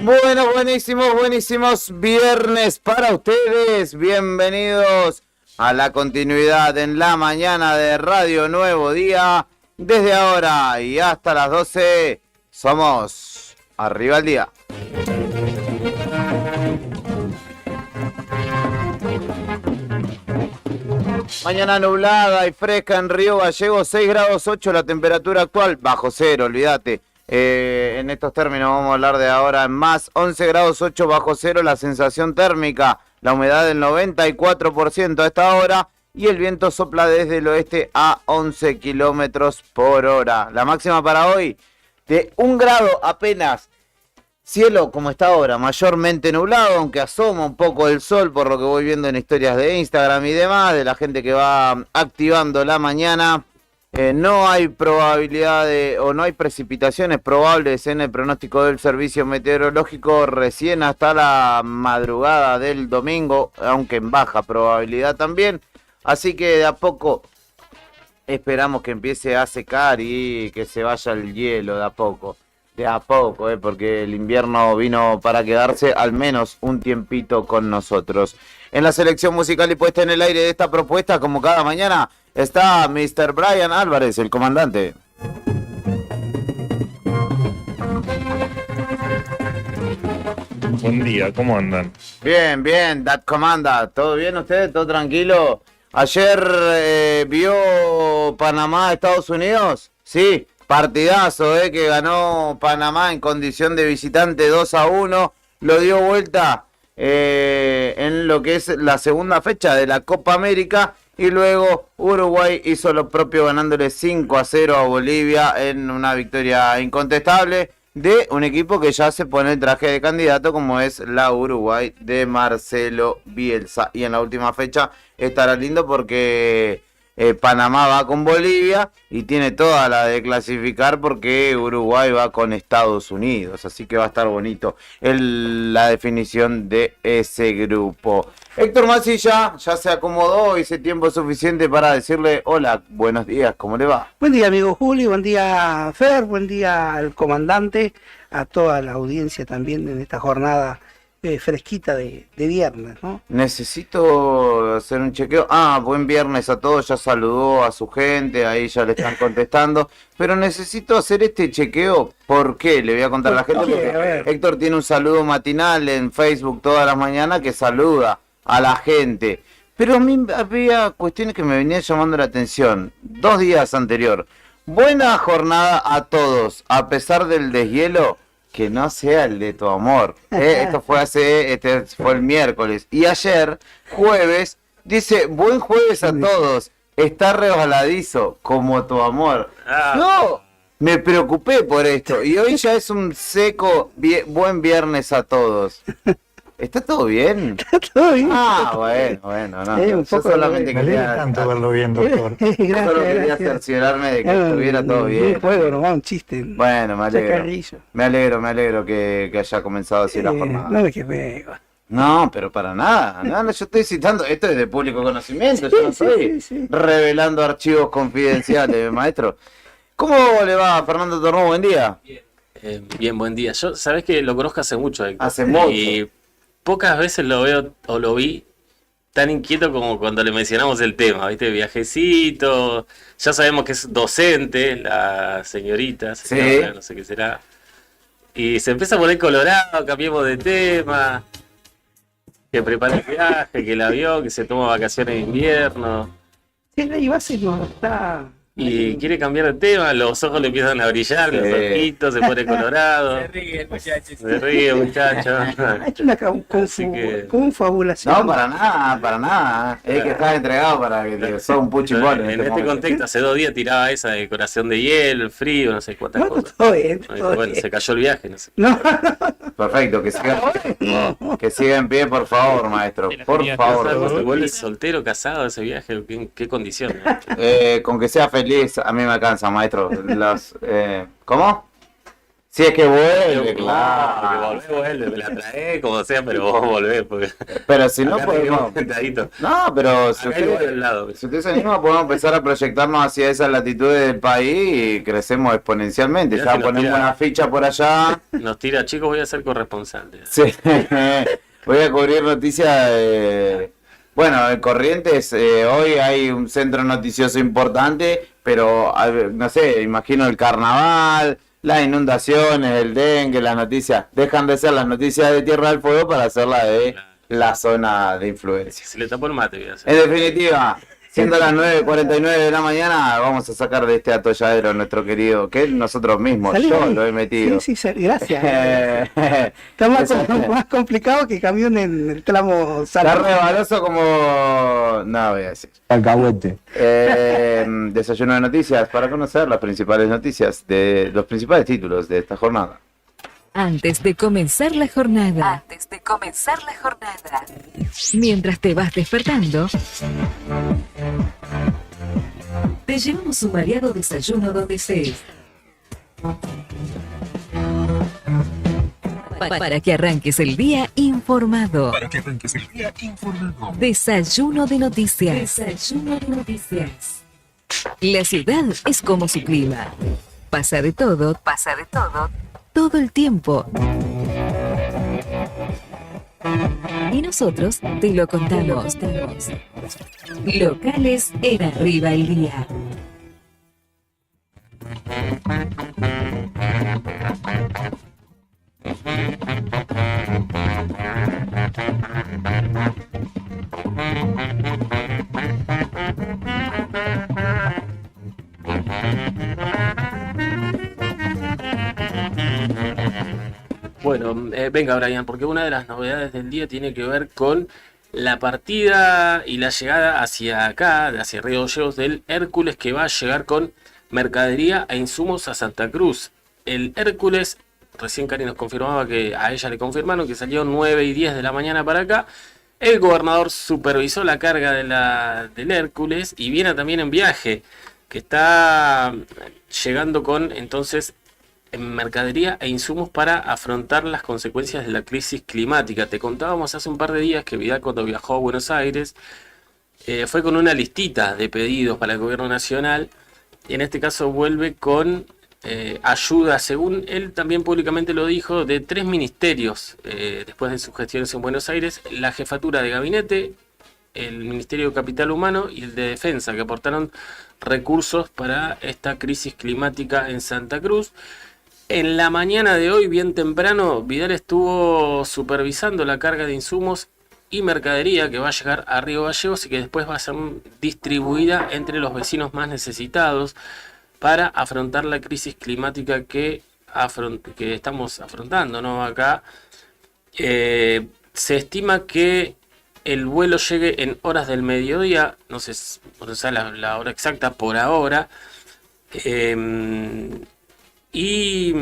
Bueno, buenísimos viernes para ustedes. Bienvenidos a la continuidad en la mañana de Radio Nuevo Día. Desde ahora y hasta las 12 somos Arriba el Día. Mañana nublada y fresca en Río Gallegos, 6 grados 8 la temperatura actual, bajo cero, olvídate. En estos términos vamos a hablar de ahora en más, 11 grados 8 bajo cero la sensación térmica, la humedad del 94% a esta hora y el viento sopla desde el oeste a 11 kilómetros por hora. La máxima para hoy de 1 grado apenas. Cielo como está ahora, mayormente nublado, aunque asoma un poco el sol por lo que voy viendo en historias de Instagram y demás, de la gente que va activando la mañana. No hay probabilidad o no hay precipitaciones probables en el pronóstico del servicio meteorológico recién hasta la madrugada del domingo, aunque en baja probabilidad también. Así que de a poco esperamos que empiece a secar y que se vaya el hielo de a poco. De a poco, porque el invierno vino para quedarse al menos un tiempito con nosotros. En la selección musical y puesta en el aire de esta propuesta, como cada mañana, está Mr. Brian Álvarez, el comandante. Buen día, ¿cómo andan? Bien, That Comanda. ¿Todo bien ustedes? ¿Todo tranquilo? Ayer vio Panamá, Estados Unidos. Sí, partidazo, que ganó Panamá en condición de visitante 2-1. Lo dio vuelta en lo que es la segunda fecha de la Copa América. Y luego Uruguay hizo lo propio ganándole 5-0 a Bolivia en una victoria incontestable de un equipo que ya se pone el traje de candidato como es la Uruguay de Marcelo Bielsa. Y en la última fecha estará lindo porque Panamá va con Bolivia y tiene toda la de clasificar porque Uruguay va con Estados Unidos. Así que va a estar bonito la definición de ese grupo. Héctor Masi ya se acomodó, hice tiempo suficiente para decirle hola, buenos días, ¿cómo le va? Buen día, amigo Juli, buen día, Fer, buen día al comandante, a toda la audiencia también en esta jornada fresquita de viernes, ¿no? Necesito hacer un chequeo. Buen viernes a todos, ya saludó a su gente, ahí ya le están contestando, pero necesito hacer este chequeo. ¿Por qué? Le voy a contar a la gente porque Héctor tiene un saludo matinal en Facebook todas las mañanas que saluda a la gente, pero a mí había cuestiones que me venían llamando la atención. 2 días anterior, buena jornada a todos, a pesar del deshielo, que no sea el de tu amor. Esto fue fue el miércoles, y ayer, jueves, dice, buen jueves a todos, está resbaladizo, como tu amor. No, me preocupé por esto, y hoy ya es un seco, buen viernes a todos. ¿Está todo bien? Está todo bien. Bueno, no. Un poco solamente me alegra tanto verlo bien, doctor. Gracias, solo quería cerciorarme de que estuviera todo bien. Un juego nomás, un chiste. Bueno, me alegro que haya comenzado así la jornada. No me quedé. No, pero para nada. No, yo estoy citando, esto es de público conocimiento, yo no estoy revelando archivos confidenciales, maestro. ¿Cómo le va, Fernando Tornó? Buen día. Bien, buen día. Yo, sabés que lo conozco hace mucho, Héctor. Hace mucho. Y pocas veces lo veo o lo vi tan inquieto como cuando le mencionamos el tema, ¿viste? Viajecito. Ya sabemos que es docente, la señorita, señora, no sé qué será. Y se empieza a poner colorado, cambiemos de tema. Que prepara el viaje, que el avión, que se toma vacaciones de invierno. Sí, la base no está. Y quiere cambiar de tema, los ojos le empiezan a brillar, los ojitos, se pone colorado. Se ríe el muchacho. Se ríe, muchacho. Ha hecho una confabulación. No, para nada. Es que estás entregado para que te sos un puchipón. En este contexto, hace 2 días tiraba esa decoración de hielo, el frío, no sé cuántas cosas. Todo bien, Bueno, se cayó el viaje, no sé. No. Perfecto, que siga en pie, por favor, maestro. Por favor. ¿Se vuelve soltero, casado ese viaje? ¿En qué condiciones? Con que sea feliz, a mí me alcanza, maestro. ¿Cómo? Si es que vuelve, Porque claro. vuelve, me la trae, como sea, pero vos volvés. Porque Pero si no acá podemos... tenemos sentadito. No, pero si Acá igual usted, al lado. si usted se anima, podemos empezar a proyectarnos hacia esas latitudes del país y crecemos exponencialmente. Mirá Ya si nos ponemos tira- una ficha por allá. Nos tira, chicos, voy a ser corresponsal. Sí. Voy a cubrir noticias. Bueno, en Corrientes hoy hay un centro noticioso importante, pero no sé, imagino el carnaval, las inundaciones, el dengue, las noticias. Dejan de ser las noticias de Tierra del Fuego para hacerlas de la zona de influencia. Se le tapó el mate, voy a hacer. En definitiva, siendo las 9:49 de la mañana, vamos a sacar de este atolladero nuestro querido, que es nosotros mismos, Salí yo ahí. lo he metido. Sí, gracias. Está más complicado que camión en el tramo Está Salto. rebaloso como... No, voy a decir. Alcahuete. Desayuno de noticias para conocer las principales noticias de los principales títulos de esta jornada. Antes de comenzar la jornada. Mientras te vas despertando, te llevamos un variado desayuno donde estés. Para que arranques el día informado. Desayuno de noticias. La ciudad es como su clima. Pasa de todo, todo el tiempo. Y nosotros te lo contamos. Locales en Arriba el Día. Bueno, venga, Brian, porque una de las novedades del día tiene que ver con la partida y la llegada hacia acá, hacia Río Gallegos, del Hércules, que va a llegar con mercadería e insumos a Santa Cruz. El Hércules, recién Cari nos confirmaba que a ella le confirmaron que salió 9 y 10 de la mañana para acá. El gobernador supervisó la carga del Hércules y viene también en viaje, que está llegando con entonces mercadería e insumos para afrontar las consecuencias de la crisis climática. Te contábamos hace un par de días que Vidal, cuando viajó a Buenos Aires, fue con una listita de pedidos para el gobierno nacional, y en este caso vuelve con ayuda, según él también públicamente lo dijo, de 3 ministerios después de sus gestiones en Buenos Aires: la jefatura de gabinete, el Ministerio de Capital Humano y el de Defensa, que aportaron recursos para esta crisis climática en Santa Cruz. En la mañana de hoy, bien temprano, Vidal estuvo supervisando la carga de insumos y mercadería que va a llegar a Río Gallegos y que después va a ser distribuida entre los vecinos más necesitados para afrontar la crisis climática que estamos afrontando, ¿no? Acá se estima que el vuelo llegue en horas del mediodía, no sé la hora exacta por ahora. Y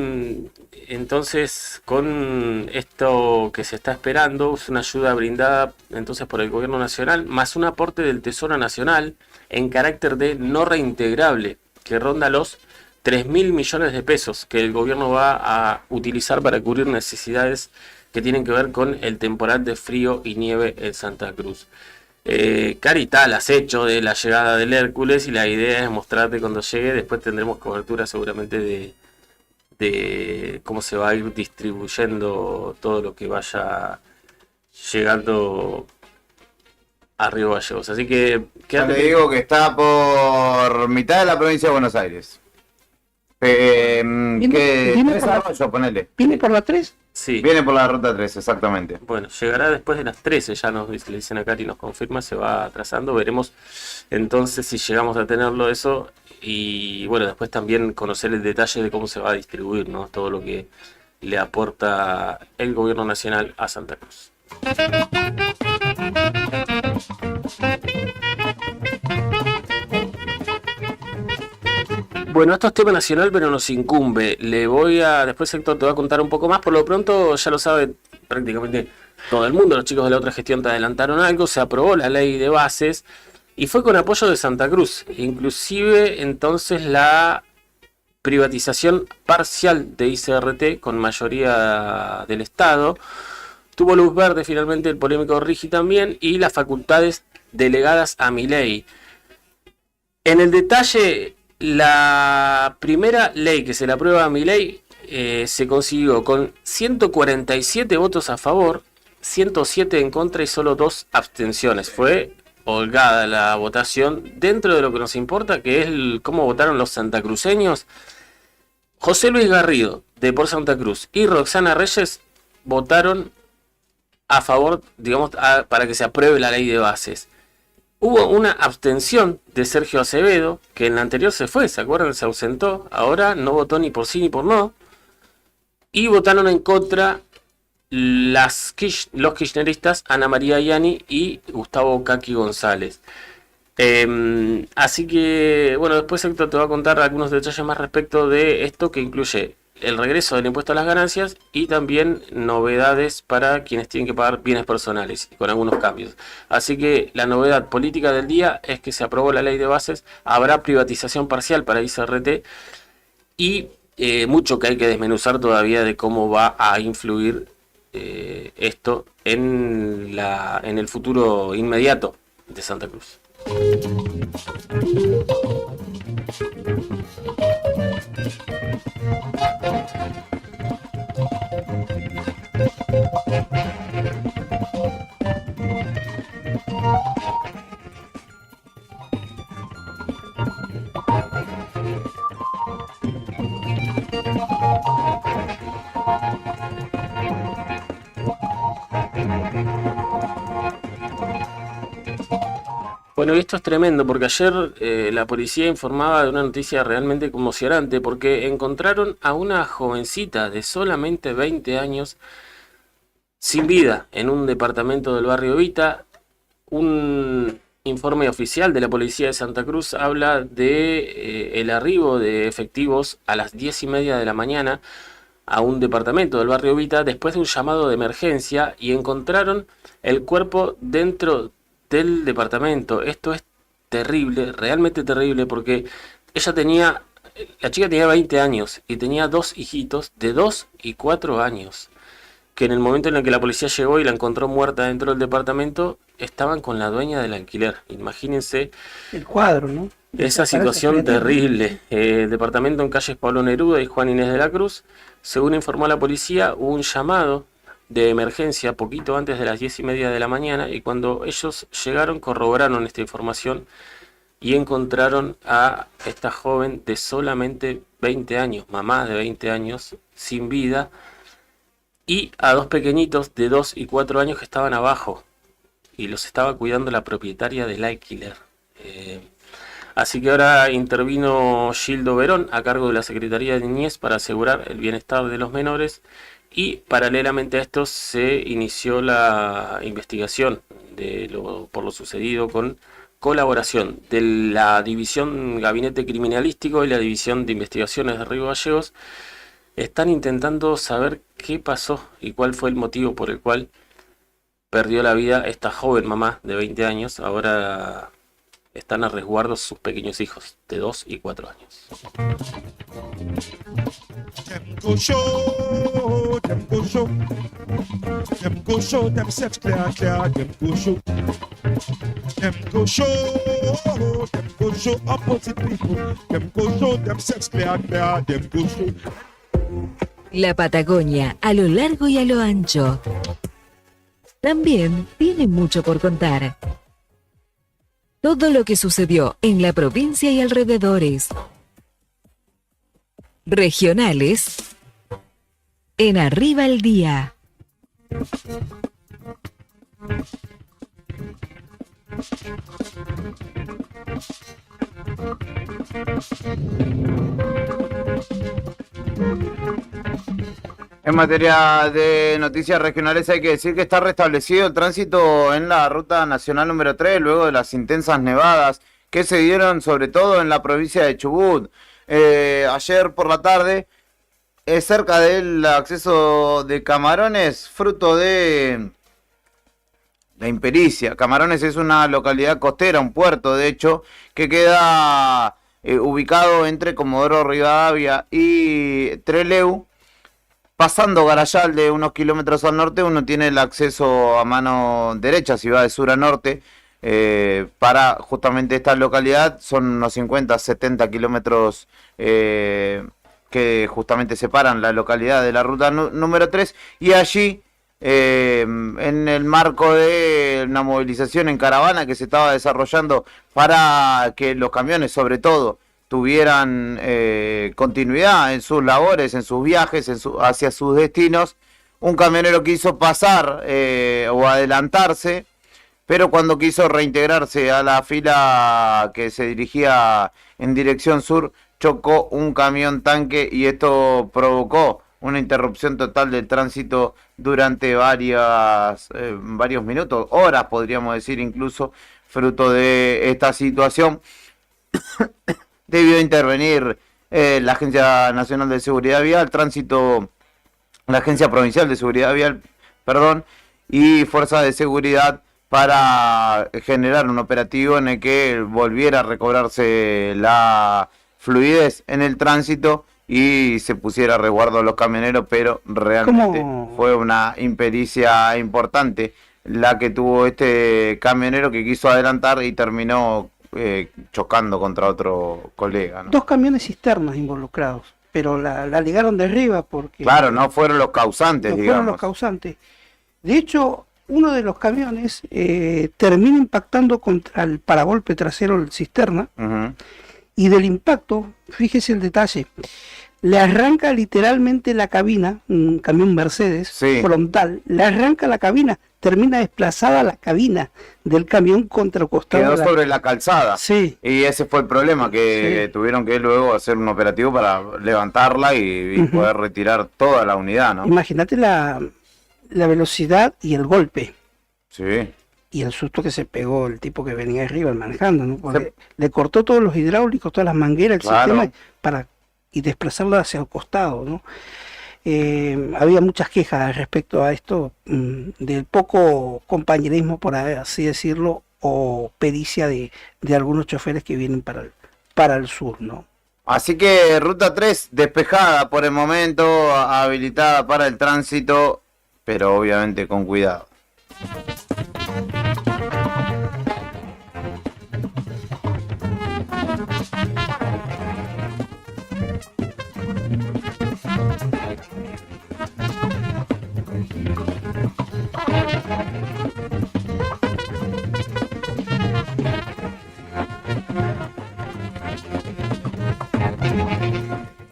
entonces, con esto que se está esperando, es una ayuda brindada entonces por el gobierno nacional, más un aporte del Tesoro Nacional en carácter de no reintegrable, que ronda los 3.000 millones de pesos que el gobierno va a utilizar para cubrir necesidades que tienen que ver con el temporal de frío y nieve en Santa Cruz. Cari, tal acecho de la llegada del Hércules, y la idea es mostrarte cuando llegue. Después tendremos cobertura seguramente de cómo se va a ir distribuyendo todo lo que vaya llegando a Río Gallegos. Así que Ya te digo que está por mitad de la provincia de Buenos Aires. Viene 3 por la- Arroyos, ponele. ¿Viene por la 3? sí. Viene por la ruta 3, exactamente. Bueno, llegará después de las 13, ya le dicen a Cari, nos confirma, se va atrasando. Veremos entonces si llegamos a tenerlo eso. Y bueno, después también conocer el detalle de cómo se va a distribuir, ¿no? Todo lo que le aporta el gobierno nacional a Santa Cruz. Bueno, esto es tema nacional, pero nos incumbe. Después Héctor te va a contar un poco más. Por lo pronto, ya lo sabe prácticamente todo el mundo. Los chicos de la otra gestión te adelantaron algo. Se aprobó la ley de bases y fue con apoyo de Santa Cruz. Inclusive, entonces, la privatización parcial de ICRT con mayoría del Estado. Tuvo luz verde finalmente el polémico Rigi también, y las facultades delegadas a Milei. En el detalle, la primera ley que se le aprueba a Milei se consiguió con 147 votos a favor, 107 en contra y solo 2 abstenciones. Fue holgada la votación dentro de lo que nos importa, que es cómo votaron los santacruceños. José Luis Garrido, de Por Santa Cruz, y Roxana Reyes votaron a favor, digamos, para que se apruebe la ley de bases. Hubo una abstención de Sergio Acevedo, que en la anterior se fue, ¿se acuerdan? Se ausentó, ahora no votó ni por sí ni por no. Y votaron en contra los kirchneristas Ana María Yani y Gustavo Caqui González. Así que, bueno, después Héctor te va a contar algunos detalles más respecto de esto, que incluye el regreso del impuesto a las ganancias y también novedades para quienes tienen que pagar bienes personales, con algunos cambios. Así que la novedad política del día es que se aprobó la ley de bases, habrá privatización parcial para ICRT y mucho que hay que desmenuzar todavía de cómo va a influir esto en el futuro inmediato de Santa Cruz. Bueno, y esto es tremendo porque ayer la policía informaba de una noticia realmente conmocionante, porque encontraron a una jovencita de solamente 20 años sin vida en un departamento del barrio Vita. Un informe oficial de la policía de Santa Cruz habla de el arribo de efectivos a las 10:30 de la mañana a un departamento del barrio Vita después de un llamado de emergencia, y encontraron el cuerpo dentro del departamento. Esto es terrible, realmente terrible, porque la chica tenía 20 años y tenía 2 hijitos de 2 y 4 años, que en el momento en el que la policía llegó y la encontró muerta dentro del departamento, estaban con la dueña del alquiler. Imagínense el cuadro, ¿no? Esa situación terrible. El departamento en calles Pablo Neruda y Juan Inés de la Cruz. Según informó la policía, hubo un llamado de emergencia poquito antes de las 10:30 de la mañana, y cuando ellos llegaron corroboraron esta información y encontraron a esta joven de solamente 20 años, mamá de 20 años, sin vida, y a 2 pequeñitos de 2 y 4 años que estaban abajo y los estaba cuidando la propietaria del alquiler. Así que ahora intervino Gildo Verón a cargo de la Secretaría de Niñez para asegurar el bienestar de los menores. Y paralelamente a esto se inició la investigación por lo sucedido, con colaboración de la División Gabinete Criminalístico y la División de Investigaciones de Río Gallegos. Están intentando saber qué pasó y cuál fue el motivo por el cual perdió la vida esta joven mamá de 20 años. Ahora están a resguardo sus pequeños hijos de 2 y 4 años. Them go show, them go show, them go show themselves clear, clear, them go show, them go show, them go show opposite people, them go show themselves clear, clear, them go show. La Patagonia, a lo largo y a lo ancho, también tiene mucho por contar. Todo lo que sucedió en la provincia y alrededores. Regionales en Arriba el Día. En materia de noticias regionales hay que decir que está restablecido el tránsito en la ruta nacional número 3 luego de las intensas nevadas que se dieron sobre todo en la provincia de Chubut. Ayer por la tarde, cerca del acceso de Camarones, fruto de la impericia. Camarones es una localidad costera, un puerto de hecho, que queda ubicado entre Comodoro Rivadavia y Trelew. Pasando Garayal de unos kilómetros al norte, uno tiene el acceso a mano derecha, si va de sur a norte, para justamente esta localidad. Son unos 50, 70 kilómetros que justamente separan la localidad de la ruta número 3, y allí, en el marco de una movilización en caravana que se estaba desarrollando para que los camiones, sobre todo, tuvieran continuidad en sus labores, en sus viajes, hacia sus destinos, un camionero quiso pasar o adelantarse, pero cuando quiso reintegrarse a la fila que se dirigía en dirección sur, chocó un camión tanque y esto provocó una interrupción total del tránsito durante varios minutos, horas podríamos decir incluso. Fruto de esta situación debió intervenir la Agencia Nacional de Seguridad Vial, la Agencia Provincial de Seguridad Vial, y Fuerzas de Seguridad para generar un operativo en el que volviera a recobrarse la fluidez en el tránsito y se pusiera a resguardo a los camioneros, pero realmente fue una impericia importante la que tuvo este camionero que quiso adelantar y terminó chocando contra otro colega, ¿no? 2 camiones cisternas involucrados, pero la ligaron de arriba porque... Claro, no fueron los causantes, no digamos. fueron los causantes. De hecho, uno de los camiones termina impactando contra el paragolpe trasero del cisterna, y del impacto, fíjese el detalle, le arranca literalmente la cabina, un camión Mercedes frontal, le arranca la cabina, termina desplazada la cabina del camión contra el costado. Quedó sobre la calzada. Sí. Y ese fue el problema, que tuvieron que luego hacer un operativo para levantarla y poder retirar toda la unidad, ¿no? Imagínate la velocidad y el golpe. Sí. Y el susto que se pegó el tipo que venía arriba manejando, ¿no? Porque le cortó todos los hidráulicos, todas las mangueras, el sistema, y desplazarlo hacia el costado, ¿no? Había muchas quejas respecto a esto, del poco compañerismo, por así decirlo, o pericia de algunos choferes que vienen para el sur, ¿no? Así que Ruta 3 despejada por el momento, habilitada para el tránsito, pero obviamente con cuidado.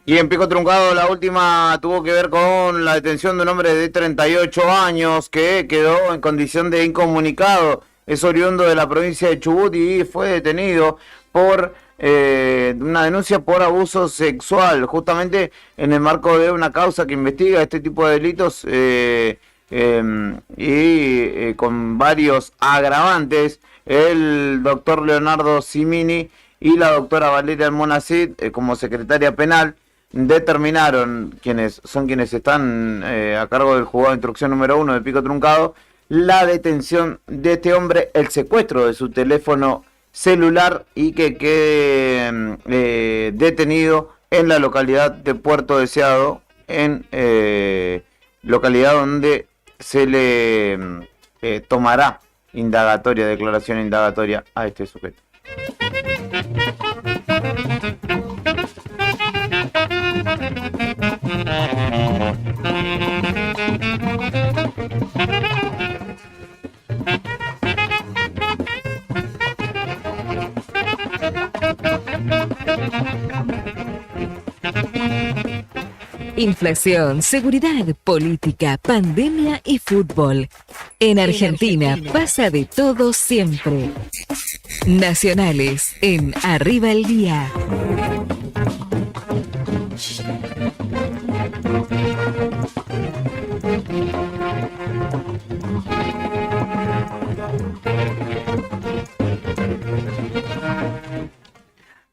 Y en Pico Truncado la última tuvo que ver con la detención de un hombre de 38 años que quedó en condición de incomunicado. Es oriundo de la provincia de Chubut y fue detenido por una denuncia por abuso sexual, justamente en el marco de una causa que investiga este tipo de delitos y con varios agravantes. El doctor Leonardo Simini y la doctora Valeria Almonacid, como secretaria penal, determinaron, quienes están a cargo del juzgado de instrucción número 1 de Pico Truncado, la detención de este hombre, el secuestro de su teléfono celular y que quede detenido en la localidad de Puerto Deseado, en localidad donde se le tomará declaración indagatoria a este sujeto. Inflación, seguridad, política, pandemia y fútbol. En Argentina pasa de todo siempre. Nacionales en Arriba el Día.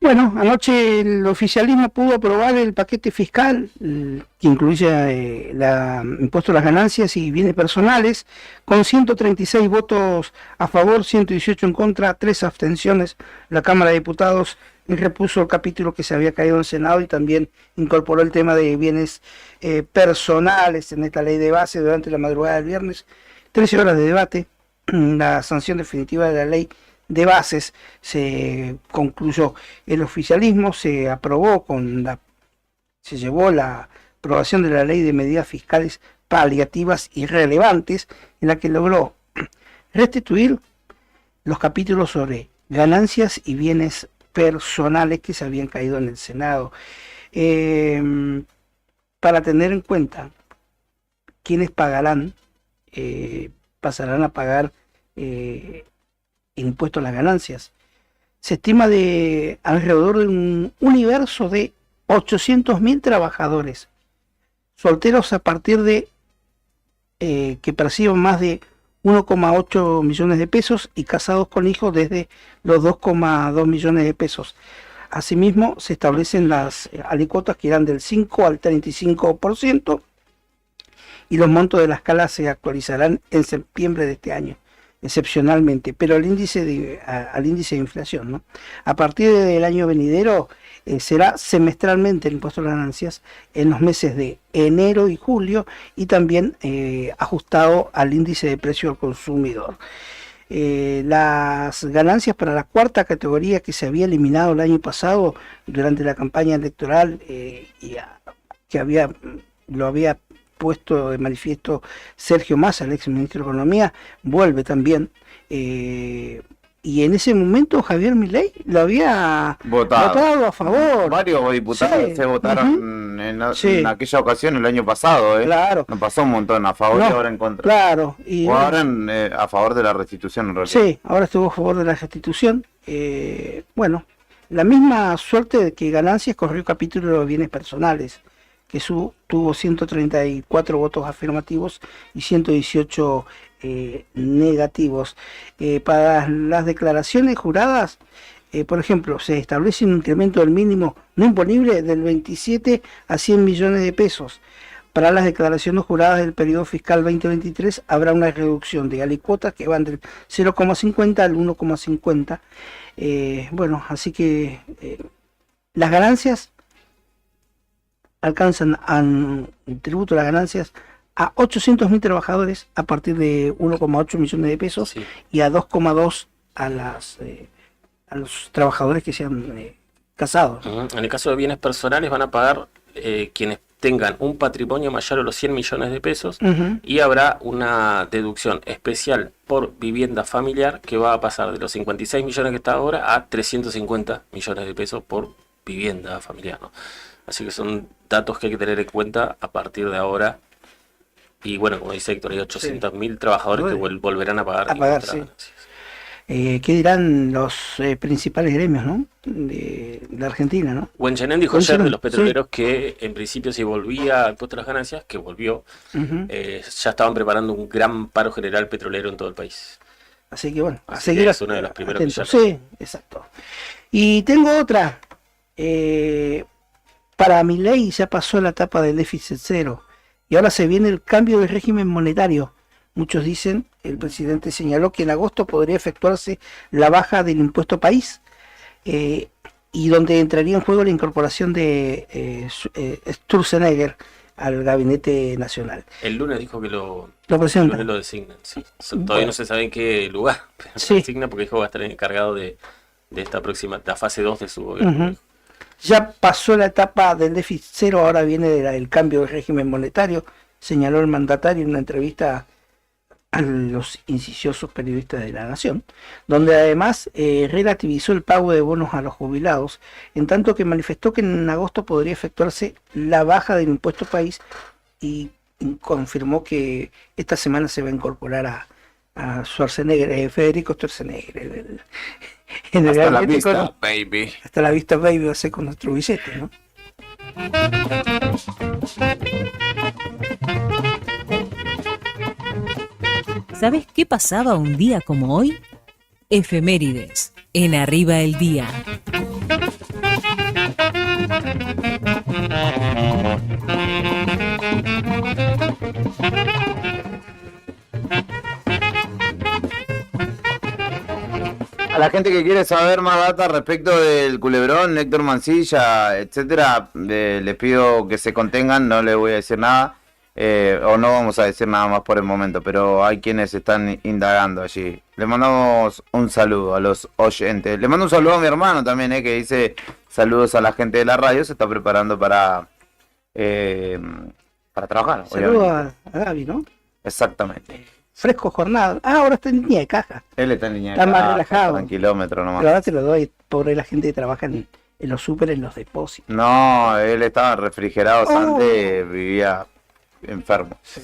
Bueno, anoche el oficialismo pudo aprobar el paquete fiscal que incluye impuesto a las ganancias y bienes personales, con 136 votos a favor, 118 en contra, 3 abstenciones. La Cámara de Diputados repuso el capítulo que se había caído en el Senado y también incorporó el tema de bienes personales en esta ley de base durante la madrugada del viernes. 13 horas de debate. La sanción definitiva de la ley de bases se concluyó. El oficialismo se aprobó se llevó la aprobación de la ley de medidas fiscales paliativas y relevantes, en la que logró restituir los capítulos sobre ganancias y bienes personales que se habían caído en el Senado. Para tener en cuenta quiénes pagarán, pasarán a pagar impuestos a las ganancias. Se estima de alrededor de un universo de 800.000 trabajadores solteros a partir de que perciban más de 1,8 millones de pesos y casados con hijos desde los 2,2 millones de pesos. Asimismo, se establecen las alícuotas que irán del 5 al 35% y los montos de la escala se actualizarán en septiembre de este año, excepcionalmente, pero al índice de inflación, ¿no? A partir del año venidero será semestralmente el impuesto a las ganancias en los meses de enero y julio y también ajustado al índice de precio al consumidor. Las ganancias para la cuarta categoría que se había eliminado el año pasado durante la campaña electoral lo había puesto de manifiesto Sergio Massa, el ex ministro de Economía, vuelve también. Y en ese momento Javier Milei lo había votado a favor. Varios diputados se votaron en aquella ocasión el año pasado. Claro. No pasó un montón a favor y ahora en contra. Claro. O ahora a favor de la restitución en realidad. Sí, ahora estuvo a favor de la restitución. Bueno, la misma suerte de que ganancias corrió el capítulo de bienes personales, que tuvo 134 votos afirmativos y 118 negativos. Para las declaraciones juradas, por ejemplo, se establece un incremento del mínimo no imponible del 27 a 100 millones de pesos. Para las declaraciones juradas del periodo fiscal 2023 habrá una reducción de alícuotas que van del 0,50 al 1,50. Bueno, así que las ganancias alcanzan el tributo de las ganancias a 800.000 trabajadores a partir de 1,8 millones de pesos y a 2,2 a los trabajadores que sean casados. En el caso de bienes personales van a pagar quienes tengan un patrimonio mayor a los 100 millones de pesos y habrá una deducción especial por vivienda familiar que va a pasar de los 56 millones que está ahora a 350 millones de pesos por vivienda familiar, ¿no? Así que son datos que hay que tener en cuenta a partir de ahora. Y bueno, como dice Héctor, hay 800.000 trabajadores que volverán a pagar. Sí. ¿Qué dirán los principales gremios, ¿no? de la Argentina, ¿no? Wenchenen dijo ayer de los petroleros que en principio si volvía al impuesto a las ganancias, que volvió, ya estaban preparando un gran paro general petrolero en todo el país. Así que bueno, a Así seguir. es uno de los primeros que ya... Sí, exacto. Y tengo otra. Para Milei ya pasó la etapa del déficit cero y ahora se viene el cambio de régimen monetario. Muchos dicen, el presidente señaló que en agosto podría efectuarse la baja del impuesto país y donde entraría en juego la incorporación de Sturzenegger al gabinete nacional. El lunes dijo que lo presenta. El lunes lo designan, sí. Todavía no se sabe en qué lugar, pero lo designa porque dijo que va a estar encargado de esta próxima, la fase 2 de su gobierno. Ya pasó la etapa del déficit cero, ahora viene el cambio de régimen monetario, señaló el mandatario en una entrevista a los incisios periodistas de La Nación, donde además relativizó el pago de bonos a los jubilados, en tanto que manifestó que en agosto podría efectuarse la baja del impuesto país y confirmó que esta semana se va a incorporar a Schwarzenegger, Federico Schwarzenegger, hasta la vista, baby. Hasta la vista, baby, va a ser con nuestro billete, ¿no? ¿Sabes qué pasaba un día como hoy? Efemérides, en Arriba el Día. A la gente que quiere saber más data respecto del Culebrón, Héctor Mancilla, etcétera, les pido que se contengan, no les voy a decir nada, o no vamos a decir nada más por el momento, pero hay quienes están indagando allí. Le mandamos un saludo a los oyentes. Le mando un saludo a mi hermano también, que dice saludos a la gente de la radio, se está preparando para trabajar. Saludos a Gaby, ¿no? Exactamente. Fresco jornada. Ahora está en línea de caja. Él está en línea de Está caja, más relajado. está en kilómetro nomás. Pero ahora te lo doy, pobre la gente que trabaja en los súper, en los depósitos. No, él estaba refrigerado antes, vivía enfermo. Sí.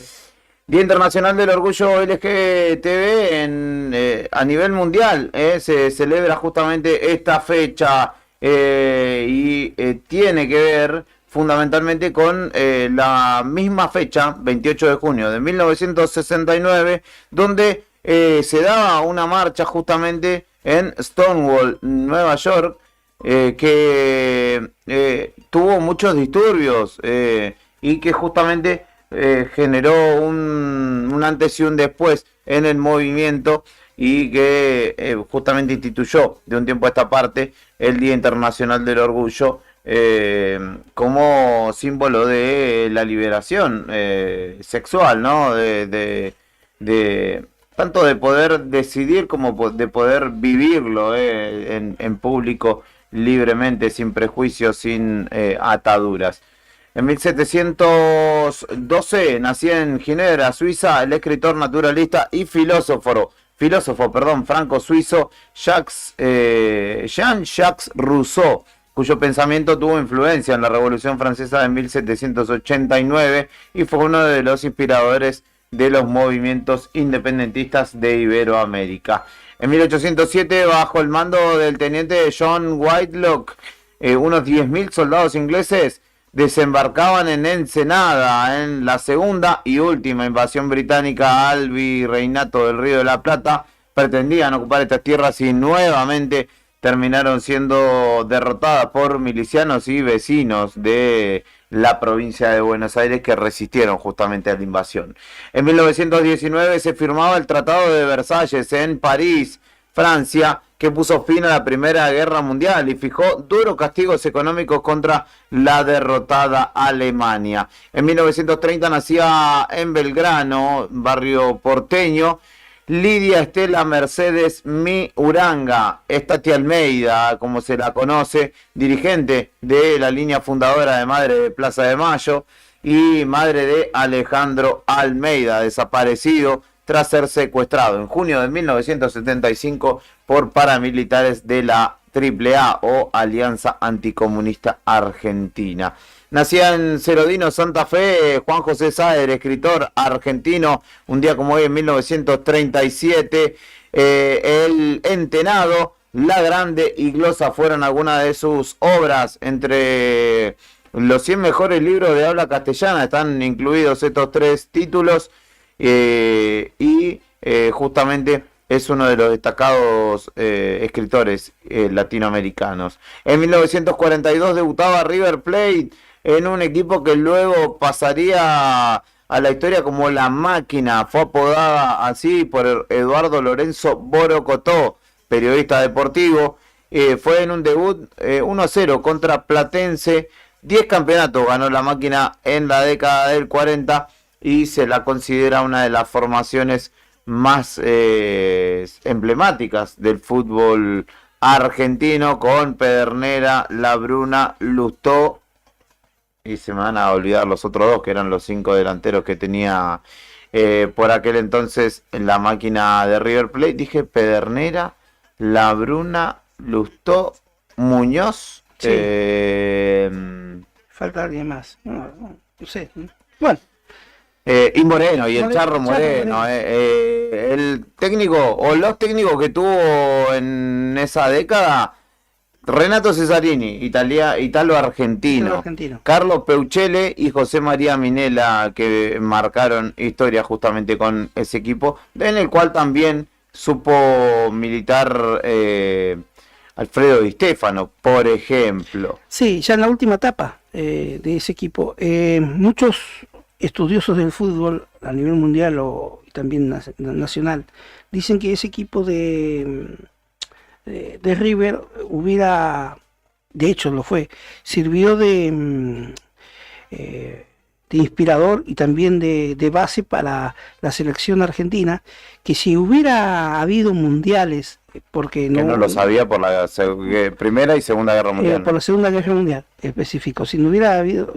Día Internacional del Orgullo LGTB a nivel mundial. Se celebra justamente esta fecha y tiene que ver fundamentalmente con la misma fecha, 28 de junio de 1969, donde se daba una marcha justamente en Stonewall, Nueva York, que tuvo muchos disturbios y que justamente generó un antes y un después en el movimiento y que justamente instituyó de un tiempo a esta parte el Día Internacional del Orgullo como símbolo de la liberación sexual, ¿no? De tanto de poder decidir como de poder vivirlo en público libremente, sin prejuicios, sin ataduras. En 1712 nacía en Ginebra, Suiza, el escritor, naturalista y filósofo franco-suizo Jean-Jacques Rousseau, cuyo pensamiento tuvo influencia en la Revolución Francesa de 1789 y fue uno de los inspiradores de los movimientos independentistas de Iberoamérica. En 1807, bajo el mando del teniente John Whitelock, unos 10.000 soldados ingleses desembarcaban en Ensenada en la segunda y última invasión británica al virreinato del Río de la Plata. Pretendían ocupar estas tierras y nuevamente terminaron siendo derrotadas por milicianos y vecinos de la provincia de Buenos Aires que resistieron justamente a la invasión. En 1919 se firmaba el Tratado de Versalles en París, Francia, que puso fin a la Primera Guerra Mundial y fijó duros castigos económicos contra la derrotada Alemania. En 1930 nacía en Belgrano, barrio porteño, Lidia Estela Mercedes Mi Uranga, Estati Almeida, como se la conoce, dirigente de la línea fundadora de Madre de Plaza de Mayo y madre de Alejandro Almeida, desaparecido tras ser secuestrado en junio de 1975 por paramilitares de la AAA o Alianza Anticomunista Argentina. Nacía en Cerodino, Santa Fe, Juan José Saer, escritor argentino, un día como hoy en 1937. El Entenado, La Grande y Glosa fueron algunas de sus obras. Entre los 100 mejores libros de habla castellana están incluidos estos tres títulos. Y justamente es uno de los destacados escritores latinoamericanos. En 1942 debutaba River Plate en un equipo que luego pasaría a la historia como La Máquina. Fue apodada así por Eduardo Lorenzo Borocotó, periodista deportivo. Fue en un debut 1-0 contra Platense. 10 campeonatos ganó La Máquina en la década del 40 y se la considera una de las formaciones más emblemáticas del fútbol argentino, con Pedernera, Labruna, Lustó, y se me van a olvidar los otros dos, que eran los 5 delanteros que tenía por aquel entonces en La Máquina de River Plate. Dije Pedernera, Labruna, Lustó, Muñoz. Sí. Falta alguien más. No sé. Bueno. Y Moreno, y el Charro Moreno. El técnico, o los técnicos que tuvo en esa década: Renato Cesarini, italo-argentino, Carlos Peuchele y José María Minella, que marcaron historia justamente con ese equipo, en el cual también supo militar Alfredo Di Stéfano, por ejemplo. Sí, ya en la última etapa de ese equipo, muchos estudiosos del fútbol a nivel mundial o también nacional dicen que ese equipo de de River hubiera, de hecho lo fue, sirvió de inspirador y también de base para la selección argentina, que si hubiera habido mundiales, porque Que no lo sabía por la Primera y Segunda Guerra Mundial. por la Segunda Guerra Mundial específico, si no hubiera habido,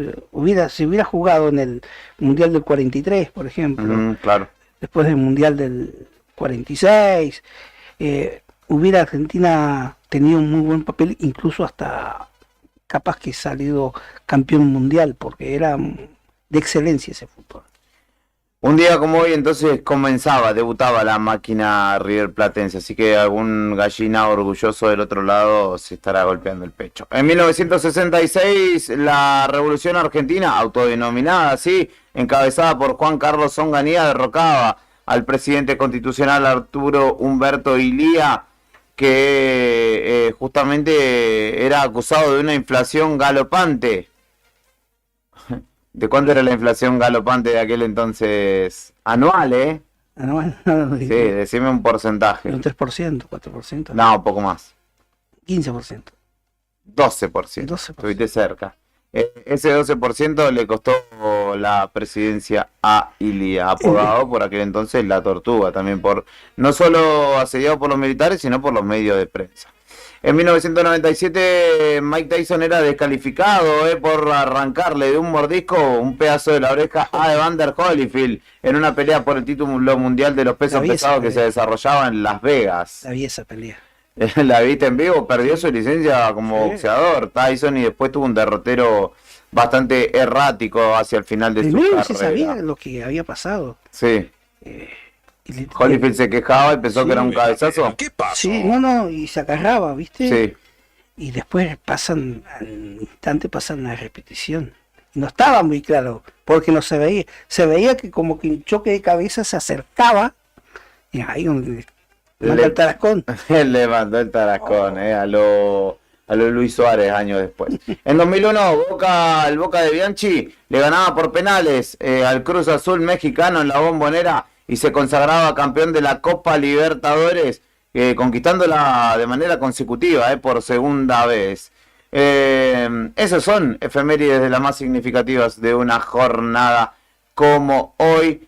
se hubiera jugado en el Mundial del 43, por ejemplo, claro. después del Mundial del 46, hubiera Argentina tenido un muy buen papel, incluso hasta capaz que salido campeón mundial, porque era de excelencia ese fútbol. Un día como hoy entonces debutaba la máquina River Platense, así que algún gallina orgulloso del otro lado se estará golpeando el pecho. En 1966 la Revolución Argentina, autodenominada así, encabezada por Juan Carlos Onganía, derrocaba al presidente constitucional Arturo Humberto Illia, que justamente era acusado de una inflación galopante. ¿De cuánto era la inflación galopante de aquel entonces? Anual, ¿eh? Anual, sí, decime un porcentaje. Un 3%, 4%. No, un poco más. 15%. 12%. Estuviste cerca. Ese 12% le costó la presidencia a Illia, apodado por aquel entonces la Tortuga, también por no solo asediado por los militares, sino por los medios de prensa. En 1997 Mike Tyson era descalificado por arrancarle de un mordisco un pedazo de la oreja a Evander Holyfield en una pelea por el título mundial de los pesos pesados que se desarrollaba en Las Vegas. La vi esa pelea. La viste en vivo, perdió su licencia como boxeador Tyson y después tuvo un derrotero bastante errático hacia el final de su carrera. No se sabía lo que había pasado. Sí. Holyfield se quejaba y pensó que era un cabezazo. ¿Qué pasó? Sí, y se agarraba, ¿viste? Sí. Y después al instante pasan la repetición. Y no estaba muy claro, porque no se veía. Se veía que como que un choque de cabeza se acercaba, y ahí donde mandó el tarascón. Le mandó el tarascón, a lo Luis Suárez años después. En 2001, el Boca de Bianchi le ganaba por penales al Cruz Azul mexicano en la Bombonera y se consagraba campeón de la Copa Libertadores, conquistándola de manera consecutiva, por segunda vez. Esas son efemérides de las más significativas de una jornada como hoy.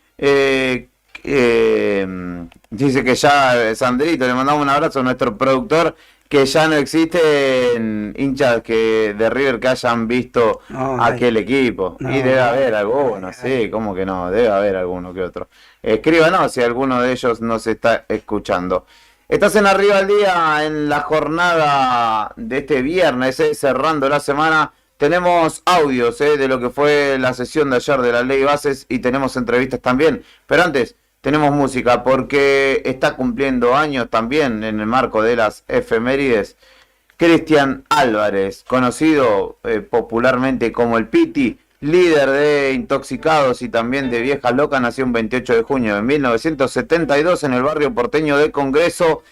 Dice que ya, Sandrito, le mandamos un abrazo a nuestro productor, que ya no existen hinchas de River que hayan visto aquel equipo. Y debe haber algunos, sí, ¿cómo que no? Debe haber alguno que otro. Escríbanos si alguno de ellos nos está escuchando. Estás en Arriba al Día en la jornada de este viernes, cerrando la semana. Tenemos audios de lo que fue la sesión de ayer de la Ley Bases y tenemos entrevistas también. Pero antes tenemos música porque está cumpliendo años también en el marco de las efemérides. Cristian Álvarez, conocido popularmente como el Piti, líder de Intoxicados y también de Viejas Locas, nació un 28 de junio de 1972 en el barrio porteño de Congreso.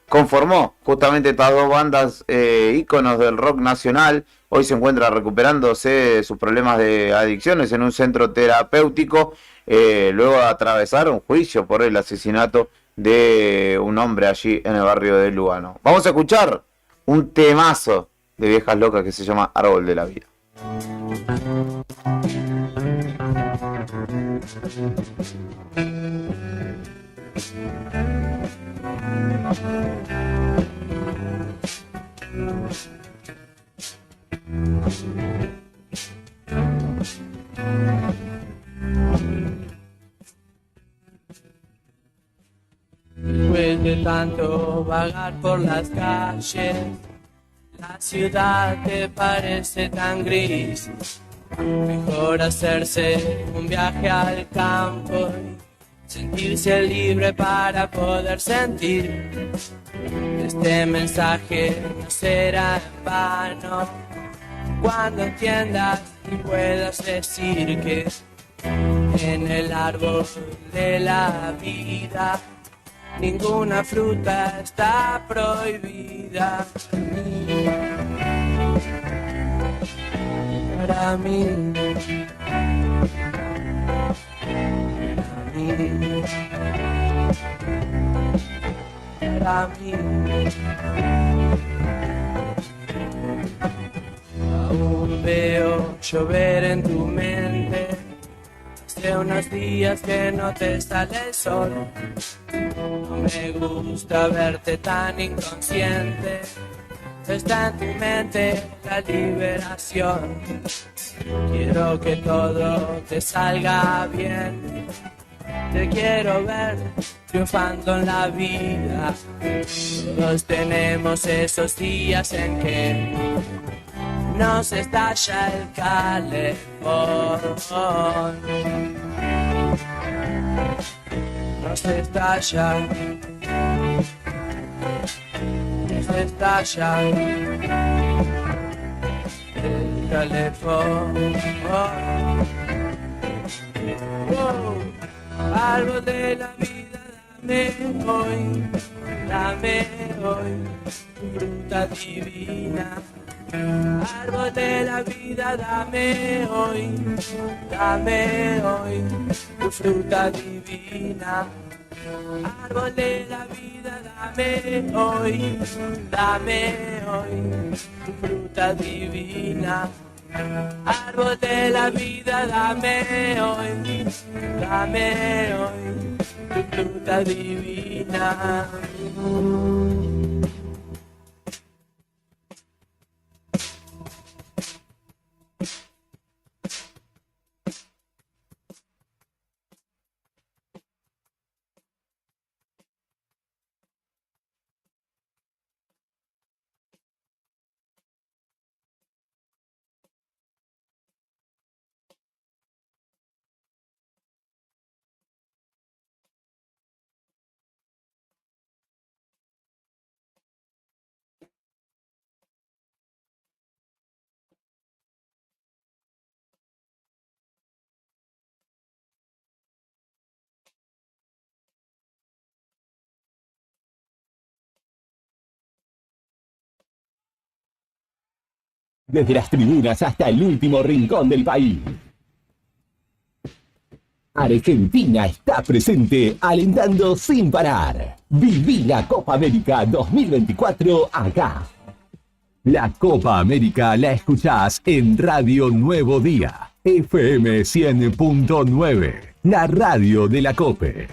Conformó justamente estas dos bandas íconos del rock nacional. Hoy se encuentra recuperándose de sus problemas de adicciones en un centro terapéutico, luego de atravesar un juicio por el asesinato de un hombre allí en el barrio de Lugano. Vamos a escuchar un temazo de Viejas Locas que se llama Árbol de la Vida. Después de tanto vagar por las calles, la ciudad te parece tan gris. Mejor hacerse un viaje al campo y sentirse libre para poder sentir. Este mensaje no será en vano cuando entiendas y puedas decir que en el árbol de la vida ninguna fruta está prohibida. Para mí, para para mí. Aún veo llover en tu mente. Hace unos días que no te sale el sol. No me gusta verte tan inconsciente. Está en tu mente la liberación. Quiero que todo te salga bien. Te quiero ver triunfando en la vida. Todos tenemos esos días en que nos estalla el calefón. Nos estalla. Nos estalla el calefón. Árbol de la vida, dame hoy tu fruta divina. Árbol de la vida, dame hoy tu fruta divina. Árbol de la vida, dame hoy tu fruta divina. Árbol de la vida, dame hoy tu fruta divina. Desde las tribunas hasta el último rincón del país. Argentina está presente, alentando sin parar. Viví la Copa América 2024 acá. La Copa América la escuchás en Radio Nuevo Día, FM 100.9, la radio de la COPE.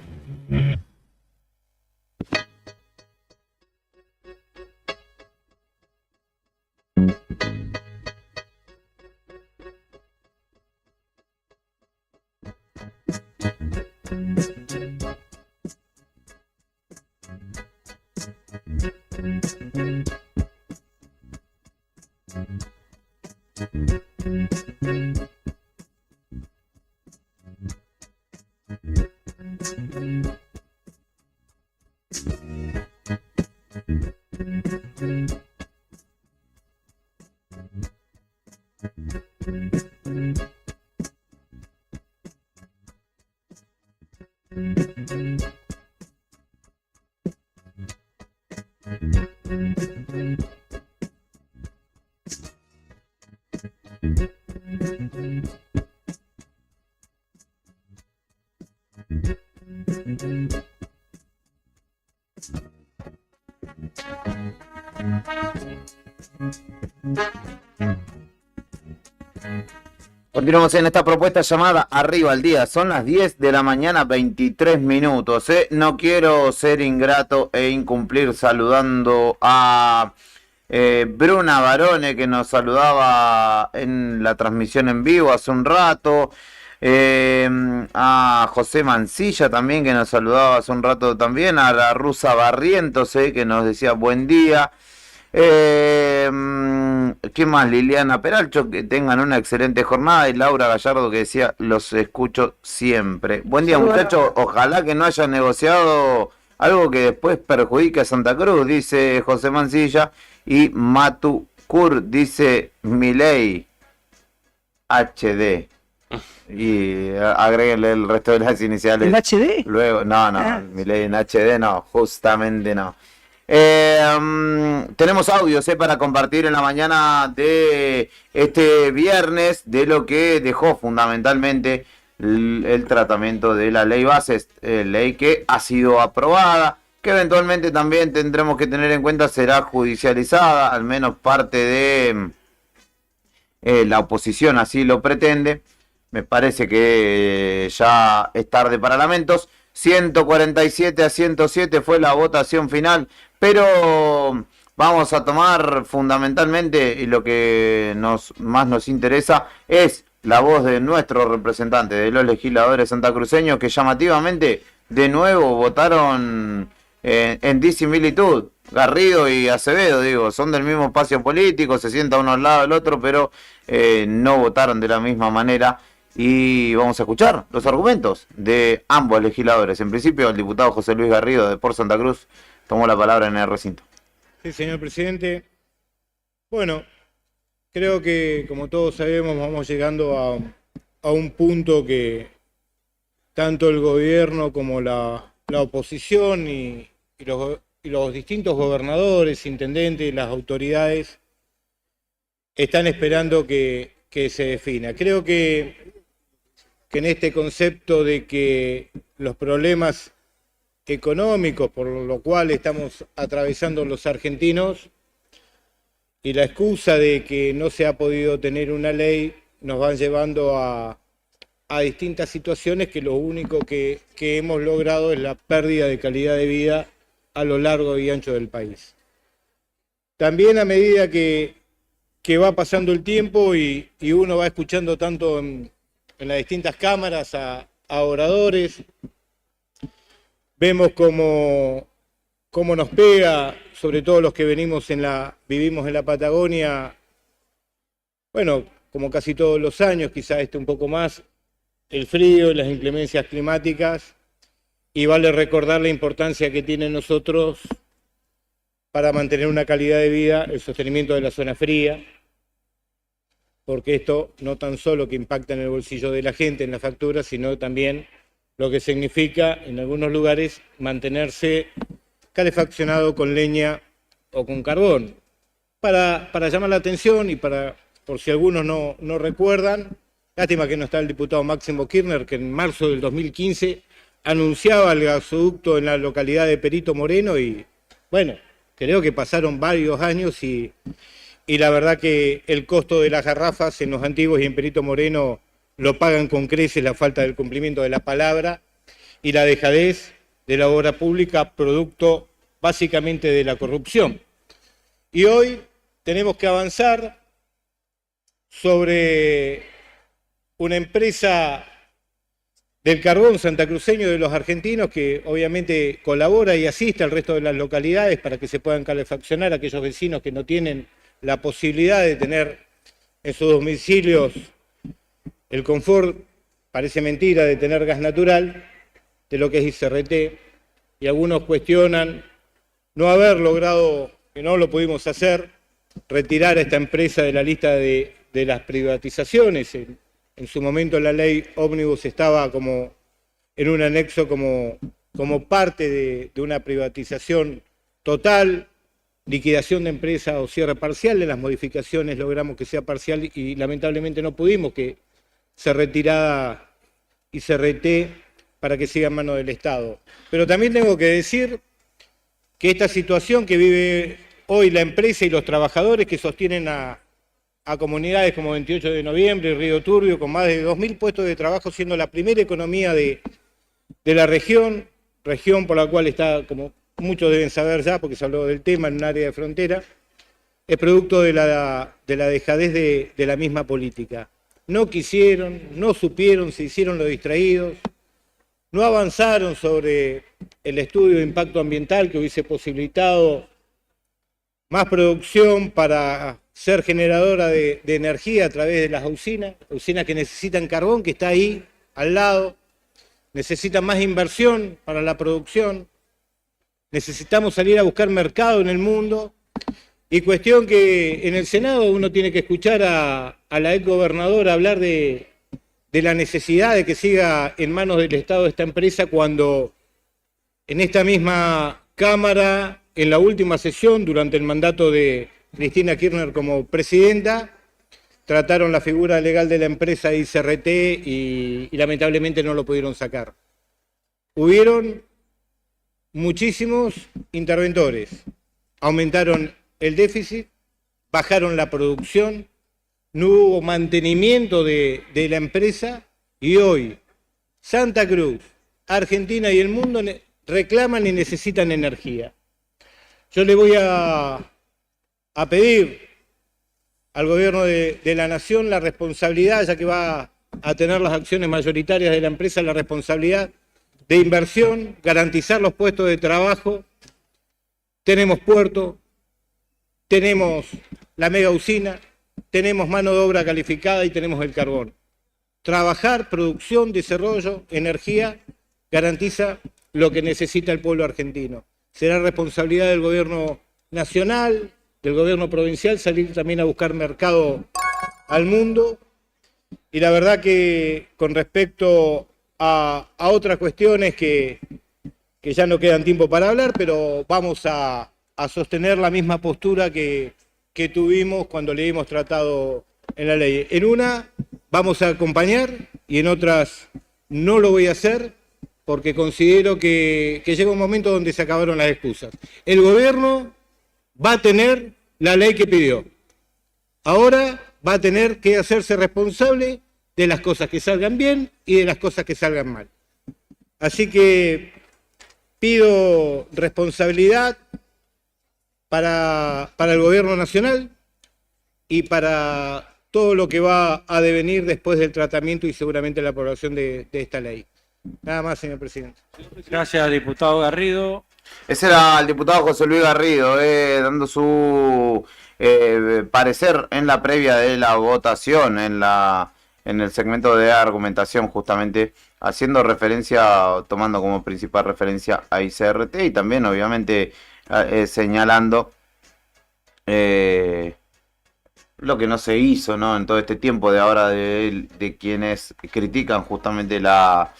Continuamos en esta propuesta llamada Arriba al Día. Son las 10 de la mañana, 23 minutos. No quiero ser ingrato e incumplir saludando a Bruna Barone, que nos saludaba en la transmisión en vivo hace un rato. A José Mancilla también, que nos saludaba hace un rato también. A la Rusa Barrientos, que nos decía buen día. ¿Qué más? Liliana Peralcho, que tengan una excelente jornada. Y Laura Gallardo, que decía, los escucho siempre. Buen día, muchachos. Ojalá que no hayan negociado algo que después perjudique a Santa Cruz, dice José Mancilla. Y Matu Kur dice Milei HD. Y agréguenle el resto de las iniciales. ¿En HD? Luego, no, Milei en HD no, justamente no. Tenemos audios para compartir en la mañana de este viernes de lo que dejó fundamentalmente el tratamiento de la ley Bases, ley que ha sido aprobada, que eventualmente también tendremos que tener en cuenta será judicializada, al menos parte de la oposición así lo pretende. Me parece que ya es tarde para lamentos. 147-107 fue la votación final, pero vamos a tomar fundamentalmente, y lo que más nos interesa es la voz de nuestro representante, de los legisladores santacruceños, que llamativamente de nuevo votaron en disimilitud. Garrido y Acevedo, digo, son del mismo espacio político, se sientan uno al lado del otro, pero no votaron de la misma manera. Y vamos a escuchar los argumentos de ambos legisladores. En principio, el diputado José Luis Garrido de Por Santa Cruz tomó la palabra en el recinto. Sí, señor presidente. Bueno, creo que, como todos sabemos, vamos llegando a un punto que tanto el gobierno como la oposición y los distintos gobernadores, intendentes y las autoridades están esperando que se defina. Creo que en este concepto de que los problemas económicos por lo cual estamos atravesando los argentinos y la excusa de que no se ha podido tener una ley nos van llevando a distintas situaciones que lo único que hemos logrado es la pérdida de calidad de vida a lo largo y ancho del país. También a medida que va pasando el tiempo y uno va escuchando tanto en las distintas cámaras a oradores, vemos cómo nos pega, sobre todo los que vivimos en la Patagonia, bueno, como casi todos los años, quizá un poco más, el frío y las inclemencias climáticas, y vale recordar la importancia que tiene nosotros para mantener una calidad de vida, el sostenimiento de la zona fría, porque esto no tan solo que impacta en el bolsillo de la gente, en la factura, sino también lo que significa en algunos lugares mantenerse calefaccionado con leña o con carbón. Para llamar la atención y por si algunos no recuerdan, lástima que no está el diputado Máximo Kirchner, que en marzo del 2015 anunciaba el gasoducto en la localidad de Perito Moreno y, bueno, creo que pasaron varios años y la verdad que el costo de las garrafas en Los Antiguos y en Perito Moreno lo pagan con creces la falta del cumplimiento de la palabra y la dejadez de la obra pública, producto básicamente de la corrupción. Y hoy tenemos que avanzar sobre una empresa del carbón santacruceño de los argentinos que obviamente colabora y asiste al resto de las localidades para que se puedan calefaccionar a aquellos vecinos que no tienen la posibilidad de tener en sus domicilios el confort, parece mentira, de tener gas natural, de lo que es ICRT, y algunos cuestionan no haber logrado, que no lo pudimos hacer, retirar a esta empresa de la lista de las privatizaciones. En su momento la ley Ómnibus estaba como en un anexo como parte de una privatización total, liquidación de empresa o cierre parcial. En las modificaciones logramos que sea parcial y lamentablemente no pudimos que se retirara y se rete para que siga en manos del Estado. Pero también tengo que decir que esta situación que vive hoy la empresa y los trabajadores que sostienen a comunidades como 28 de noviembre y Río Turbio, con más de 2.000 puestos de trabajo, siendo la primera economía de la región por la cual está, como muchos deben saber ya, porque se habló del tema, en un área de frontera, es producto de la dejadez de la misma política. No quisieron, no supieron, se hicieron los distraídos, no avanzaron sobre el estudio de impacto ambiental que hubiese posibilitado más producción para ser generadora de energía a través de las usinas que necesitan carbón, que está ahí al lado, necesitan más inversión para la producción, necesitamos salir a buscar mercado en el mundo, y cuestión que en el Senado uno tiene que escuchar a la exgobernadora hablar de la necesidad de que siga en manos del Estado esta empresa, cuando en esta misma Cámara, en la última sesión, durante el mandato de Cristina Kirchner como presidenta, trataron la figura legal de la empresa ICRT y lamentablemente no lo pudieron sacar. Hubieron muchísimos interventores. Aumentaron el déficit, bajaron la producción, no hubo mantenimiento de la empresa y hoy Santa Cruz, Argentina y el mundo reclaman y necesitan energía. Yo le voy a pedir al gobierno de la nación la responsabilidad, ya que va a tener las acciones mayoritarias de la empresa, la responsabilidad de inversión, garantizar los puestos de trabajo. Tenemos puerto, tenemos la mega usina, tenemos mano de obra calificada y tenemos el carbón. Trabajar, producción, desarrollo, energía, garantiza lo que necesita el pueblo argentino. Será responsabilidad del gobierno nacional, del gobierno provincial, salir también a buscar mercado al mundo. Y la verdad que con respecto a otras cuestiones que ya no quedan tiempo para hablar, pero vamos a sostener la misma postura que tuvimos cuando le hemos tratado en la ley. En una vamos a acompañar y en otras no lo voy a hacer porque considero que llega un momento donde se acabaron las excusas. El gobierno va a tener la ley que pidió. Ahora va a tener que hacerse responsable de las cosas que salgan bien y de las cosas que salgan mal. Así que pido responsabilidad para el gobierno nacional y para todo lo que va a devenir después del tratamiento y seguramente la aprobación de esta ley. Nada más, señor presidente. Gracias, diputado Garrido. Ese era el diputado José Luis Garrido, dando su parecer en la previa de la votación, en el segmento de argumentación, justamente haciendo referencia, tomando como principal referencia a ICRT y también obviamente señalando lo que no se hizo, ¿no?, en todo este tiempo de ahora de quienes critican justamente la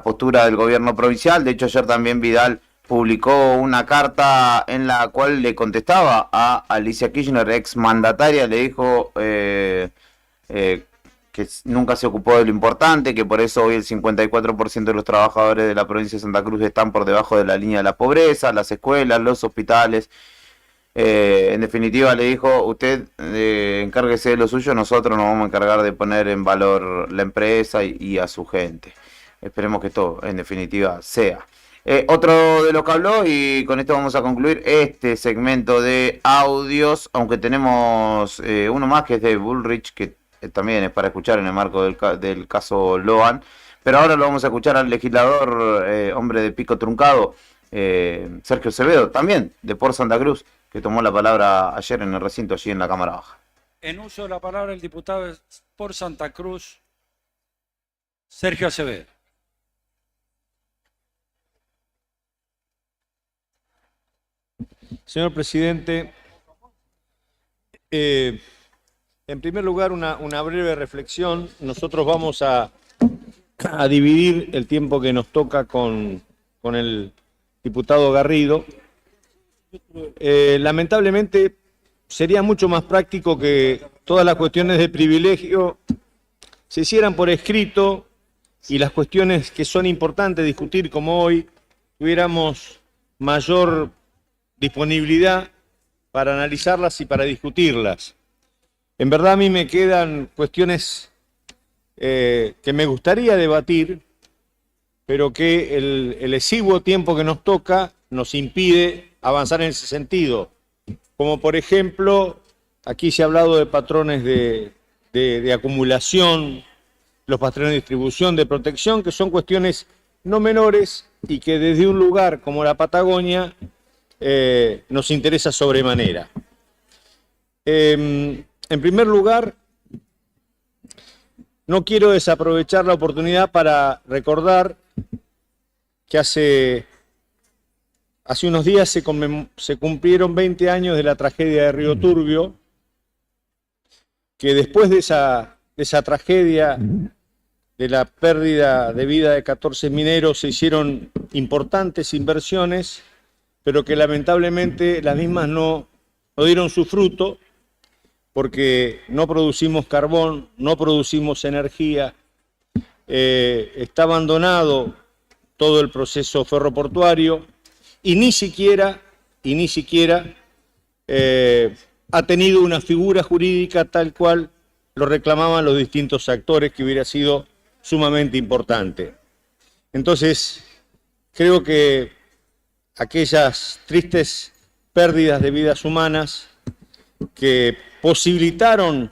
postura del gobierno provincial. De hecho, ayer también Vidal publicó una carta en la cual le contestaba a Alicia Kirchner, ex mandataria, le dijo que nunca se ocupó de lo importante, que por eso hoy el 54% de los trabajadores de la provincia de Santa Cruz están por debajo de la línea de la pobreza, las escuelas, los hospitales. En definitiva le dijo, usted encárguese de lo suyo, nosotros nos vamos a encargar de poner en valor la empresa y a su gente. Esperemos que esto en definitiva sea. Otro de lo que habló, y con esto vamos a concluir este segmento de audios, aunque tenemos uno más que es de Bullrich, que también es para escuchar en el marco del caso Loan, pero ahora lo vamos a escuchar al legislador, hombre de pico truncado, Sergio Acevedo, también de por Santa Cruz, que tomó la palabra ayer en el recinto allí en la Cámara Baja. En uso de la palabra el diputado por Santa Cruz, Sergio Acevedo. Señor presidente, en primer lugar una breve reflexión. Nosotros vamos a dividir el tiempo que nos toca con el diputado Garrido. Lamentablemente sería mucho más práctico que todas las cuestiones de privilegio se hicieran por escrito y las cuestiones que son importantes discutir como hoy tuviéramos mayor disponibilidad para analizarlas y para discutirlas. En verdad a mí me quedan cuestiones que me gustaría debatir, pero que el exiguo tiempo que nos toca nos impide avanzar en ese sentido. Como por ejemplo, aquí se ha hablado de patrones de acumulación, los patrones de distribución, de protección, que son cuestiones no menores y que desde un lugar como la Patagonia nos interesa sobremanera. En primer lugar, no quiero desaprovechar la oportunidad para recordar que hace unos días se cumplieron 20 años de la tragedia de Río Turbio, que después de esa tragedia, de la pérdida de vida de 14 mineros, se hicieron importantes inversiones, pero que lamentablemente las mismas no dieron su fruto, porque no producimos carbón, no producimos energía, está abandonado todo el proceso ferroportuario, y ni siquiera ha tenido una figura jurídica tal cual lo reclamaban los distintos actores, que hubiera sido sumamente importante. Entonces, creo que aquellas tristes pérdidas de vidas humanas que posibilitaron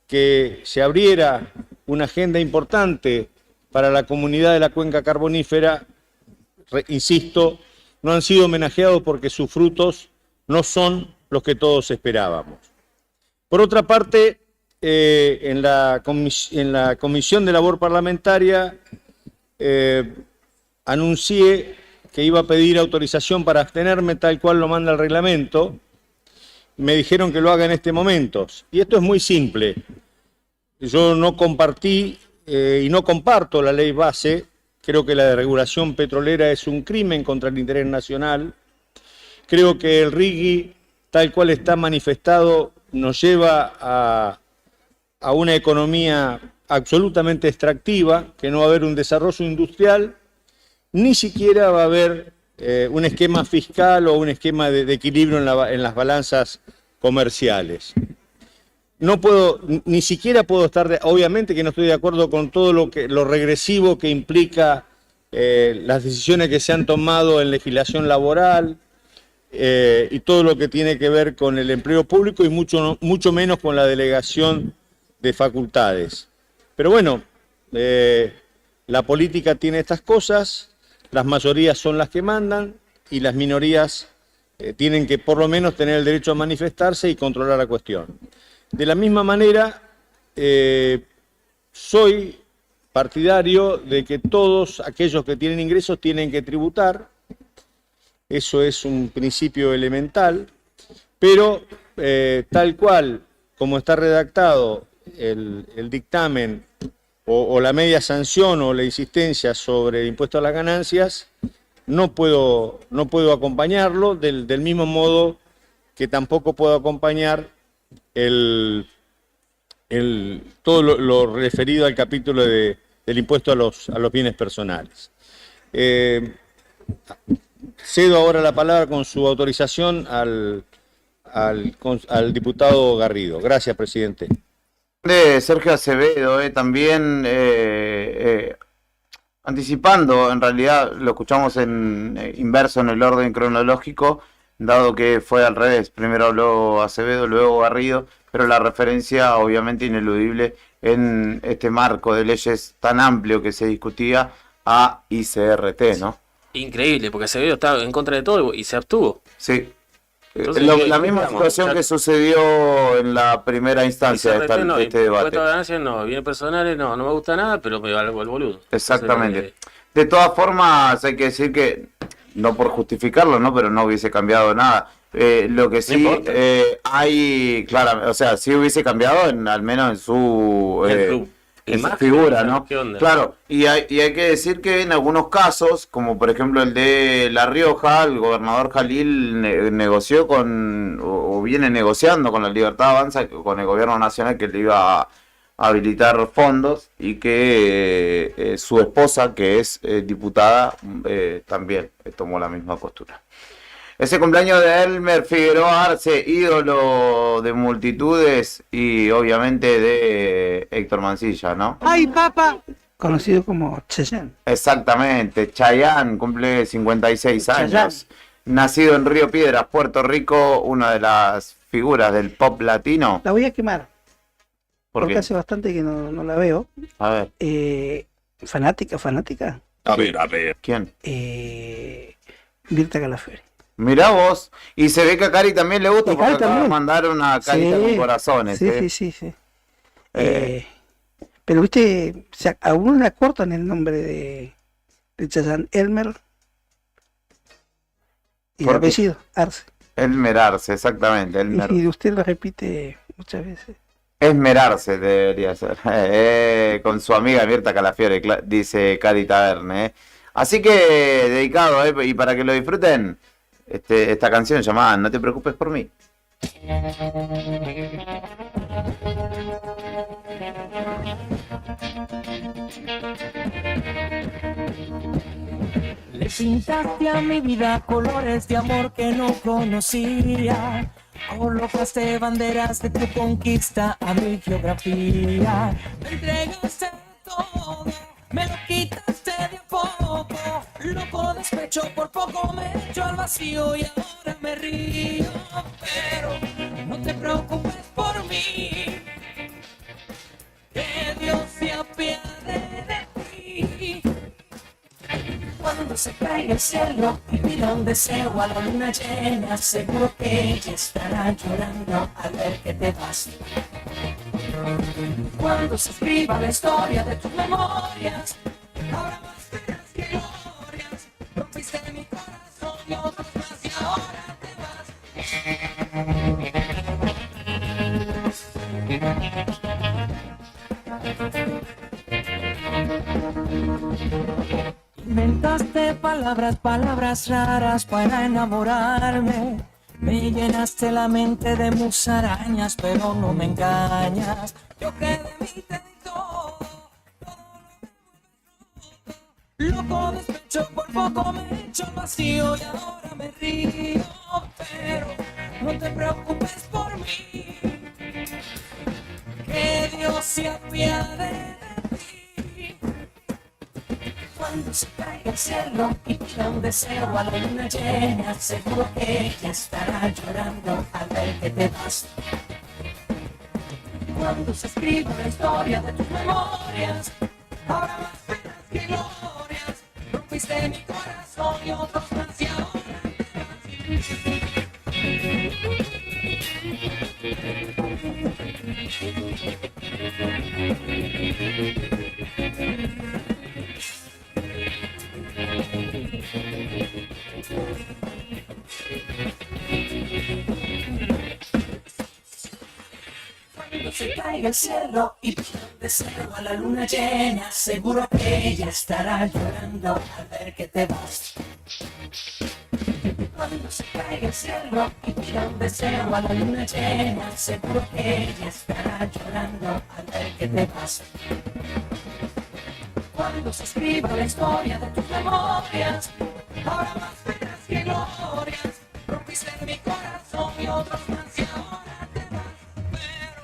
que se abriera una agenda importante para la comunidad de la cuenca carbonífera, insisto, no han sido homenajeados porque sus frutos no son los que todos esperábamos. Por otra parte, en la Comisión de Labor Parlamentaria anuncié que iba a pedir autorización para abstenerme tal cual lo manda el reglamento. Me dijeron que lo haga en este momento. Y esto es muy simple. Yo no compartí y no comparto la ley base. Creo que la desregulación petrolera es un crimen contra el interés nacional. Creo que el RIGI, tal cual está manifestado, nos lleva a una economía absolutamente extractiva, que no va a haber un desarrollo industrial, ni siquiera va a haber un esquema fiscal o un esquema de equilibrio en las balanzas comerciales. No puedo, ni siquiera puedo estar, obviamente que no estoy de acuerdo con todo lo regresivo que implica las decisiones que se han tomado en legislación laboral y todo lo que tiene que ver con el empleo público y mucho menos con la delegación de facultades. Pero bueno, la política tiene estas cosas, las mayorías son las que mandan y las minorías tienen que por lo menos tener el derecho a manifestarse y controlar la cuestión. De la misma manera, soy partidario de que todos aquellos que tienen ingresos tienen que tributar. Eso es un principio elemental, pero tal cual como está redactado el dictamen o la media sanción o la insistencia sobre el impuesto a las ganancias, no puedo acompañarlo, del mismo modo que tampoco puedo acompañar todo lo referido al capítulo del impuesto a los bienes personales. Cedo ahora la palabra con su autorización al diputado Garrido. Gracias, presidente. Sergio Acevedo, también anticipando, en realidad lo escuchamos inverso en el orden cronológico, dado que fue al revés, primero habló Acevedo, luego Garrido, pero la referencia obviamente ineludible en este marco de leyes tan amplio que se discutía a ICRT, ¿no? Increíble, porque Acevedo estaba en contra de todo y se abstuvo. Sí. Entonces, la misma situación que sucedió en la primera instancia de este debate. Impuesto a ganancias no, bienes personales no me gusta nada, pero me valgo el boludo. Exactamente. Entonces, de todas formas, hay que decir que, no por justificarlo, ¿no? Pero no hubiese cambiado nada. Lo que sí hay, claro, o sea, sí hubiese cambiado al menos en su figura, ¿no? Claro, y hay que decir que en algunos casos, como por ejemplo el de La Rioja, el gobernador Jalil negoció o viene negociando con la Libertad Avanza, con el gobierno nacional, que le iba a habilitar fondos, y que su esposa, que es diputada, también tomó la misma postura. Ese cumpleaños de Elmer Figueroa Arce, ídolo de multitudes y obviamente de Héctor Mancilla, ¿no? ¡Ay, papá! Conocido como Chayanne. Exactamente, Chayanne cumple 56 años. Chayanne. Nacido en Río Piedras, Puerto Rico, una de las figuras del pop latino. La voy a quemar. ¿Por porque qué? hace bastante que no la veo. A ver. Fanática. A ver. ¿Quién? Mirta Calafiore. Mirá vos, y se ve que a Cari también le gusta, Y porque Cari acaba de también. mandar una carita Sí. con corazones. Sí. Pero viste, a uno le acortan el nombre de Chayanne, Elmer, y el ¿Por qué? apellido, Arce. Esmerarse, exactamente. Y usted lo repite muchas veces. Esmerarse debería ser. Con su amiga Mirta Calafiore, dice Cari Taverne. Así que dedicado, y para que lo disfruten, esta canción llamada No te preocupes por mí. Le pintaste a mi vida colores de amor que no conocía. Colocaste banderas de tu conquista a mi geografía. Me entregaste todo, me lo quitaste de a poco. Loco despecho, por poco me echo al vacío y ahora me río. Pero no te preocupes por mí, que Dios se apiade de ti. Cuando se caiga el cielo y pida un deseo a la luna llena, seguro que ella estará llorando al ver que te vas. Cuando se escriba la historia de tus memorias, habrá más penas que glorias. Rompiste mi corazón y otros más y ahora te vas. Inventaste palabras raras para enamorarme. Me llenaste la mente de musarañas, pero no me engañas. Yo que de mí te di todo, loco despecho, por poco me echo al vacío y ahora me río. Pero no te preocupes por mí, que Dios se apiade de ti. Cuando se caiga el cielo y pida un deseo a la luna llena, seguro que ella estará llorando al ver que te vas. Cuando se escriba la historia de tus memorias, habrá más penas que glorias. Rompiste mi corazón y otros más y ahora cuando se caiga el cielo y pida un deseo a la luna llena, seguro que ella estará llorando al ver que te vas. Cuando se caiga el cielo y pida un deseo a la luna llena, seguro que ella estará llorando al ver que te vas. Cuando se escriba la historia de tus memorias, habrá más penas que glorias. Rompiste mi corazón y otros más y ahora te vas. Pero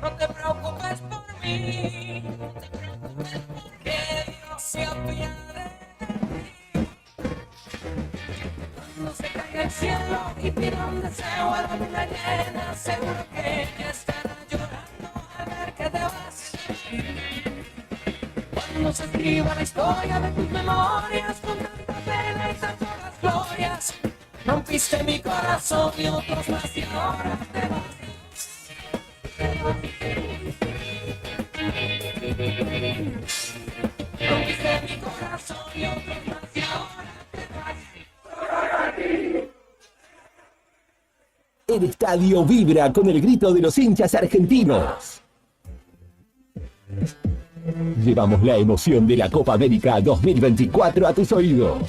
no te preocupes por mí, no te preocupes porque Dios se apiade de ti. Cuando se caiga el cielo y pida un deseo a la luna llena, seguro que ella estará llorando al ver que te vas. Cuando se escriba la historia de tus memorias, con tanta pena y tantas glorias, rompiste mi corazón y otros más y ahora te vas. Rompiste mi corazón y otros más y ahora te vas. El estadio vibra con el grito de los hinchas argentinos. Llevamos la emoción de la Copa América 2024 a tus oídos.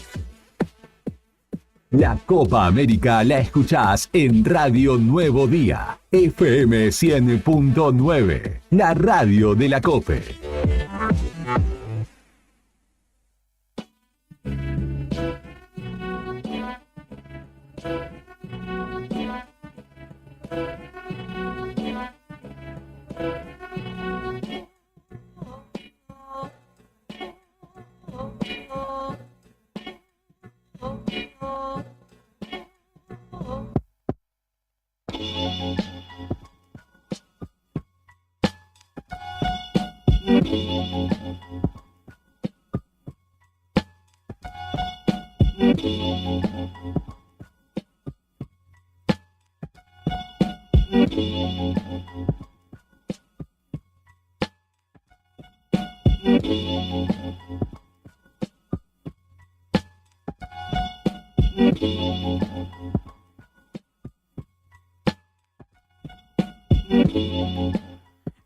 La Copa América la escuchás en Radio Nuevo Día, FM 100.9, la radio de la COPE.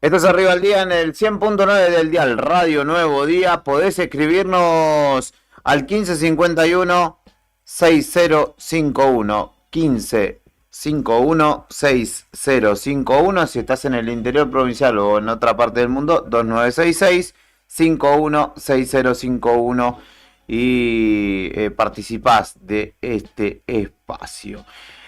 Esto es Arriba al Día en el 100.9 del dial Radio Nuevo Día. Podés escribirnos al 1551 6051 1551 6051 si estás en el interior provincial o en otra parte del mundo, 2966 516051. y participás de este espacio.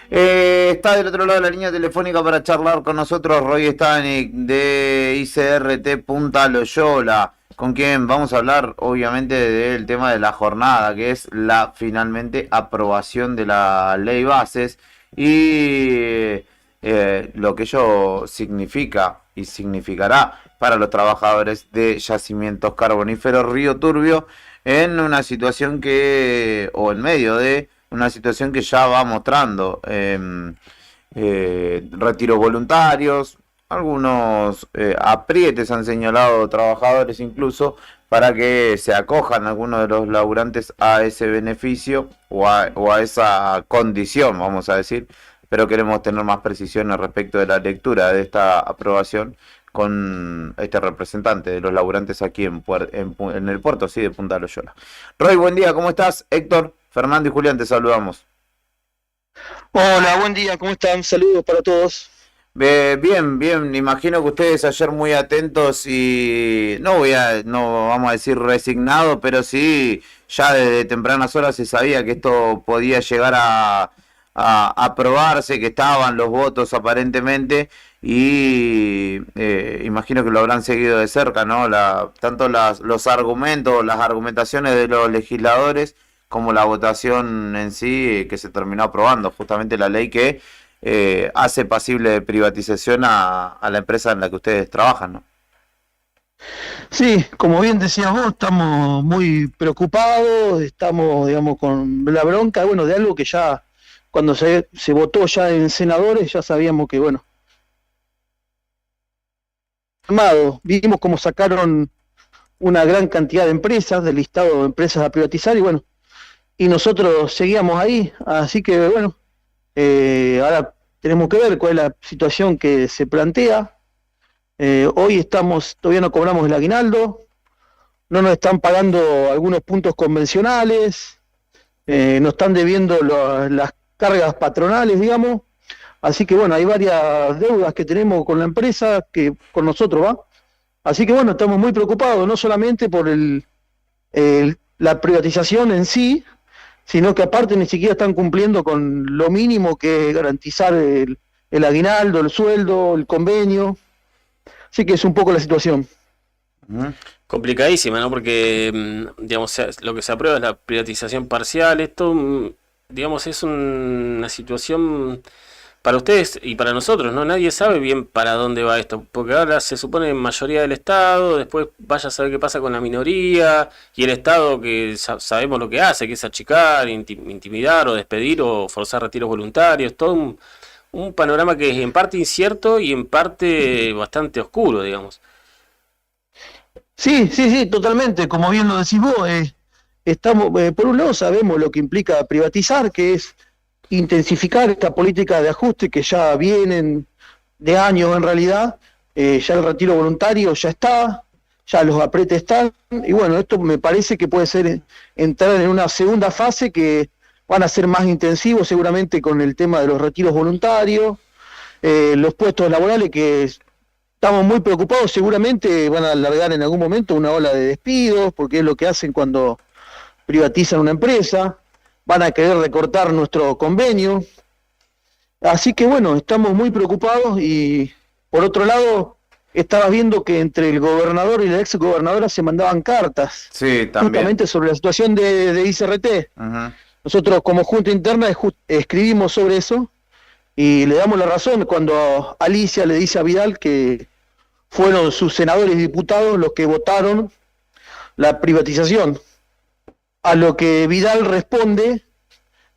Está del otro lado de la línea telefónica para charlar con nosotros Roy Stanek de ICRT Punta Loyola, con quien vamos a hablar obviamente del tema de la jornada, que es la finalmente aprobación de la ley bases y lo que ello significa y significará para los trabajadores de yacimientos carboníferos Río Turbio en una situación o en medio de una situación que ya va mostrando retiros voluntarios, algunos aprietes han señalado trabajadores incluso para que se acojan algunos de los laburantes a ese beneficio o a esa condición, vamos a decir, pero queremos tener más precisiones respecto de la lectura de esta aprobación con este representante de los laburantes aquí en el puerto, sí, de Punta Loyola. Roy, buen día, ¿cómo estás? Héctor, Fernando y Julián, te saludamos. Hola, buen día, ¿cómo están? Saludos para todos. Bien, imagino que ustedes ayer muy atentos y no vamos a decir resignado, pero sí, ya desde tempranas horas se sabía que esto podía llegar a aprobarse, que estaban los votos aparentemente, y imagino que lo habrán seguido de cerca, ¿no? Tanto los argumentos, las argumentaciones de los legisladores, como la votación en sí, que se terminó aprobando, justamente la ley que hace pasible de privatización a la empresa en la que ustedes trabajan, ¿no? Sí, como bien decías vos, estamos muy preocupados, estamos, digamos, con la bronca, bueno, de algo que ya, cuando se votó ya en senadores, ya sabíamos que, bueno, vimos cómo sacaron una gran cantidad de empresas, del listado de empresas a privatizar, y bueno, y nosotros seguíamos ahí, así que bueno, ahora tenemos que ver cuál es la situación que se plantea. Hoy todavía no cobramos el aguinaldo, no nos están pagando algunos puntos convencionales, nos están debiendo las cargas patronales, digamos, así que bueno, hay varias deudas que tenemos con la empresa, que con nosotros va, así que bueno, estamos muy preocupados, no solamente por la privatización en sí, sino que aparte ni siquiera están cumpliendo con lo mínimo, que es garantizar el aguinaldo, el sueldo, el convenio. Así que es un poco la situación. Complicadísima, ¿no? Porque, digamos, lo que se aprueba es la privatización parcial. Esto, digamos, es una situación para ustedes y para nosotros, ¿no? Nadie sabe bien para dónde va esto, porque ahora se supone mayoría del Estado, después vaya a saber qué pasa con la minoría, y el Estado, que sabemos lo que hace, que es achicar, intimidar o despedir o forzar retiros voluntarios, todo un panorama que es en parte incierto y en parte bastante oscuro, digamos. Sí, totalmente, como bien lo decís vos, estamos, por un lado sabemos lo que implica privatizar, que es intensificar esta política de ajuste que ya vienen de años en realidad, ya el retiro voluntario ya está, ya los apretes están, y bueno, esto me parece que puede ser entrar en una segunda fase que van a ser más intensivos seguramente con el tema de los retiros voluntarios, los puestos laborales que estamos muy preocupados, seguramente van a alargar en algún momento una ola de despidos, porque es lo que hacen cuando privatizan una empresa, van a querer recortar nuestro convenio, así que bueno, estamos muy preocupados. Y por otro lado, estabas viendo que entre el gobernador y la ex gobernadora se mandaban cartas, sí, también, justamente sobre la situación de ICRT. Nosotros como Junta Interna escribimos sobre eso y le damos la razón cuando Alicia le dice a Vidal que fueron sus senadores y diputados los que votaron la privatización. A lo que Vidal responde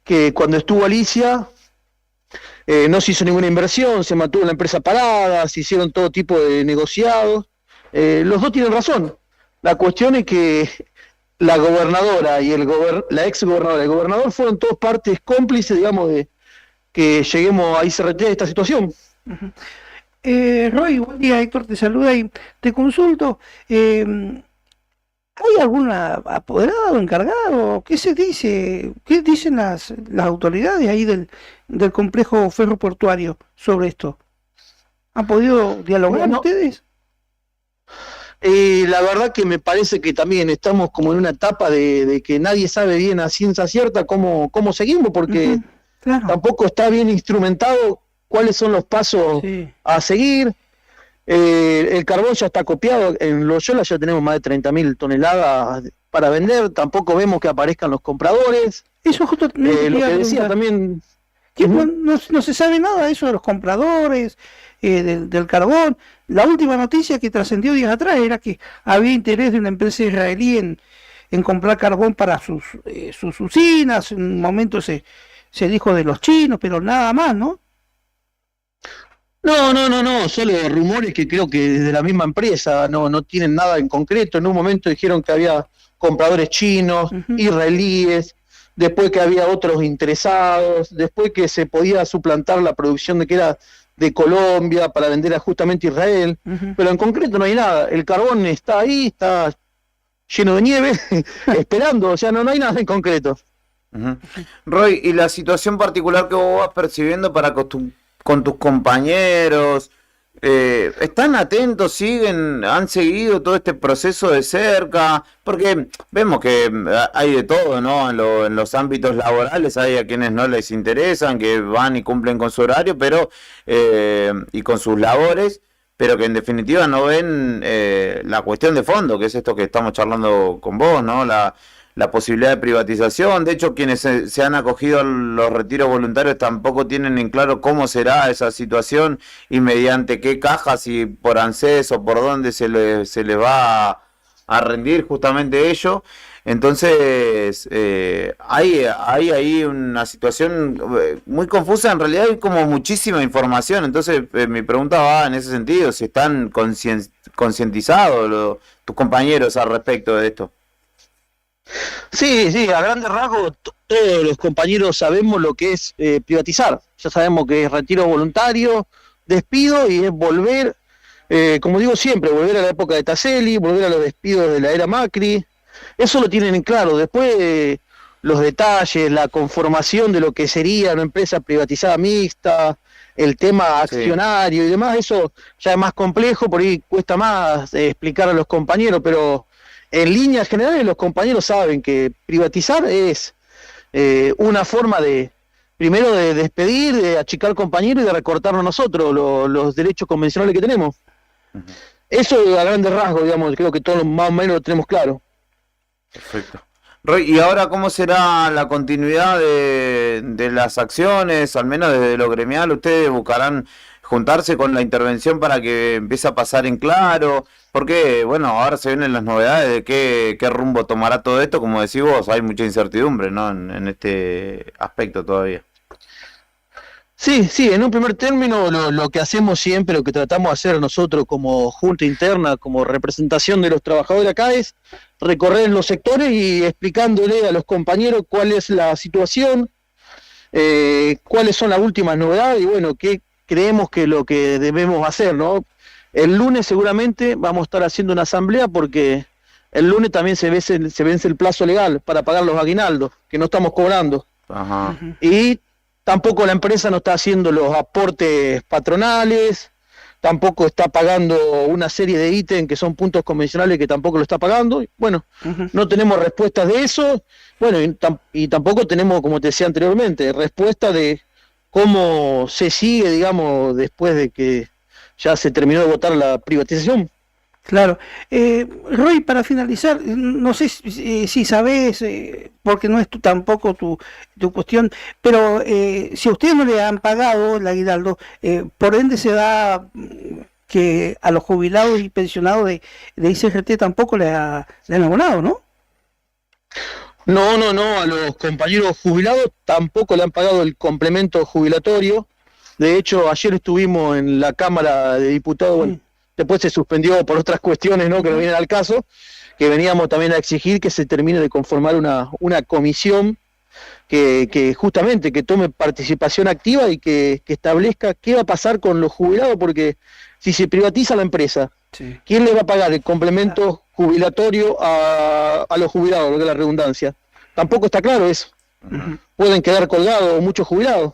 que cuando estuvo Alicia no se hizo ninguna inversión, se mantuvo la empresa parada, se hicieron todo tipo de negociados. Los dos tienen razón. La cuestión es que la gobernadora y la ex gobernadora y el gobernador fueron todas partes cómplices, digamos, de que lleguemos a ICRT de esta situación. Roy, buen día, Héctor te saluda y te consulto. ¿Hay alguna apoderado, encargado? ¿Qué se dice? ¿Qué dicen las autoridades ahí del complejo ferroportuario sobre esto? ¿Han podido dialogar ustedes? Y la verdad que me parece que también estamos como en una etapa de que nadie sabe bien a ciencia cierta cómo seguimos, porque Claro. tampoco está bien instrumentado cuáles son los pasos a seguir. El carbón ya está copiado, en Loyola ya tenemos más de 30.000 toneladas para vender, tampoco vemos que aparezcan los compradores. Eso justo lo que decía también... No se sabe nada de eso de los compradores, del carbón. La última noticia que trascendió días atrás era que había interés de una empresa israelí en comprar carbón para sus usinas. En un momento se dijo de los chinos, pero nada más, ¿no? No, solo rumores que creo que desde la misma empresa no tienen nada en concreto. En un momento dijeron que había compradores chinos, israelíes, después que había otros interesados, después que se podía suplantar la producción de que era de Colombia para vender a justamente Israel, pero en concreto no hay nada. El carbón está ahí, está lleno de nieve, esperando, o sea, no hay nada en concreto. Roy, ¿y la situación particular que vos vas percibiendo con tus compañeros? ¿Están atentos, han seguido todo este proceso de cerca? Porque vemos que hay de todo, ¿no? En los ámbitos laborales hay a quienes no les interesan, que van y cumplen con su horario, pero y con sus labores, pero que en definitiva no ven la cuestión de fondo, que es esto que estamos charlando con vos, ¿no? La posibilidad de privatización. De hecho, quienes se han acogido a los retiros voluntarios tampoco tienen en claro cómo será esa situación y mediante qué cajas, y por ANSES o por dónde se les va a rendir justamente ello. Entonces, hay ahí una situación muy confusa. En realidad hay como muchísima información. Entonces, mi pregunta va en ese sentido, si están concientizados tus compañeros al respecto de esto. Sí, a grandes rasgos todos los compañeros sabemos lo que es privatizar. Ya sabemos que es retiro voluntario, despido, y es volver, como digo siempre, volver a la época de Taselli, volver a los despidos de la era Macri. Eso lo tienen en claro. Después los detalles, la conformación de lo que sería una empresa privatizada mixta, el tema accionario y demás, eso ya es más complejo, por ahí cuesta más explicar a los compañeros, pero en líneas generales los compañeros saben que privatizar es una forma primero de despedir, de achicar compañeros y de recortarnos nosotros los derechos convencionales que tenemos. Eso a grandes rasgos, digamos, creo que todos más o menos lo tenemos claro. Perfecto. Roy, ¿y ahora cómo será la continuidad de las acciones, al menos desde lo gremial? ¿Ustedes buscarán juntarse con la intervención para que empiece a pasar en claro? Porque, bueno, ahora se vienen las novedades de qué rumbo tomará todo esto. Como decís vos, hay mucha incertidumbre, ¿no? En este aspecto todavía. Sí, en un primer término lo que hacemos siempre, lo que tratamos de hacer nosotros como junta interna, como representación de los trabajadores acá, es recorrer los sectores y explicándole a los compañeros cuál es la situación, cuáles son las últimas novedades y bueno, qué creemos que lo que debemos hacer, ¿no? El lunes seguramente vamos a estar haciendo una asamblea porque el lunes también se vence el plazo legal para pagar los aguinaldos, que no estamos cobrando. Ajá. Y tampoco la empresa no está haciendo los aportes patronales, tampoco está pagando una serie de ítems que son puntos convencionales que tampoco lo está pagando. Bueno, no tenemos respuestas de eso, bueno, y tampoco tenemos, como te decía anteriormente, respuesta de cómo se sigue, digamos, después de que ya se terminó de votar la privatización. Claro. Roy, para finalizar, no sé si sabes, porque no es tampoco tu cuestión, pero si a ustedes no le han pagado el aguinaldo, por ende se da que a los jubilados y pensionados de ICRT tampoco le han abonado, ¿no? No, a los compañeros jubilados tampoco le han pagado el complemento jubilatorio. De hecho, ayer estuvimos en la Cámara de Diputados, bueno, después se suspendió por otras cuestiones, ¿no?, que no vienen al caso, que veníamos también a exigir que se termine de conformar una comisión que justamente que tome participación activa y que establezca qué va a pasar con los jubilados, porque si se privatiza la empresa, ¿quién le va a pagar el complemento jubilatorio a los jubilados, lo que es la redundancia? Tampoco está claro eso. Pueden quedar colgados muchos jubilados.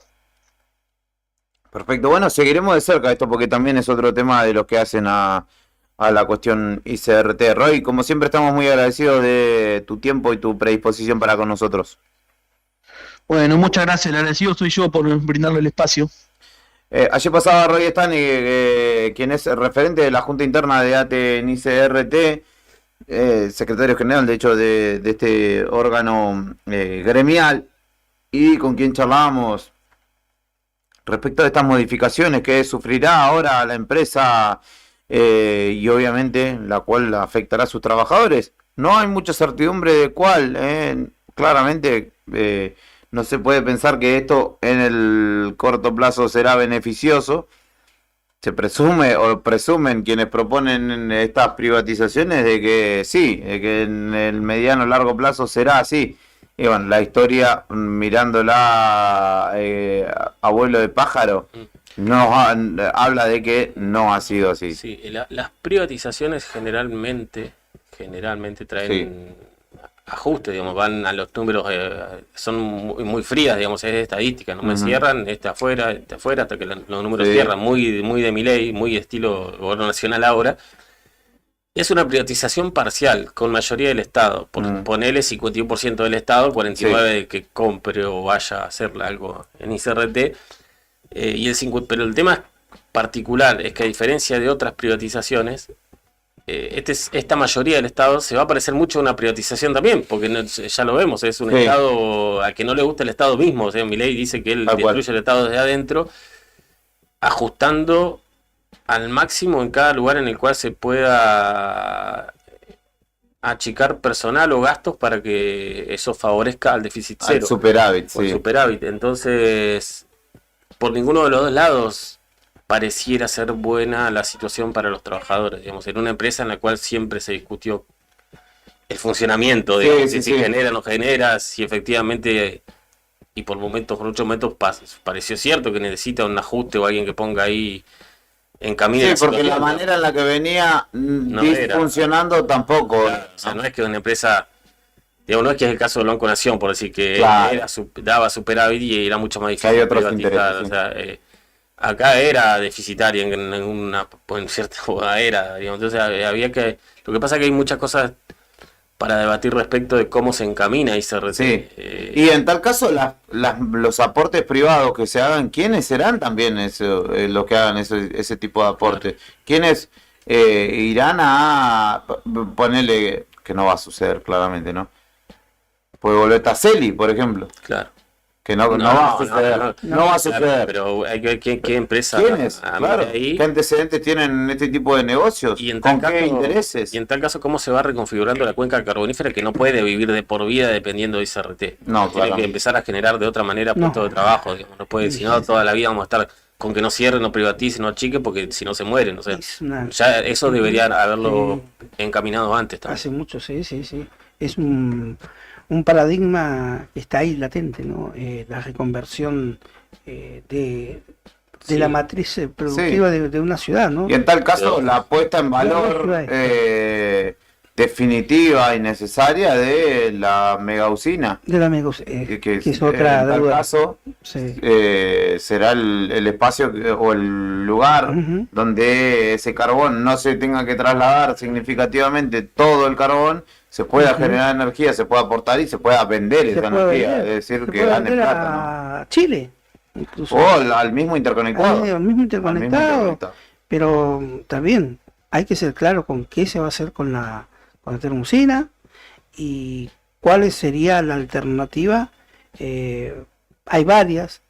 Perfecto, bueno, seguiremos de cerca esto porque también es otro tema de los que hacen a a la cuestión ICRT. Roy, como siempre estamos muy agradecidos de tu tiempo y tu predisposición para con nosotros. Bueno, muchas gracias, el agradecido soy yo por brindarle el espacio. Ayer pasaba Roy Stani, quien es referente de la Junta Interna de ATE en ICRT, secretario general de hecho de este órgano gremial, y con quien charlábamos respecto de estas modificaciones que sufrirá ahora la empresa y obviamente la cual afectará a sus trabajadores. No hay mucha certidumbre de cuál, claramente no se puede pensar que esto en el corto plazo será beneficioso. Se presume o presumen quienes proponen estas privatizaciones de que sí, de que en el mediano o largo plazo será así. Y bueno, la historia, mirándola abuelo de pájaro, habla de que no ha sido así. Sí, las privatizaciones generalmente traen ajustes, digamos, van a los números, son muy frías, digamos, es estadística, no me cierran, afuera, hasta que los números cierran, muy de Milei, muy estilo gobierno nacional ahora. Es una privatización parcial, con mayoría del Estado. Ponele 51% del Estado, 49% de que compre o vaya a hacer algo en ICRT. Pero el tema particular es que a diferencia de otras privatizaciones, esta mayoría del Estado se va a parecer mucho a una privatización también, porque ya lo vemos, es un Estado al que no le gusta el Estado mismo. O sea, Milei dice que él destruye el Estado desde adentro, ajustando al máximo en cada lugar en el cual se pueda achicar personal o gastos para que eso favorezca al déficit cero. Al superávit, sí. Superávit. Entonces, por ninguno de los dos lados pareciera ser buena la situación para los trabajadores. Digamos, en una empresa en la cual siempre se discutió el funcionamiento, digamos, si genera o no genera, si efectivamente, y por muchos momentos pareció cierto que necesita un ajuste o alguien que ponga ahí encamine. Sí, porque la manera en la que venía funcionando tampoco. Claro, o sea, no es que una empresa, digamos, no es que es el caso del Banco Nación, por decir que daba superávit y era mucho más difícil privatizar. O sea, acá era deficitaria en cierta era, digamos. Entonces había que. Lo que pasa es que hay muchas cosas para debatir respecto de cómo se encamina ICRT. Sí. Y en tal caso, los aportes privados que se hagan, ¿quiénes serán también los que hagan ese tipo de aportes? ¿Quiénes irán a ponerle, que no va a suceder claramente, ¿no? Puede volver Taselli, por ejemplo. Claro. Que no va a suceder. No va a suceder. Pero hay que ver qué empresa. ¿Quiénes? Claro. ¿Qué antecedentes tienen este tipo de negocios? Y ¿Con qué intereses? Y en tal caso, ¿cómo se va reconfigurando la cuenca carbonífera que no puede vivir de por vida dependiendo de ICRT? No, tiene que empezar a generar de otra manera puestos de trabajo. Digamos. No puede, si no, toda la vida vamos a estar con que no cierre, no privatice, no achique, porque si no se mueren. O sea, ya eso deberían haberlo encaminado antes también. Hace mucho, sí. Es un paradigma que está ahí latente, ¿no? La reconversión de la matriz productiva de una ciudad, ¿no? Y en tal caso, la puesta en valor definitiva y necesaria de la megausina. De la megausina, que es otra en tal caso, será el espacio o el lugar donde ese carbón no se tenga que trasladar significativamente todo el carbón, se pueda generar energía, se pueda aportar y se pueda vender esa energía, es decir, que gane plata, ¿no? Chile, incluso. O al mismo interconectado. Al mismo interconectado. Pero también hay que ser claro con qué se va a hacer con la termosina y cuál sería la alternativa. Hay varias,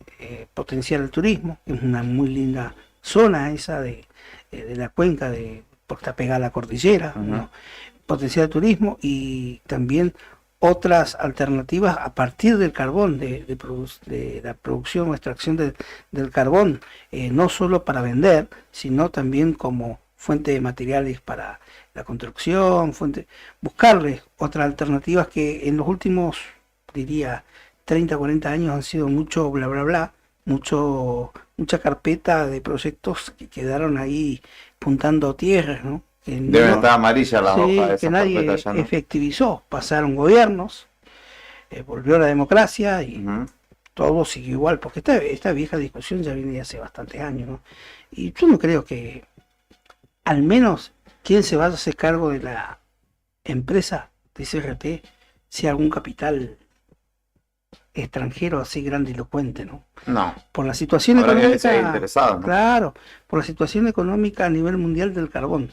potenciar el turismo, es una muy linda zona esa de la cuenca, porque está pegada a la cordillera, ¿no? Potenciar el turismo y también otras alternativas a partir del carbón, de la producción o extracción del carbón, no solo para vender, sino también como fuente de materiales para la construcción, buscarle otras alternativas que en los últimos, diría, 30, 40 años han sido mucho bla bla bla, mucha carpeta de proyectos que quedaron ahí puntando tierras, ¿no? Deben estar amarillas las hojas de esa que nadie efectivizó. Pasaron gobiernos, volvió la democracia y todo siguió igual, porque esta vieja discusión ya viene de hace bastantes años, ¿no? Y yo no creo que, al menos ¿quién se va a hacer cargo de la empresa de CRT si algún capital extranjero así grandilocuente, ¿no? No. Por la situación Ahora que económica, se ha interesado, ¿no? claro, por la situación económica a nivel mundial del carbón.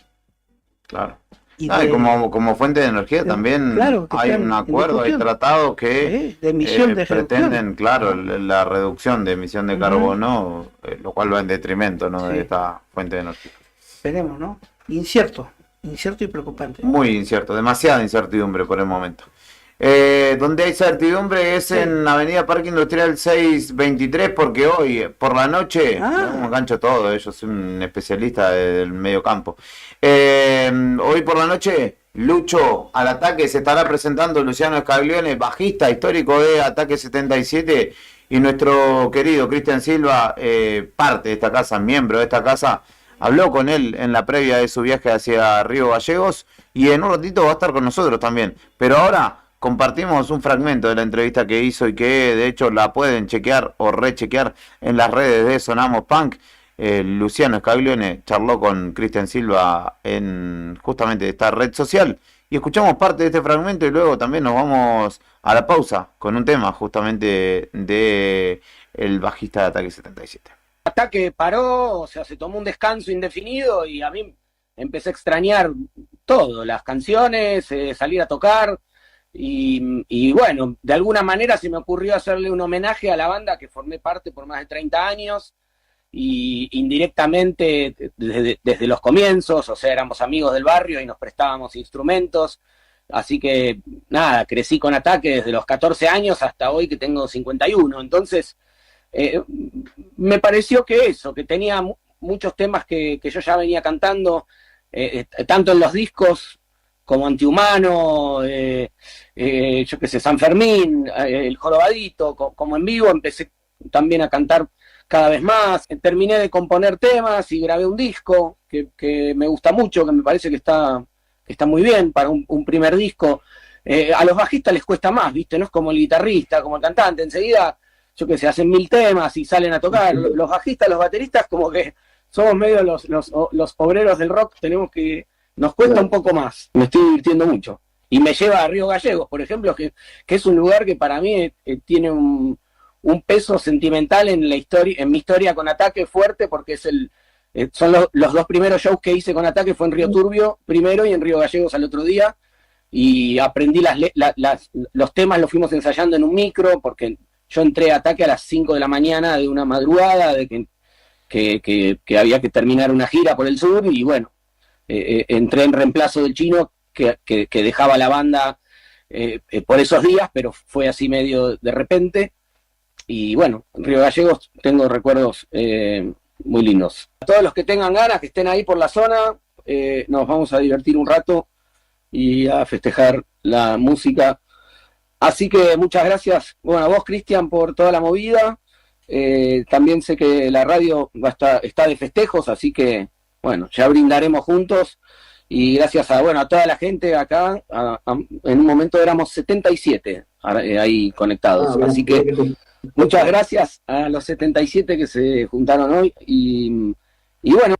Claro. Y Y como fuente de energía también claro, que hay están un en acuerdo, hay discusión. tratados que De emisión de pretenden, reducción. claro, la reducción de emisión de Ujú. carbono, lo cual va en detrimento, ¿no? Sí. de esta fuente de energía. Esperemos, ¿no? Incierto y preocupante. Muy incierto, demasiada incertidumbre por el momento. Donde hay certidumbre es en Avenida Parque Industrial 623, porque hoy por la noche, me engancho todo, yo soy un especialista del medio campo. Hoy por la noche, Lucho al Ataque, se estará presentando Luciano Scaglione, bajista histórico de Ataque 77, y nuestro querido Cristian Silva, parte de esta casa, miembro de esta casa, habló con él en la previa de su viaje hacia Río Gallegos, y en un ratito va a estar con nosotros también. Pero ahora compartimos un fragmento de la entrevista que hizo y que de hecho la pueden chequear o rechequear en las redes de Sonamos Punk. Luciano Scaglione charló con Cristian Silva en justamente esta red social, y escuchamos parte de este fragmento y luego también nos vamos a la pausa con un tema justamente de el bajista de Ataque 77. Ataque paró, o sea, se tomó un descanso indefinido y a mí empecé a extrañar todo, las canciones, salir a tocar y bueno, de alguna manera se me ocurrió hacerle un homenaje a la banda que formé parte por más de 30 años y indirectamente desde los comienzos, o sea, éramos amigos del barrio y nos prestábamos instrumentos, así que nada, crecí con Ataque desde los 14 años hasta hoy que tengo 51, entonces me pareció que eso, que tenía muchos temas que yo ya venía cantando, tanto en los discos como Antihumano, yo qué sé, San Fermín, El Jorobadito, como en vivo, empecé también a cantar cada vez más, terminé de componer temas y grabé un disco que me gusta mucho, que me parece que está muy bien para un primer disco. A los bajistas les cuesta más, ¿viste? No es como el guitarrista, como el cantante, enseguida, yo qué sé, hacen 1000 temas y salen a tocar. Los bajistas, los bateristas, como que somos medio los obreros del rock, nos cuesta un poco más. Me estoy divirtiendo mucho. Y me lleva a Río Gallegos, por ejemplo, que es un lugar que para mí tiene un peso sentimental en la historia, en mi historia con Ataque fuerte, porque son los dos primeros shows que hice con Ataque, fue en Río Turbio primero y en Río Gallegos al otro día, y aprendí los temas, los fuimos ensayando en un micro, porque yo entré a Ataque a las 5 de la mañana de una madrugada, de que había que terminar una gira por el sur, y bueno, entré en reemplazo del Chino, que dejaba la banda por esos días, pero fue así medio de repente. Y bueno, en Río Gallegos tengo recuerdos muy lindos. A todos los que tengan ganas, que estén ahí por la zona, nos vamos a divertir un rato y a festejar la música. Así que muchas gracias, bueno, a vos, Cristian, por toda la movida. También sé que la radio está de festejos, así que bueno, ya brindaremos juntos. Y gracias a toda la gente acá, en un momento éramos 77 ahí conectados. Así que muchas gracias a los 77 que se juntaron hoy. Y bueno.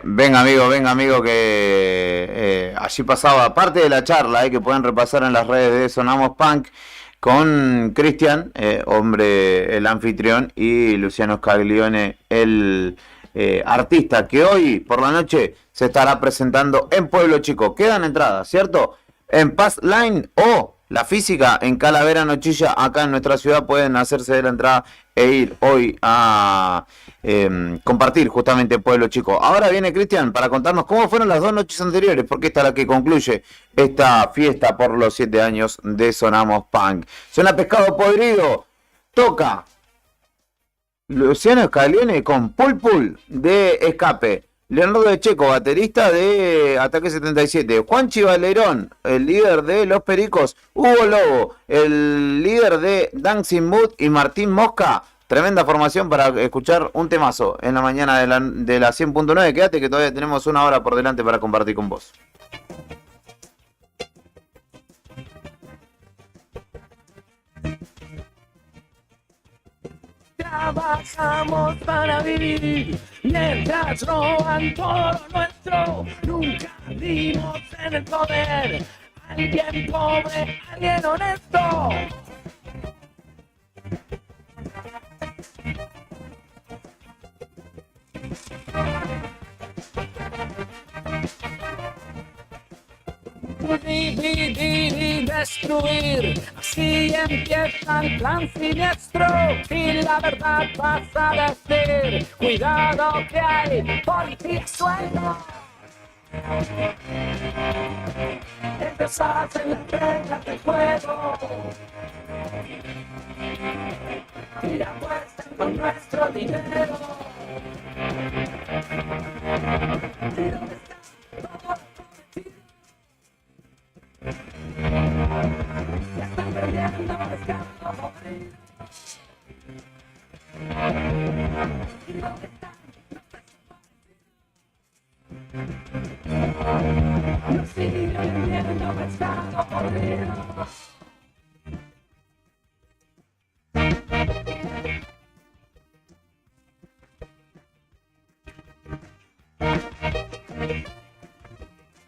Venga amigo, que allí pasaba parte de la charla que pueden repasar en las redes de Sonamos Punk con Cristian, hombre, el anfitrión, y Luciano Scaglione, el artista que hoy por la noche se estará presentando en Pueblo Chico. Quedan entradas, ¿cierto? En Pass Line o la física en Calavera Nochilla, acá en nuestra ciudad, pueden hacerse de la entrada e ir hoy a compartir justamente Pueblo Chico. Ahora viene Cristian para contarnos cómo fueron las 2 noches anteriores, porque esta es la que concluye esta fiesta por los 7 años de Sonamos Punk. Suena Pescado Podrido, toca Luciano Scaglione con Pul de Escape, Leonardo de Checo, baterista de Ataque 77, Juanchi Valerón, el líder de Los Pericos, Hugo Lobo, el líder de Dancing Mood, y Martín Mosca. Tremenda formación para escuchar un temazo en la mañana de la 100.9. Quédate que todavía tenemos una hora por delante para compartir con vos. Trabajo trabajamos para vivir, mientras roban todo lo nuestro. Nunca dimos en el poder, alguien pobre, alguien honesto. Dividir y destruir, así empieza el plan siniestro. Y la verdad vas a decir, cuidado que hay policía suelto. Ellos hacen las reglas del juego y apuestan con nuestro dinero. ¿Y dónde está todo? Ya están perdiendo pescado. ¿Y dónde están? Nos siguen vendiendo pescado podrido.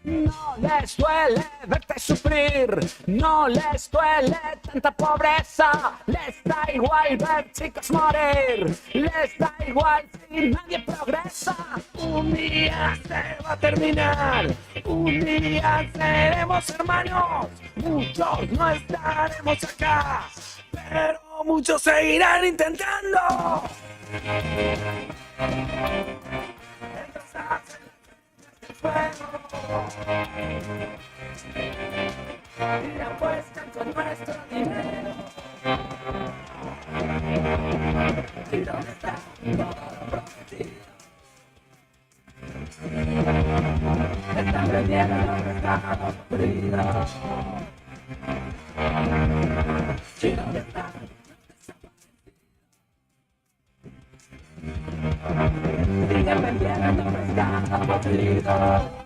No les duele verte sufrir, no les duele tanta pobreza, les da igual ver chicos morir, les da igual si nadie progresa. Un día se va a terminar, un día seremos hermanos, muchos no estaremos acá, pero muchos seguirán intentando. Y apuestan con nuestro dinero. ¿Y dónde está todo lo prometido? Están vendiendo pescado podrido. ¿Y dónde está? Siguen vendiendo pescado podrido.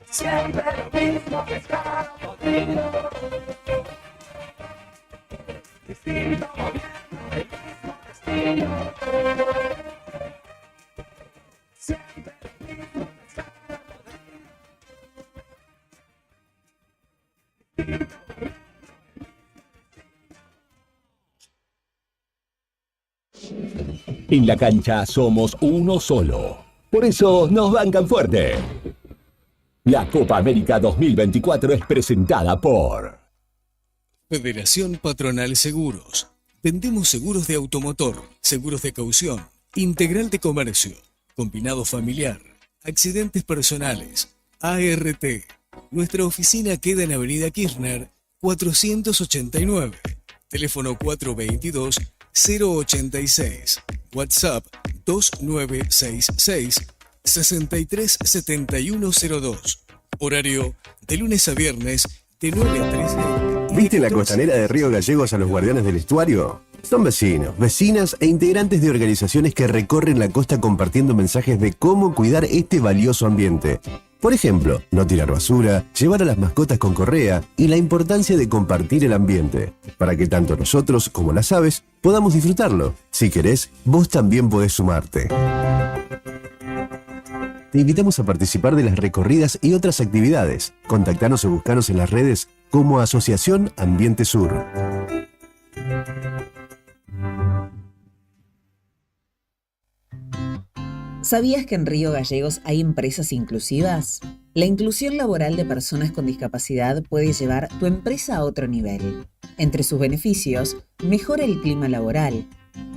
Siempre lo mismo pescado podrido. Distinto gobierno, el mismo destino. Siempre lo mismo pescado podrido. En la cancha somos uno solo. Por eso nos bancan fuerte. La Copa América 2024 es presentada por Federación Patronal Seguros. Vendemos seguros de automotor, seguros de caución, integral de comercio, combinado familiar, accidentes personales, ART. Nuestra oficina queda en Avenida Kirchner, 489. Teléfono 422-086. WhatsApp 2966 637102. Horario de lunes a viernes de 9 a 13. ¿Viste la costanera de Río Gallegos a los guardianes del estuario? Son vecinos, vecinas e integrantes de organizaciones que recorren la costa compartiendo mensajes de cómo cuidar este valioso ambiente. Por ejemplo, no tirar basura, llevar a las mascotas con correa y la importancia de compartir el ambiente, para que tanto nosotros como las aves podamos disfrutarlo. Si querés, vos también podés sumarte. Te invitamos a participar de las recorridas y otras actividades. Contactanos o buscanos en las redes como Asociación Ambiente Sur. ¿Sabías que en Río Gallegos hay empresas inclusivas? La inclusión laboral de personas con discapacidad puede llevar tu empresa a otro nivel. Entre sus beneficios, mejora el clima laboral,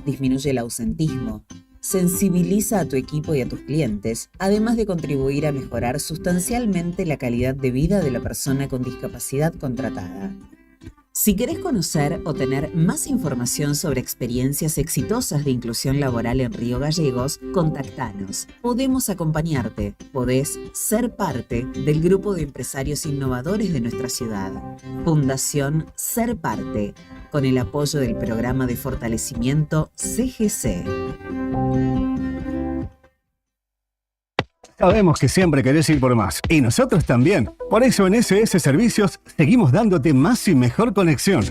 disminuye el ausentismo, sensibiliza a tu equipo y a tus clientes, además de contribuir a mejorar sustancialmente la calidad de vida de la persona con discapacidad contratada. Si querés conocer o tener más información sobre experiencias exitosas de inclusión laboral en Río Gallegos, contactanos. Podemos acompañarte. Podés ser parte del grupo de empresarios innovadores de nuestra ciudad. Fundación Ser Parte, con el apoyo del programa de fortalecimiento CGC. Sabemos que siempre querés ir por más, y nosotros también. Por eso en SS Servicios seguimos dándote más y mejor conexión.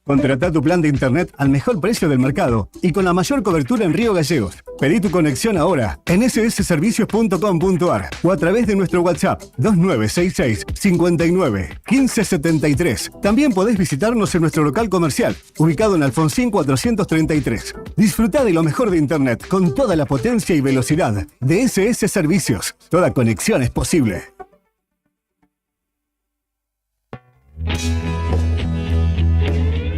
Contratá tu plan de internet al mejor precio del mercado y con la mayor cobertura en Río Gallegos. Pedí tu conexión ahora en ssservicios.com.ar o a través de nuestro WhatsApp 2966 59 1573. También podés visitarnos en nuestro local comercial, ubicado en Alfonsín 433. Disfrutá de lo mejor de internet con toda la potencia y velocidad de SS Servicios. Toda conexión es posible.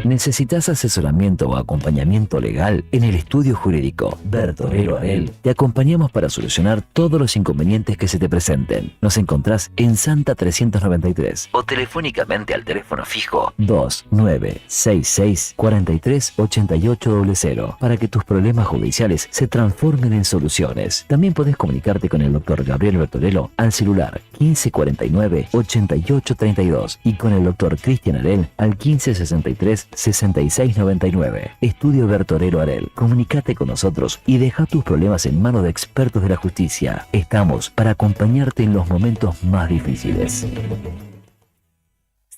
¿Necesitas asesoramiento o acompañamiento legal? En el estudio jurídico Bertorero Arel te acompañamos para solucionar todos los inconvenientes que se te presenten. Nos encontrás en Santa 393 o telefónicamente al teléfono fijo 2966 43 8800 para que tus problemas judiciales se transformen en soluciones. También podés comunicarte con el doctor Gabriel Bertorello al celular 1549 8832 y con el doctor Cristian Arel al 1563 6699. Estudio Bertorero Arel. Comunícate con nosotros y deja tus problemas en manos de expertos de la justicia. Estamos para acompañarte en los momentos más difíciles.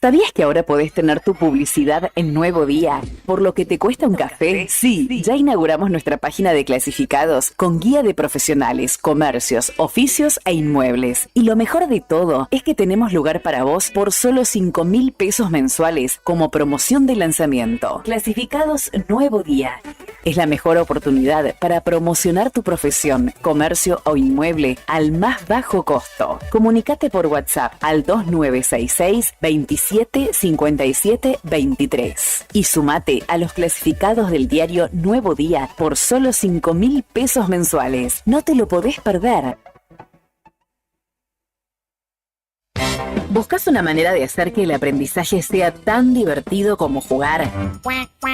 ¿Sabías que ahora podés tener tu publicidad en Nuevo Día? ¿Por lo que te cuesta un café? Sí, ya inauguramos nuestra página de clasificados con guía de profesionales, comercios, oficios e inmuebles. Y lo mejor de todo es que tenemos lugar para vos por solo 5.000 pesos mensuales como promoción de lanzamiento. Clasificados Nuevo Día. Es la mejor oportunidad para promocionar tu profesión, comercio o inmueble al más bajo costo. Comunicate por WhatsApp al 2966 27 57 23 y sumate a los clasificados del diario Nuevo Día por solo 5.000 pesos mensuales. No te lo podés perder. ¿Buscas una manera de hacer que el aprendizaje sea tan divertido como jugar?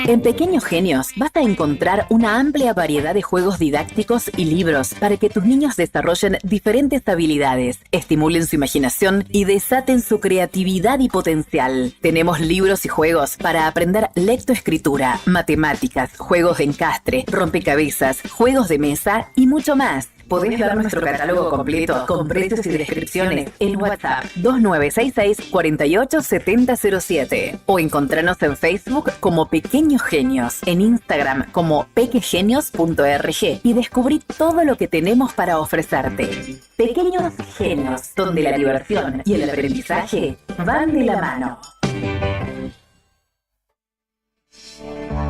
En Pequeños Genios vas a encontrar una amplia variedad de juegos didácticos y libros para que tus niños desarrollen diferentes habilidades, estimulen su imaginación y desaten su creatividad y potencial. Tenemos libros y juegos para aprender lectoescritura, matemáticas, juegos de encastre, rompecabezas, juegos de mesa y mucho más. Podés ver nuestro catálogo completo con precios y descripciones en WhatsApp 2966 487007 o encontranos en Facebook como Pequeños Genios, en Instagram como pequegenios.org y descubrí todo lo que tenemos para ofrecerte. Pequeños Genios, donde la diversión y el aprendizaje van de la mano.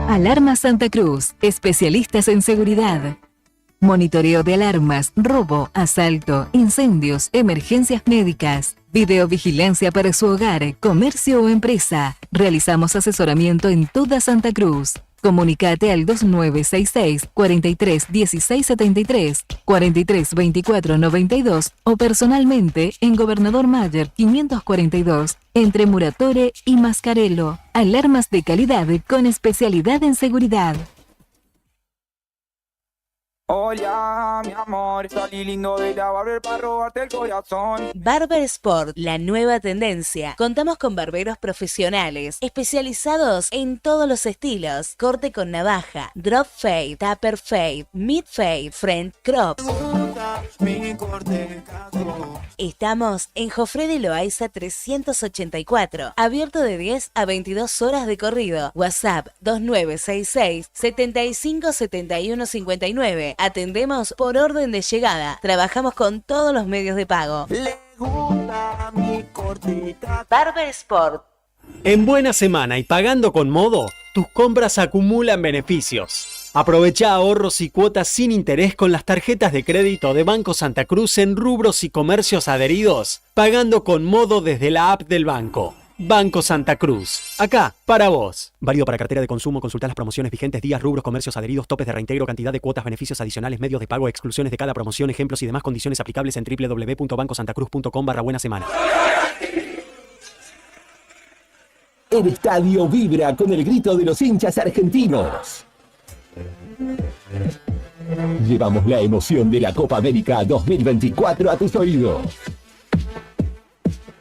Alarma Santa Cruz, especialistas en seguridad. Monitoreo de alarmas, robo, asalto, incendios, emergencias médicas, videovigilancia para su hogar, comercio o empresa. Realizamos asesoramiento en toda Santa Cruz. Comunicate al 2966 43 16 73, 43 24 92 o personalmente en Gobernador Mayer 542, entre Muratore y Mascarello. Alarmas de calidad con especialidad en seguridad. Hola, mi amor, salí lindo de la barber para robarte el corazón. Barber Sport, la nueva tendencia. Contamos con barberos profesionales, especializados en todos los estilos. Corte con navaja, drop fade, taper fade, mid fade, front crop. Estamos en Jofré de Loaiza 384, abierto de 10 a 22 horas de corrido. WhatsApp 2966 75 71 59. Atendemos por orden de llegada. Trabajamos con todos los medios de pago. Le gusta mi cortita. Barber Sport. En Buena Semana y pagando con Modo, tus compras acumulan beneficios. Aprovecha ahorros y cuotas sin interés con las tarjetas de crédito de Banco Santa Cruz en rubros y comercios adheridos, pagando con Modo desde la app del banco. Banco Santa Cruz. Acá, para vos. Válido para cartera de consumo. Consulta las promociones vigentes, días, rubros, comercios adheridos, topes de reintegro, cantidad de cuotas, beneficios adicionales, medios de pago, exclusiones de cada promoción, ejemplos y demás condiciones aplicables en www.bancosantacruz.com/buena-semana. El estadio vibra con el grito de los hinchas argentinos. Llevamos la emoción de la Copa América 2024 a tus oídos.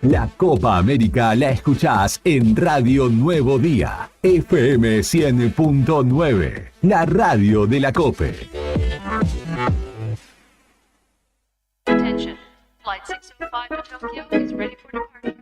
La Copa América la escuchás en Radio Nuevo Día, FM 100.9, la radio de la COPE. Flight 605 to Tokyo is ready for departure.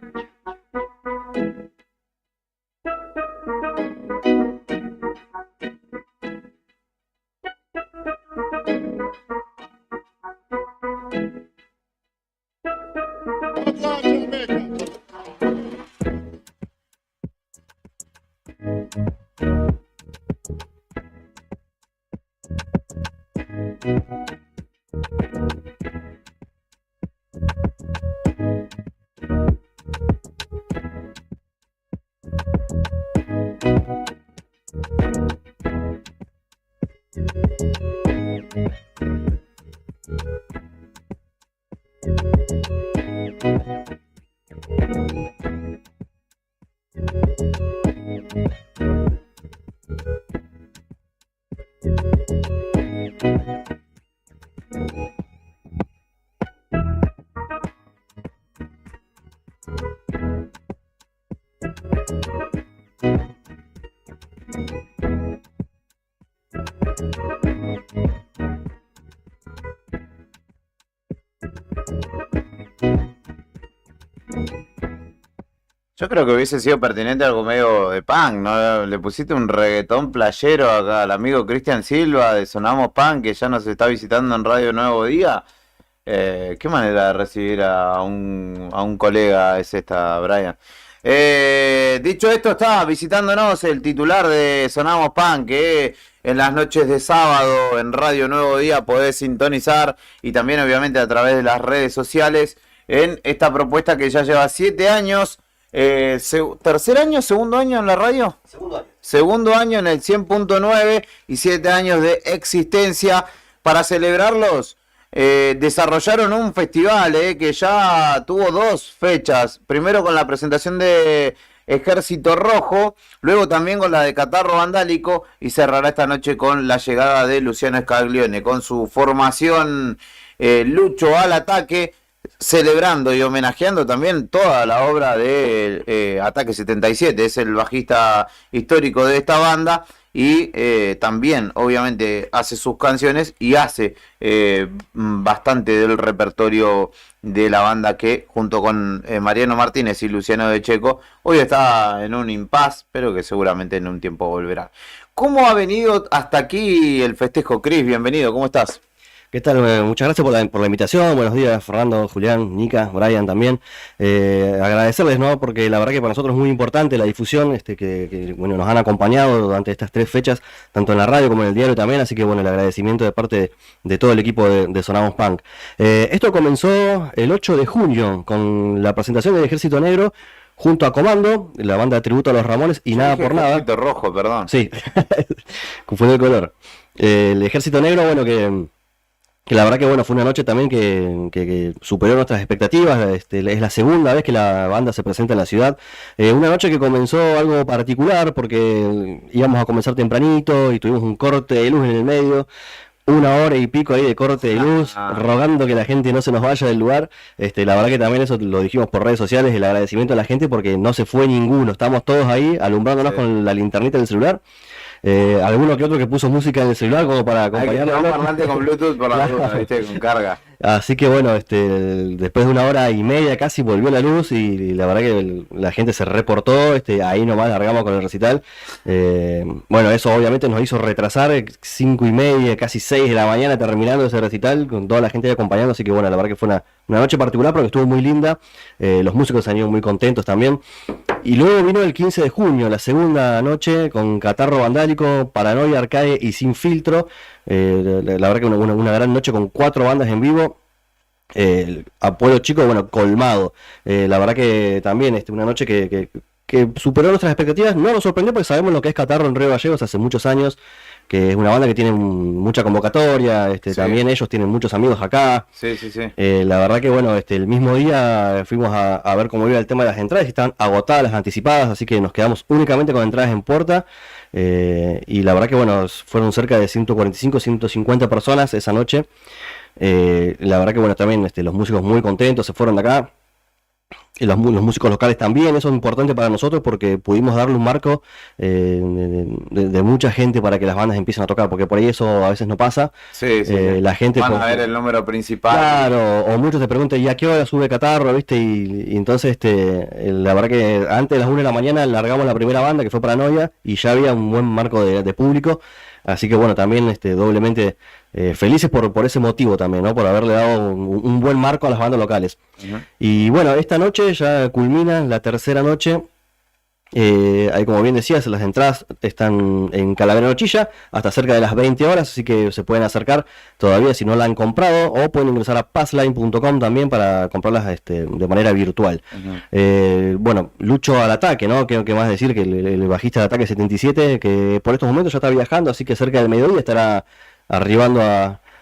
Yo creo que hubiese sido pertinente algo medio de punk, ¿no? Le pusiste un reggaetón playero acá al amigo Cristian Silva de Sonamos Punk, que ya nos está visitando en Radio Nuevo Día. Qué manera de recibir a un colega es esta, Brian. Dicho esto, está visitándonos el titular de Sonamos Punk, que en las noches de sábado en Radio Nuevo Día podés sintonizar, y también obviamente a través de las redes sociales, en esta propuesta que ya lleva 7 años. ¿Tercer año, segundo año en la radio? Segundo año en el 100.9 y 7 años de existencia. Para celebrarlos, desarrollaron un festival que ya tuvo 2 fechas. Primero con la presentación de Ejército Rojo, luego también con la de Catarro Vandálico, y cerrará esta noche con la llegada de Luciano Scaglione con su formación Lucho al Ataque, celebrando y homenajeando también toda la obra de Ataque 77, es el bajista histórico de esta banda, y también obviamente hace sus canciones y hace bastante del repertorio de la banda, que junto con Mariano Martínez y Luciano de Checo hoy está en un impasse, pero que seguramente en un tiempo volverá. ¿Cómo ha venido hasta aquí el festejo, Cris? Bienvenido, ¿cómo estás? ¿Qué tal? Muchas gracias por la invitación. Buenos días, Fernando, Julián, Nica, Brian también. Agradecerles, ¿no? Porque la verdad que para nosotros es muy importante la difusión, que bueno, nos han acompañado durante estas 3 fechas, tanto en la radio como en el diario también, así que bueno, el agradecimiento de parte de todo el equipo de Sonamos Punk. Esto comenzó el 8 de junio con la presentación del Ejército Negro junto a Comando, la banda de tributo a los Ramones y Nada por Nada. Ejército Rojo, perdón. Sí, confundió el color. El Ejército Negro, bueno, que la verdad que bueno, fue una noche también que superó nuestras expectativas. Es la segunda vez que la banda se presenta en la ciudad. Una noche que comenzó algo particular porque íbamos a comenzar tempranito y tuvimos un corte de luz en el medio. 1 hora y pico ahí de corte de luz, rogando que la gente no se nos vaya del lugar. La verdad que también eso lo dijimos por redes sociales, el agradecimiento a la gente porque no se fue ninguno. Estamos todos ahí alumbrándonos con la linternita del celular. Alguno que otro que puso música en el celular como para acompañarnos. Hay que tener un parlante con Bluetooth por la duda, ¿viste? Con carga. Así que bueno, después de 1 hora y media casi volvió la luz y la verdad que la gente se reportó, ahí nomás largamos con el recital. Bueno, eso obviamente nos hizo retrasar 5 y media, casi 6 de la mañana terminando ese recital, con toda la gente ahí acompañando, así que bueno, la verdad que fue una noche particular porque estuvo muy linda, los músicos salieron muy contentos también. Y luego vino el 15 de junio, la segunda noche, con Catarro Vandálico, Paranoia, Arcade y Sin Filtro. La verdad que una gran noche con 4 bandas en vivo. A Pueblo Chico, bueno, colmado. La verdad que también una noche que superó nuestras expectativas. No nos sorprendió porque sabemos lo que es Catarro en Río Gallegos hace muchos años, que es una banda que tiene mucha convocatoria, sí. También ellos tienen muchos amigos acá. Sí. La verdad que bueno, el mismo día fuimos a ver cómo iba el tema de las entradas y estaban agotadas las anticipadas, así que nos quedamos únicamente con entradas en puerta. Y la verdad que bueno, fueron cerca de 145, 150 personas esa noche. La verdad que bueno, también los músicos muy contentos, se fueron de acá. y los músicos locales también. Eso es importante para nosotros porque pudimos darle un marco de mucha gente para que las bandas empiecen a tocar, porque por ahí eso a veces no pasa. Sí. La gente van a ver el número principal. Claro, o muchos te preguntan, ¿y a qué hora sube Catarro? ¿Viste? Y entonces la verdad que antes de las 1 de la mañana largamos la primera banda, que fue Paranoia, y ya había un buen marco de público. Así que bueno, también doblemente felices por ese motivo también, ¿no? Por haberle dado un buen marco a las bandas locales. Y bueno, esta noche ya culmina la tercera noche. Ahí, como bien decías, las entradas están en Calavera Nochilla hasta cerca de las 20 horas, así que se pueden acercar todavía si no la han comprado, o pueden ingresar a passline.com también para comprarlas de manera virtual. Bueno, Lucho al ataque, ¿no? ¿Qué más decir? Que el bajista de Ataque 77, que por estos momentos ya está viajando, así que cerca del mediodía estará arribando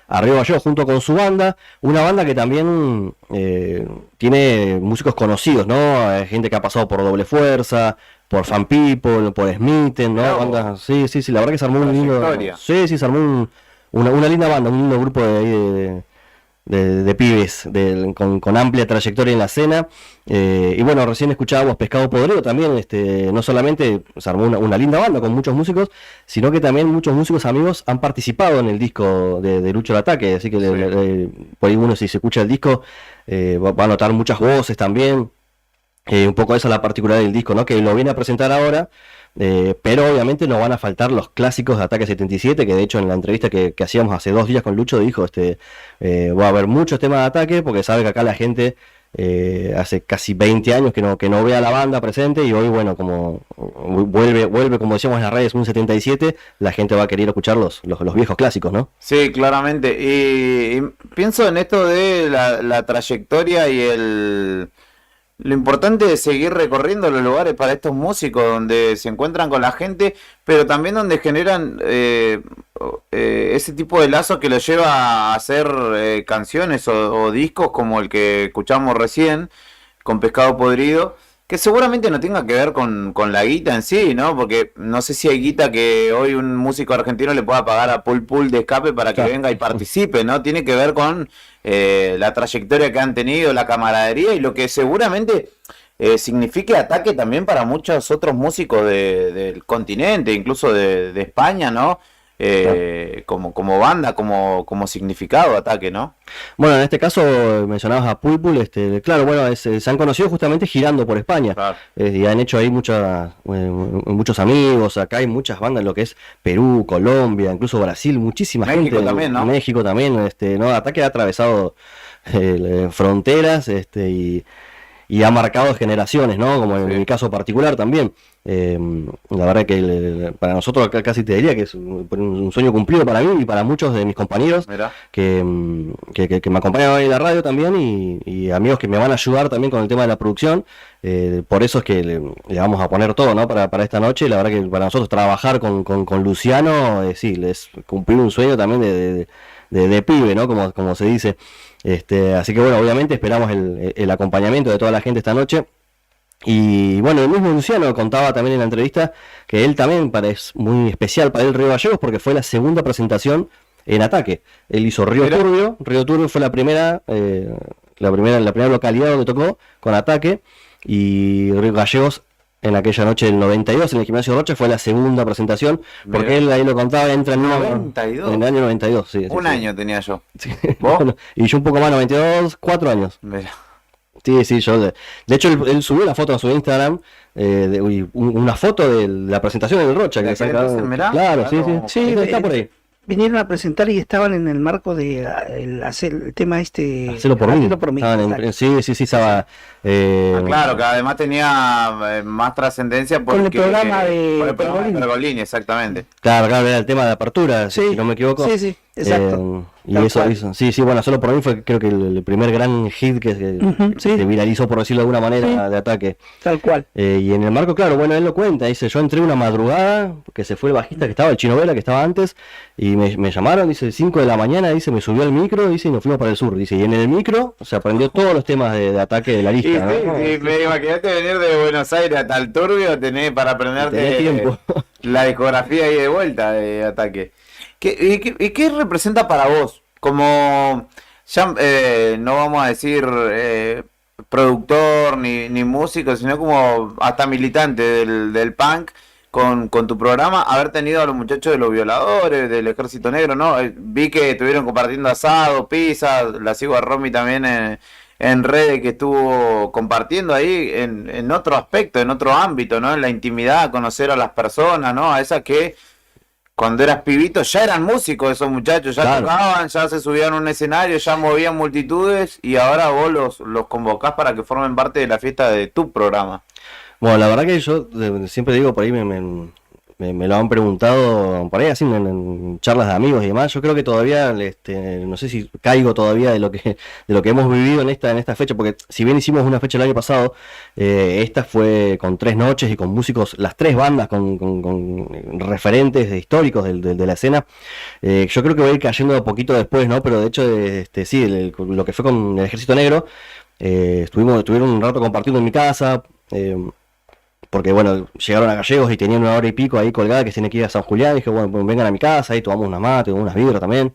Arriba Yo junto con su banda, una banda que también tiene músicos conocidos, ¿no? Gente que ha pasado por Doble Fuerza, por Fan People, por Smitten, ¿no? Bandas, sí, la verdad que se armó un lindo, se armó una linda banda, un lindo grupo de pibes con amplia trayectoria en la escena. Y bueno, recién escuchábamos Pescado Podrido también. No solamente se armó una linda banda con muchos músicos, sino que también muchos músicos amigos han participado en el disco de Lucho al Ataque, así que por ahí uno, si se escucha el disco, va a notar muchas voces también. Un poco esa es la particularidad del disco, ¿no? Que lo viene a presentar ahora, pero obviamente no van a faltar los clásicos de Ataque 77, que de hecho en la entrevista que hacíamos hace 2 días con Lucho dijo, va a haber muchos temas de Ataque, porque sabe que acá la gente hace casi 20 años que no ve a la banda presente, y hoy, bueno, como vuelve como decíamos en las redes, un 77, la gente va a querer escuchar los viejos clásicos, ¿no? Sí, claramente. Y pienso en esto de la trayectoria y lo importante es seguir recorriendo los lugares para estos músicos donde se encuentran con la gente, pero también donde generan ese tipo de lazo que los lleva a hacer canciones o discos como el que escuchamos recién con Pescado Podrido, que seguramente no tenga que ver con la guita en sí, ¿no? Porque no sé si hay guita que hoy un músico argentino le pueda pagar a Pul de Escape para que venga y participe, ¿no? Tiene que ver con la trayectoria que han tenido, la camaradería y lo que seguramente signifique Ataque también para muchos otros músicos del continente, incluso de España, ¿no? Como banda, como significado Ataque, ¿no? Bueno, en este caso mencionabas a Pulpul, claro, bueno, se han conocido justamente girando por España, claro. Y han hecho ahí muchos amigos. Acá hay muchas bandas, lo que es Perú, Colombia, incluso Brasil, muchísima México gente. También, ¿no? México también, ¿no? Ataque ha atravesado fronteras, y ha marcado generaciones, ¿no? Como en mi caso particular también. La verdad que para nosotros casi te diría que es un sueño cumplido para mí y para muchos de mis compañeros que me acompañan hoy en la radio también, y amigos que me van a ayudar también con el tema de la producción. Por eso es que le vamos a poner todo, ¿no? Para esta noche. La verdad que para nosotros trabajar con Luciano, sí, es cumplir un sueño también de pibe, ¿no? Como se dice. Así que bueno, obviamente esperamos el acompañamiento de toda la gente esta noche. Y bueno, el mismo Luciano contaba también en la entrevista que él también es muy especial para él Río Gallegos, porque fue la segunda presentación en Ataque. Él hizo Río Turbio. Río Turbio fue la primera localidad donde tocó con Ataque, y Río Gallegos en aquella noche del 92 en el Gimnasio Rocha fue la segunda presentación, porque él ahí lo contaba, entra en el año 92, sí. Un año tenía yo. Sí. Bueno, y yo un poco más, 92, 4 años. Mira. Sí, yo de hecho él subió la foto a su Instagram, una foto de la presentación en el Rocha, que claro, sí, está por ahí. Vinieron a presentar y estaban en el marco de hacer el tema Hacerlo por mí. Sí, estaba. Claro, que además tenía más trascendencia con el programa de Pergolini, exactamente. Claro, era el tema de apertura, si no me equivoco. Sí, exacto. Y eso, bueno, Solo por mí fue creo que el primer gran hit que se viralizó, por decirlo de alguna manera, de Ataque. Tal cual. Y en el marco, claro, bueno, él lo cuenta, dice, yo entré una madrugada, que se fue el bajista que estaba, el Chino Vela, que estaba antes, y me llamaron, dice, 5 de la mañana, dice, me subió al micro, dice, y nos fuimos para el sur, dice, y en el micro se aprendió todos los temas de Ataque de la lista. Sí, me imagínate venir de Buenos Aires hasta el Turbio, tenés para aprenderte la discografía ahí de vuelta de Ataque. ¿Qué representa para vos? Como ya no vamos a decir productor ni músico, sino como hasta militante del punk con tu programa, haber tenido a los muchachos de los Violadores, del Ejército Negro, ¿no? Vi que estuvieron compartiendo asado, pizza, la sigo a Romy también en redes, que estuvo compartiendo ahí en otro aspecto, en otro ámbito, ¿no? En la intimidad, conocer a las personas, ¿no? A esas que cuando eras pibito ya eran músicos esos muchachos, ya tocaban, ya se subían a un escenario, ya movían multitudes, y ahora vos los convocás para que formen parte de la fiesta de tu programa. Bueno, la verdad que yo siempre digo, por ahí me lo han preguntado, por ahí así en charlas de amigos y demás. Yo creo que todavía, no sé si caigo todavía de lo que hemos vivido en esta fecha, porque si bien hicimos una fecha el año pasado, esta fue con 3 noches y con músicos, las 3 bandas con referentes históricos de la escena. Yo creo que voy a ir cayendo de poquito después, ¿no? Pero de hecho, sí, lo que fue con el Ejército Negro, estuvieron un rato compartiendo en mi casa. Porque bueno, llegaron a Gallegos y tenían 1 hora y pico ahí colgada que tiene que ir a San Julián. Y dije, bueno, pues vengan a mi casa, ahí tomamos unas mates, unas birras también.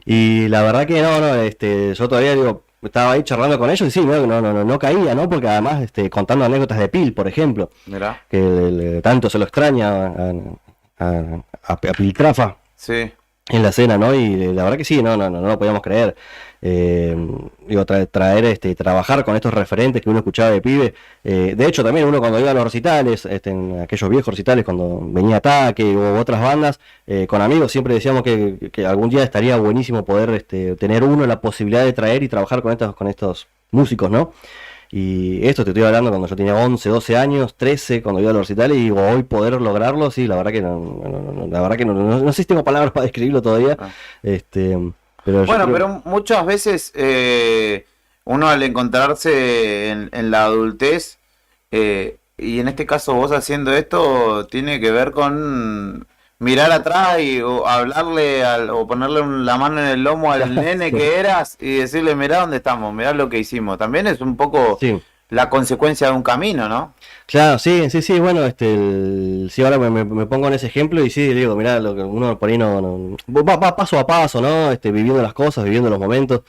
Y la verdad que no, yo todavía digo, estaba ahí charlando con ellos y sí, no caía, ¿no? Porque además contando anécdotas de Pil, por ejemplo, Mirá. Que tanto se lo extraña a Piltrafa. Sí. En la escena, ¿no? Y la verdad que sí, no lo podíamos creer. Trabajar con estos referentes que uno escuchaba de pibe. De hecho, también uno cuando iba a los recitales, en aquellos viejos recitales, cuando venía Ataque u otras bandas, con amigos siempre decíamos que algún día estaría buenísimo poder tener uno la posibilidad de traer y trabajar con estos músicos, ¿no? Y esto te estoy hablando cuando yo tenía 11, 12 años, 13, cuando iba a los recitales, y hoy poder lograrlo, sí, la verdad que no sé si tengo palabras para describirlo todavía. Pero bueno, pero muchas veces uno al encontrarse en la adultez, y en este caso vos haciendo esto, tiene que ver con mirar atrás o hablarle o ponerle la mano en el lomo al nene que eras y decirle, mirá dónde estamos, mirá lo que hicimos. También es un poco la consecuencia de un camino, ¿no? Claro, sí, bueno, sí, ahora me pongo en ese ejemplo y sí, digo, mirá, lo que uno por ahí va paso a paso, ¿no? Viviendo las cosas, viviendo los momentos,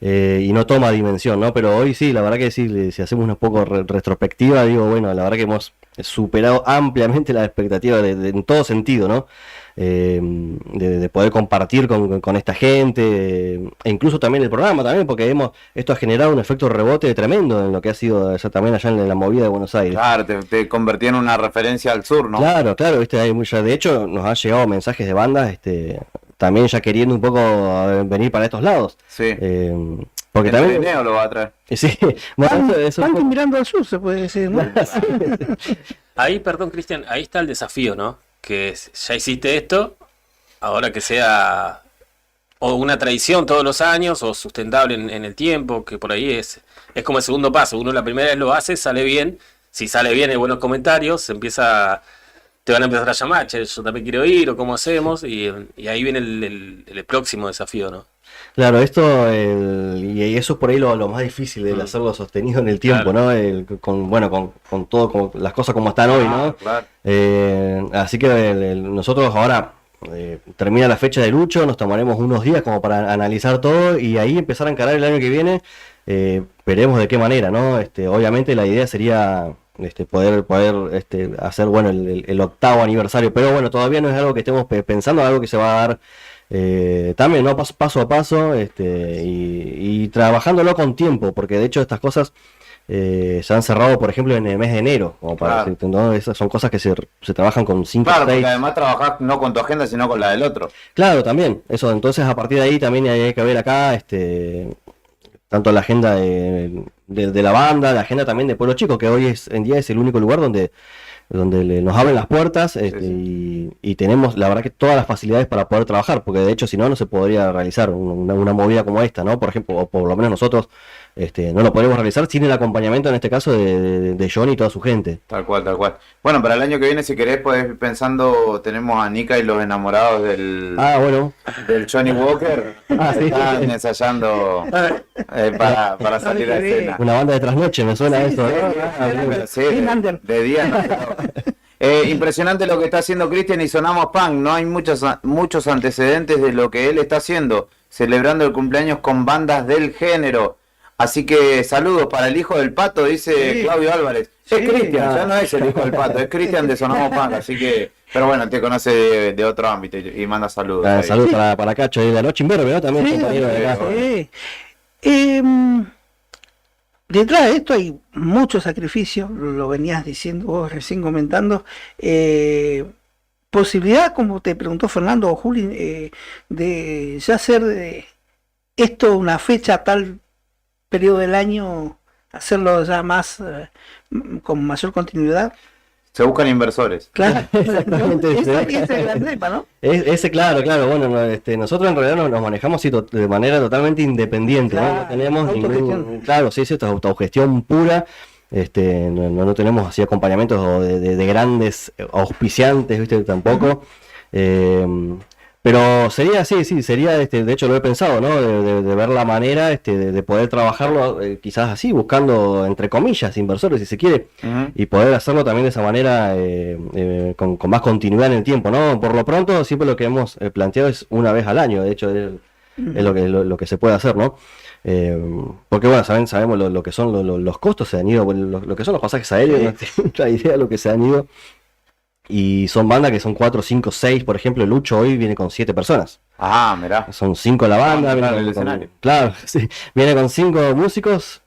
y no toma dimensión, ¿no? Pero hoy sí, la verdad que sí, si hacemos un poco retrospectiva, digo, bueno, la verdad que hemos superado ampliamente la expectativa en todo sentido, ¿no? De poder compartir con esta gente, e incluso también el programa también, porque esto ha generado un efecto rebote tremendo en lo que ha sido también allá en la movida de Buenos Aires. Claro, te convertí en una referencia al sur, ¿no? Claro, hay mucha, de hecho nos han llegado mensajes de bandas también ya queriendo un poco venir para estos lados. Sí. Porque también lo va a traer. Sí, bueno, están mirando al sur, se puede decir, ¿no? Ahí, perdón, Cristian, ahí está el desafío, ¿no? Que ya hiciste esto, ahora que sea o una tradición todos los años o sustentable en el tiempo, que por ahí es como el segundo paso. Uno la primera vez lo hace, sale bien, si sale bien hay buenos comentarios, te van a empezar a llamar, che, yo también quiero ir, o cómo hacemos, y ahí viene el próximo desafío, ¿no? Claro, y eso es por ahí lo más difícil de hacerlo sostenido en el tiempo, claro. ¿No? Con todo, con las cosas como están hoy, ¿no? Claro. Así que nosotros ahora termina la fecha de Lucho, nos tomaremos unos días como para analizar todo y ahí empezar a encarar el año que viene. Veremos de qué manera, ¿no? Obviamente la idea sería poder hacer el 8º aniversario, pero bueno, todavía no es algo que estemos pensando, es algo que se va a dar también, ¿no? Paso a paso, y trabajándolo con tiempo, porque de hecho estas cosas se han cerrado, por ejemplo, en el mes de enero, como para decirte, ¿no? Esas son cosas que se trabajan con 5 Claro, porque además trabajás no con tu agenda, sino con la del otro. Claro, también, eso, entonces a partir de ahí también hay que ver acá, tanto la agenda de la banda, la agenda también de Pueblo Chico, que hoy en día es el único lugar donde nos abren las puertas, y tenemos la verdad que todas las facilidades para poder trabajar, porque de hecho si no se podría realizar una movida como esta, ¿no? Por ejemplo, o por lo menos nosotros no lo podemos realizar sin el acompañamiento en este caso de Johnny y toda su gente. Tal cual. Bueno, para el año que viene, si querés, podés ir pensando, tenemos a Nika y los enamorados del Johnny Walker. Sí. Están ensayando para salir a escena. Una banda de trasnoche, me suena eso, ¿no? Sí, de día no. Impresionante lo que está haciendo Cristian y Sonamos Punk. No hay muchos antecedentes de lo que él está haciendo celebrando el cumpleaños con bandas del género. Así que saludos para el hijo del Pato, dice Claudio Álvarez. Es Cristian, ya no es el hijo del Pato, es Cristian de Sonamos Punk, así que... Pero bueno, te conoce de otro ámbito y manda saludos. Saludos para Cacho y la noche Imberbe, ¿no? También compañero de acá. Detrás de esto hay mucho sacrificio, lo venías diciendo vos recién comentando. Posibilidad, como te preguntó Fernando o Juli, de ya hacer de esto una fecha a tal periodo del año, hacerlo ya más con mayor continuidad. Se buscan inversores. Claro, exactamente. Ese es el gran tema, ¿no? Ese, claro, bueno, nosotros en realidad nos manejamos de manera totalmente independiente, claro, ¿no? No tenemos ningún, claro, sí, esto es autogestión pura. No tenemos así acompañamientos de grandes auspiciantes, ¿viste? Tampoco. Pero sería, sería, de hecho lo he pensado, ¿no? De ver la manera de poder trabajarlo quizás así, buscando, entre comillas, inversores, si se quiere, y poder hacerlo también de esa manera con más continuidad en el tiempo, ¿no? Por lo pronto, siempre lo que hemos planteado es una vez al año, de hecho, es lo que se puede hacer, ¿no? Porque bueno, sabemos lo que son los costos, se han ido, lo que son los pasajes aéreos, no tengo otra idea de lo que se han ido. Y son bandas que son 4, 5, 6, por ejemplo, Lucho hoy viene con 7 personas. Ah, mirá. Son 5 la banda. El escenario. Claro, sí. Viene con 5 músicos,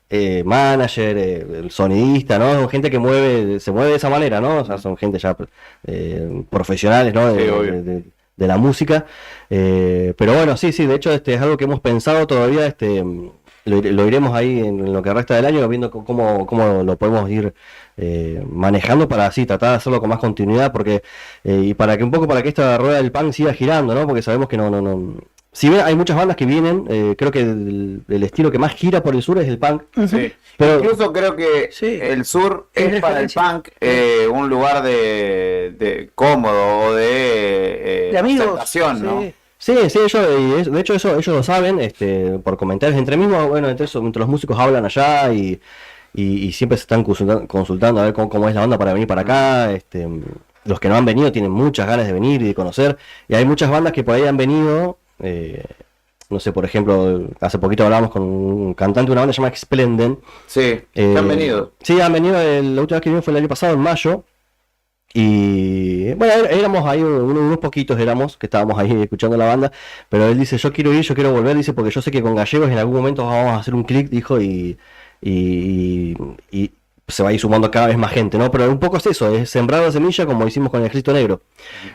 manager, el sonidista, ¿no? Son gente que se mueve de esa manera, ¿no? O sea, son gente ya profesionales, ¿no? De la música. Pero bueno, sí, de hecho es algo que hemos pensado todavía, lo iremos ahí en lo que resta del año, viendo cómo lo podemos ir manejando para así tratar de hacerlo con más continuidad, porque y para que esta rueda del punk siga girando, ¿no? Porque sabemos que no. Si bien hay muchas bandas que vienen, creo que el estilo que más gira por el sur es el punk. Sí. Pero incluso creo que el sur es para el punk un lugar de cómodo o de amigos, aceptación, ¿no? Sí, ellos, de hecho ellos lo saben, por comentarios entre mismos, bueno, entre los músicos hablan allá y siempre se están consultando a ver cómo es la onda para venir para acá. Los que no han venido tienen muchas ganas de venir y de conocer, y hay muchas bandas que por ahí han venido, no sé, por ejemplo, hace poquito hablábamos con un cantante de una banda llamada Explenden. Sí, que han venido. Sí, han venido, la última vez que vino fue el año pasado, en mayo. Y bueno, éramos ahí unos poquitos que estábamos ahí escuchando la banda, pero él dice, yo quiero volver, dice, porque yo sé que con Gallegos en algún momento vamos a hacer un clic, dijo, y se va a ir sumando cada vez más gente, ¿no? Pero un poco es eso, es sembrar la semilla como hicimos con el Cristo Negro,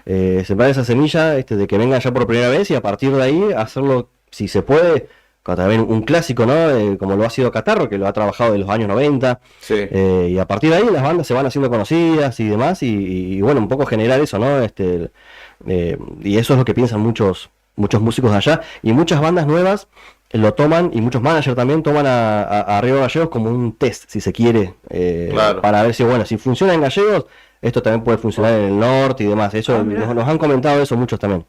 sembrar esa semilla de que vengan ya por primera vez y a partir de ahí hacerlo, si se puede, también un clásico, ¿no? Como lo ha sido Catarro, que lo ha trabajado de los años 90. Sí. Y a partir de ahí las bandas se van haciendo conocidas y demás, y bueno, un poco generar eso, ¿no? Y eso es lo que piensan muchos músicos de allá, y muchas bandas nuevas lo toman, y muchos managers también toman a Río Gallegos como un test, si se quiere, claro, para ver si funciona en Gallegos, esto también puede funcionar en el norte y demás. Eso nos han comentado eso muchos también.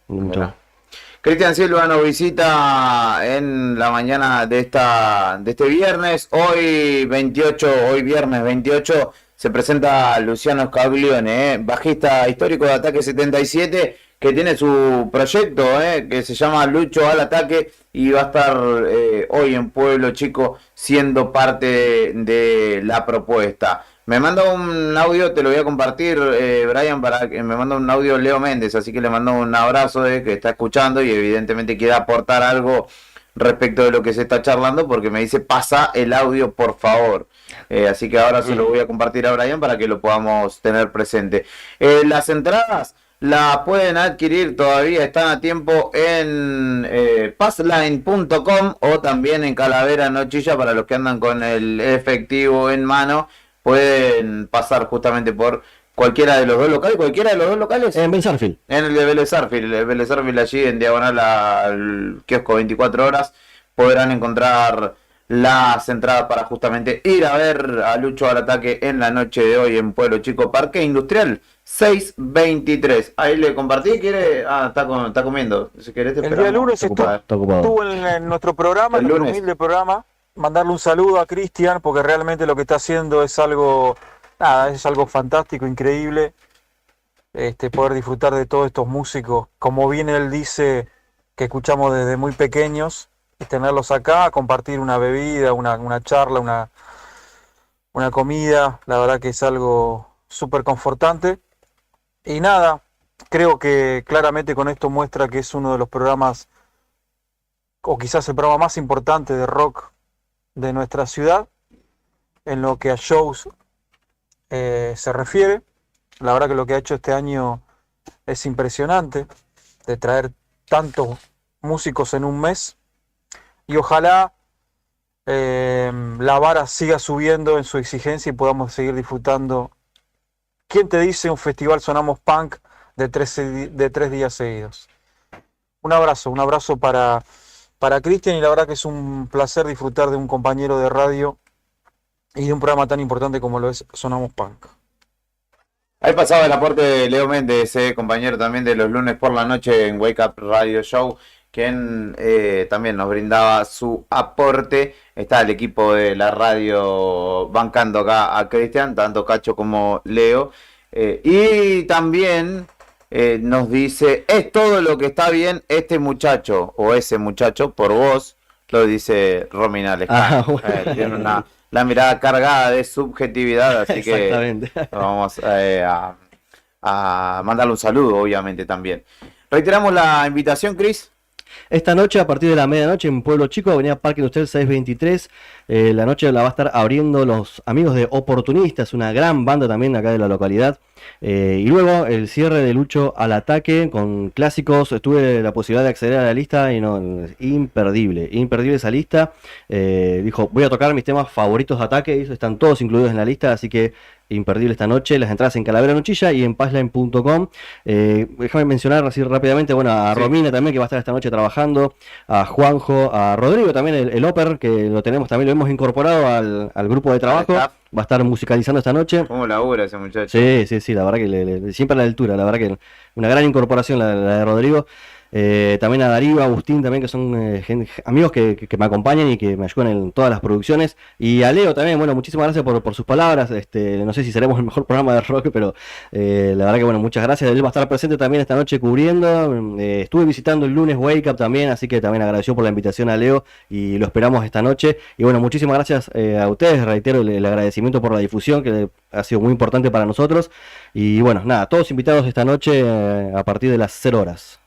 Cristian Silva nos visita en la mañana de este viernes. Hoy viernes 28, se presenta Luciano Scaglione, bajista histórico de Ataque 77, que tiene su proyecto, que se llama Lucho al Ataque, y va a estar hoy en Pueblo Chico siendo parte de la propuesta. Me manda un audio, te lo voy a compartir, Brian, para que me manda un audio Leo Méndez, así que le mando un abrazo que está escuchando y evidentemente quiere aportar algo respecto de lo que se está charlando, porque me dice, pasa el audio, por favor. Así que ahora se lo voy a compartir a Brian para que lo podamos tener presente. Las entradas la pueden adquirir, todavía están a tiempo en passline.com o también en Calavera Nochilla, para los que andan con el efectivo en mano. Pueden pasar justamente por cualquiera de los dos locales. En Belzarfield. En el de Vélez Sarsfield, allí en diagonal al kiosco 24 horas, podrán encontrar las entradas para justamente ir a ver a Lucho al Ataque en la noche de hoy en Pueblo Chico, Parque Industrial 623. Ahí le compartí, ¿quiere? Está comiendo. Si querés, te el día lunes estuvo en nuestro programa, en nuestro humilde programa. Mandarle un saludo a Cristian, porque realmente lo que está haciendo es algo fantástico, increíble. Poder disfrutar de todos estos músicos, como bien él dice, que escuchamos desde muy pequeños, y tenerlos acá, compartir una bebida, una charla, una comida, la verdad que es algo súper confortante. Y nada, creo que claramente con esto muestra que es uno de los programas, o quizás el programa más importante de rock de nuestra ciudad, en lo que a shows se refiere. La verdad que lo que ha hecho este año es impresionante, de traer tantos músicos en un mes, y ojalá la vara siga subiendo en su exigencia y podamos seguir disfrutando. ¿Quién te dice un festival Sonamos Punk de 3 días seguidos? Un abrazo para Cristian, y la verdad que es un placer disfrutar de un compañero de radio y de un programa tan importante como lo es Sonamos Punk. Ahí pasaba el aporte de Leo Méndez, compañero también de los lunes por la noche en Wake Up Radio Show, quien también nos brindaba su aporte. Está el equipo de la radio bancando acá a Cristian, tanto Cacho como Leo. Y también nos dice, es todo lo que está bien este muchacho, o ese muchacho, por vos, lo dice Romina Lescano. Bueno. Tiene la mirada cargada de subjetividad, así que vamos a mandarle un saludo, obviamente, también. Reiteramos la invitación, Cris. Esta noche, a partir de la medianoche, en Pueblo Chico, Avenida Parque Industrial 623, la noche la va a estar abriendo los amigos de Oportunistas, una gran banda también acá de la localidad. Y luego el cierre de Lucho al Ataque con clásicos. Tuve la posibilidad de acceder a la lista y no, imperdible esa lista. Dijo, voy a tocar mis temas favoritos de Ataque, están todos incluidos en la lista, así que imperdible esta noche. Las entradas en Calavera Nochilla y en Passline.com. Déjame mencionar así rápidamente, bueno, a Romina también, que va a estar esta noche trabajando, a Juanjo, a Rodrigo también, el Oper, que lo tenemos también, lo hemos incorporado al grupo de trabajo. Va a estar musicalizando esta noche. ¿Cómo labura ese muchacho? Sí, la verdad que siempre a la altura, la verdad que una gran incorporación la de Rodrigo. También a Darío, a Agustín también, que son amigos que me acompañan y que me ayudan en todas las producciones. Y a Leo también, bueno, muchísimas gracias por sus palabras. No sé si seremos el mejor programa de rock, pero la verdad que bueno, muchas gracias. Él va a estar presente también esta noche cubriendo. Estuve visitando el lunes Wake Up también, así que también agradeció por la invitación a Leo y lo esperamos esta noche. Y bueno, muchísimas gracias a ustedes, reitero el agradecimiento por la difusión, que ha sido muy importante para nosotros. Y bueno, nada, todos invitados esta noche a partir de las 0 horas.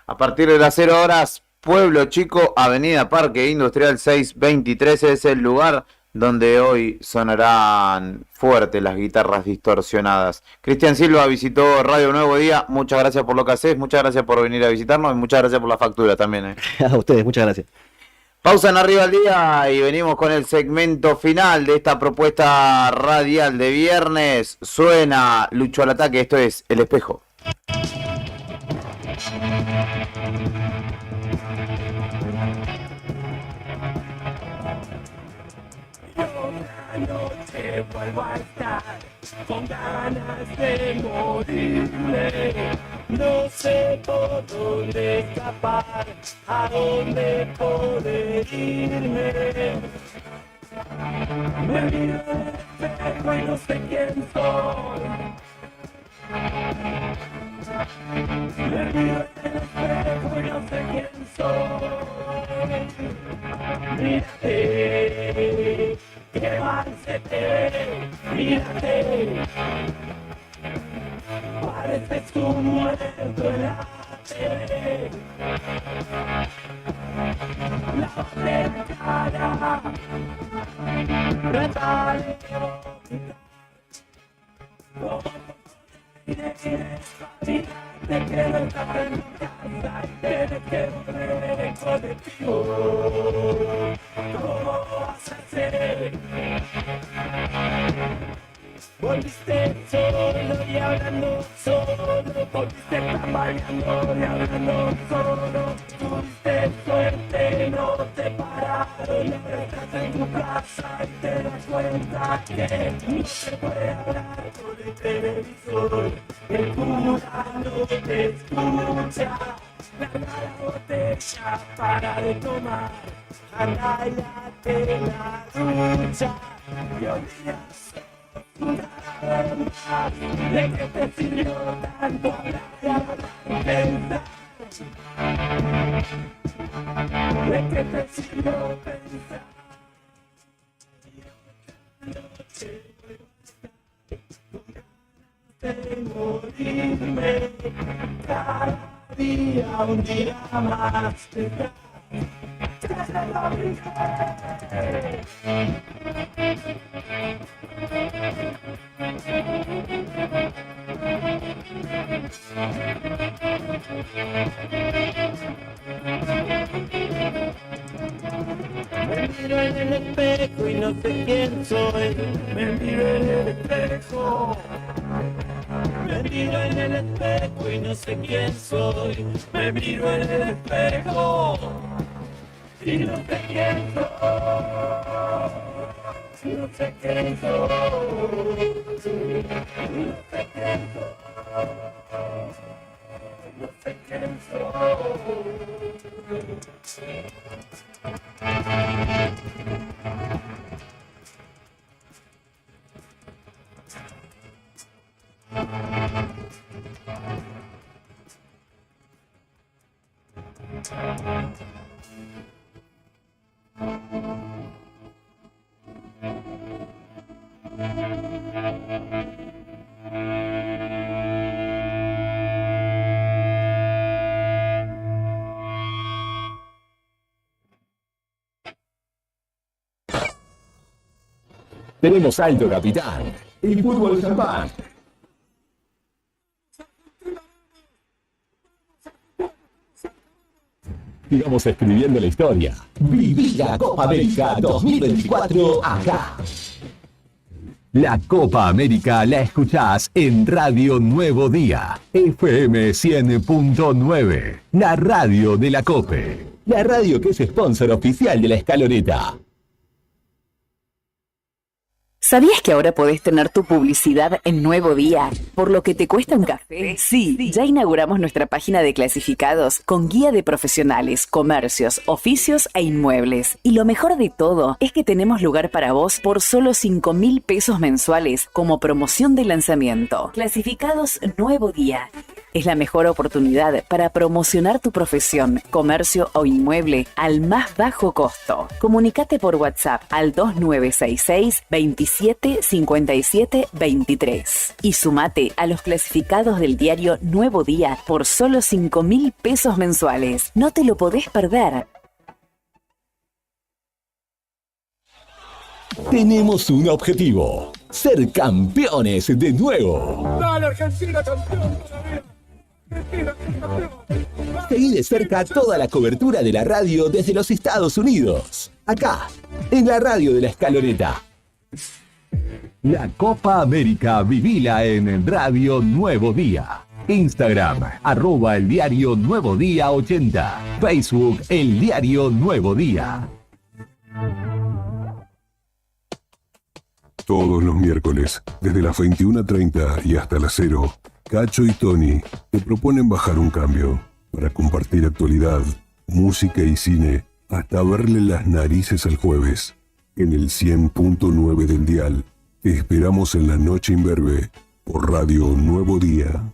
A partir de las 0 horas, Pueblo Chico, Avenida Parque Industrial 623, es el lugar donde hoy sonarán fuerte las guitarras distorsionadas. Cristian Silva visitó Radio Nuevo Día, muchas gracias por lo que haces, muchas gracias por venir a visitarnos y muchas gracias por la factura también. A ustedes, muchas gracias. Pausa en Arriba al Día y venimos con el segmento final de esta propuesta radial de viernes. Suena Lucho al Ataque, esto es El Espejo. Noche vuelvo a estar con ganas de morirme. No sé por dónde escapar, a dónde poder irme. Me miro en el espejo y no sé quién soy. Me miro en el espejo y no sé quién soy. Mírate, qué mal se te ve, mírate. Pareces un muerto en la TV. Lávate la cara, retale. Te quiero estar en mi casa y tienes que volver en colectivo. ¿Cómo vas a hacer? Volviste solo y hablando solo, volviste tambaleando y hablando solo. Tuviste suerte, no te pararon, ahora estás en tu casa y te das cuenta que no se puede hablar por el televisor. El cura no te escucha, larga la botella, para de tomar, anda y date la ducha y olvidas. ¿De qué te sirvió tanto hablar y pensar? ¿De qué te sirvió pensar? De morirme cada día, un día más te Me miro en el espejo y no sé quién soy. Me miro en el espejo. Me miro en el espejo y no sé quién soy. Me miro en el espejo y no sé quién soy. No sé quién soy. No sé quién soy. No sé quién soy. Tenemos Alto Capitán y Fútbol Champán. Sigamos escribiendo la historia. Viví la Copa América 2024 acá. La Copa América la escuchás en Radio Nuevo Día, FM 100.9, la radio de la COPE, la radio que es sponsor oficial de la Escaloneta. ¿Sabías que ahora podés tener tu publicidad en Nuevo Día? ¿Por lo que te cuesta un café? Sí, ya inauguramos nuestra página de clasificados con guía de profesionales, comercios, oficios e inmuebles. Y lo mejor de todo es que tenemos lugar para vos por solo 5.000 pesos mensuales como promoción de lanzamiento. Clasificados Nuevo Día. Es la mejor oportunidad para promocionar tu profesión, comercio o inmueble al más bajo costo. Comunicate por WhatsApp al 2966 27 57 23 y sumate a los clasificados del diario Nuevo Día por solo 5.000 pesos mensuales. No te lo podés perder. Tenemos un objetivo: ser campeones de nuevo. ¡Dale, Argentina, campeón! Seguí de cerca toda la cobertura de la radio desde los Estados Unidos. Acá, en la radio de la Escaloneta. La Copa América vivila en Radio Nuevo Día. Instagram, @El Diario Nuevo Día 80. Facebook, El Diario Nuevo Día. Todos los miércoles, desde las 21:30 y hasta las 0, Cacho y Tony te proponen bajar un cambio para compartir actualidad, música y cine hasta verle las narices al jueves. En el 100.9 del dial, te esperamos en la noche imberbe por Radio Nuevo Día.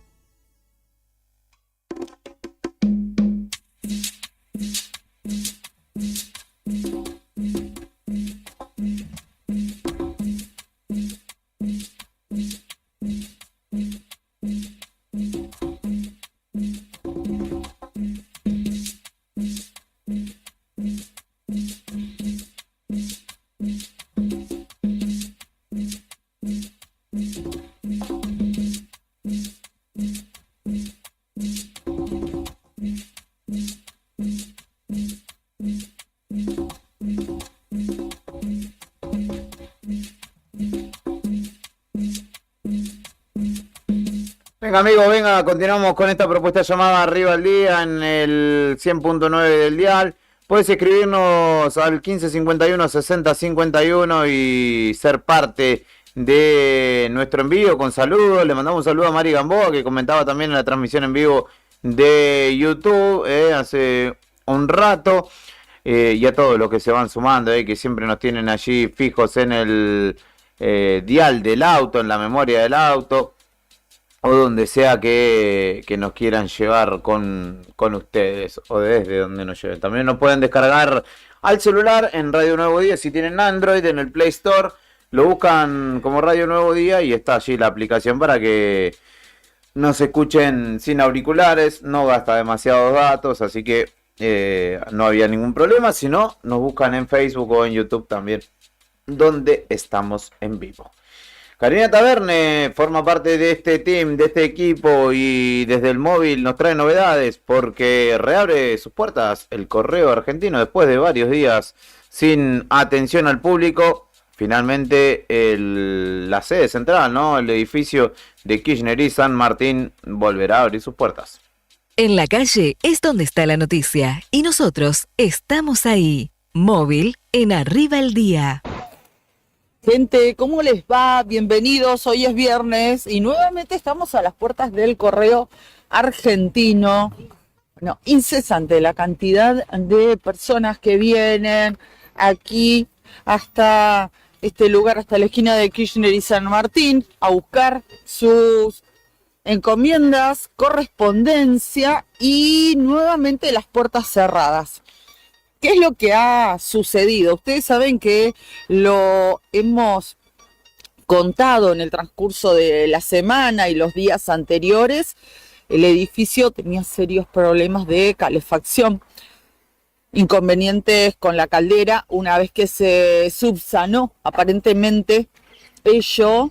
Venga amigos, venga, continuamos con esta propuesta llamada Arriba al Día en el 100.9 del dial. Puedes escribirnos al 1551 60 51 y ser parte de nuestro envío con saludos. Le mandamos un saludo a Mari Gamboa, que comentaba también en la transmisión en vivo de YouTube hace un rato, y a todos los que se van sumando, que siempre nos tienen allí fijos en el dial del auto, en la memoria del auto. o donde sea que nos quieran llevar con ustedes o desde donde nos lleven. También nos pueden descargar al celular en Radio Nuevo Día si tienen Android en el Play Store. Lo buscan como Radio Nuevo Día y está allí la aplicación para que nos escuchen sin auriculares. No gasta demasiados datos, así que no había ningún problema. Si no, nos buscan en Facebook o en YouTube también, donde estamos en vivo. Karina Taverne forma parte de este team, de este equipo, y desde el móvil nos trae novedades porque reabre sus puertas el Correo Argentino después de varios días sin atención al público. Finalmente la sede central, ¿no? El edificio de Kirchner y San Martín volverá a abrir sus puertas. En la calle es donde está la noticia y nosotros estamos ahí. Móvil en Arriba el Día. Gente, ¿cómo les va? Bienvenidos, hoy es viernes y nuevamente estamos a las puertas del Correo Argentino. Bueno, incesante la cantidad de personas que vienen aquí hasta este lugar, hasta la esquina de Kirchner y San Martín, a buscar sus encomiendas, correspondencia y nuevamente las puertas cerradas. ¿Qué es lo que ha sucedido? Ustedes saben que lo hemos contado en el transcurso de la semana y los días anteriores. El edificio tenía serios problemas de calefacción, inconvenientes con la caldera. Una vez que se subsanó, aparentemente ellos,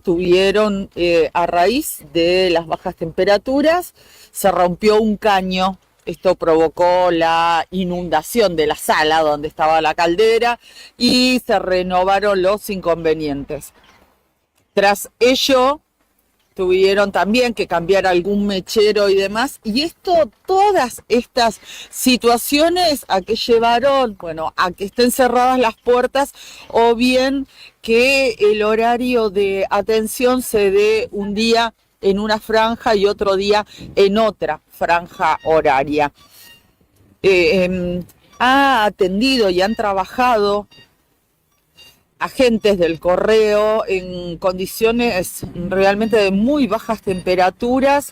tuvieron a raíz de las bajas temperaturas, se rompió un caño. Esto provocó la inundación de la sala donde estaba la caldera y se renovaron los inconvenientes. Tras ello, tuvieron también que cambiar algún mechero y demás. Y todas estas situaciones, ¿a qué llevaron? Bueno, a que estén cerradas las puertas o bien que el horario de atención se dé un día en una franja y otro día en otra franja horaria. Ha atendido y han trabajado agentes del correo en condiciones realmente de muy bajas temperaturas,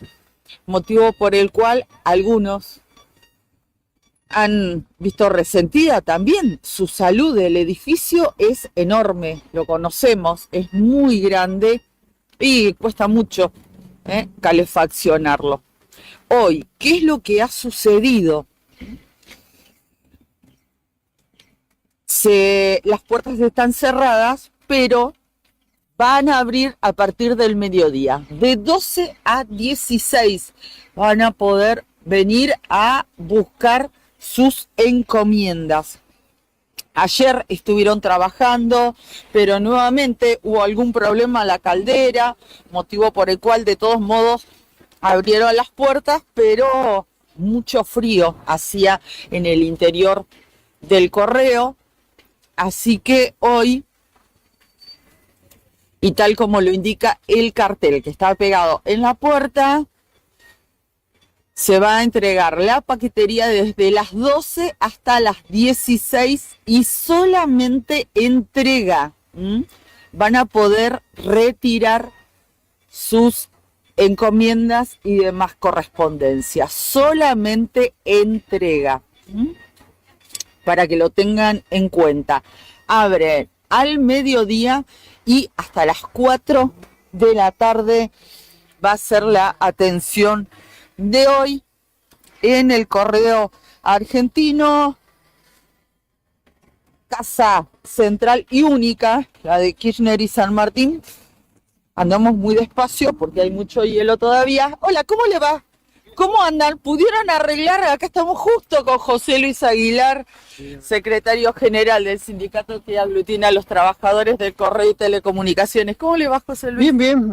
motivo por el cual algunos han visto resentida también su salud. El edificio es enorme, lo conocemos, es muy grande y cuesta mucho calefaccionarlo. Hoy, ¿qué es lo que ha sucedido? Las puertas están cerradas, pero van a abrir a partir del mediodía. De 12 a 16 van a poder venir a buscar sus encomiendas. Ayer estuvieron trabajando, pero nuevamente hubo algún problema en la caldera, motivo por el cual de todos modos abrieron las puertas, pero mucho frío hacía en el interior del correo. Así que hoy, y tal como lo indica el cartel que está pegado en la puerta, se va a entregar la paquetería desde las 12 hasta las 16 y solamente entrega. Van a poder retirar sus encomiendas y demás correspondencia. Solamente entrega. Para que lo tengan en cuenta. Abre al mediodía y hasta las 4 de la tarde va a ser la atención de hoy en el Correo Argentino, casa central y única, la de Kirchner y San Martín. Andamos muy despacio porque hay mucho hielo todavía. Hola, ¿cómo le va? ¿Cómo andan? ¿Pudieron arreglar? Acá estamos justo con José Luis Aguilar, secretario general del sindicato que aglutina a los trabajadores del Correo y Telecomunicaciones. ¿Cómo le va, José Luis? Bien.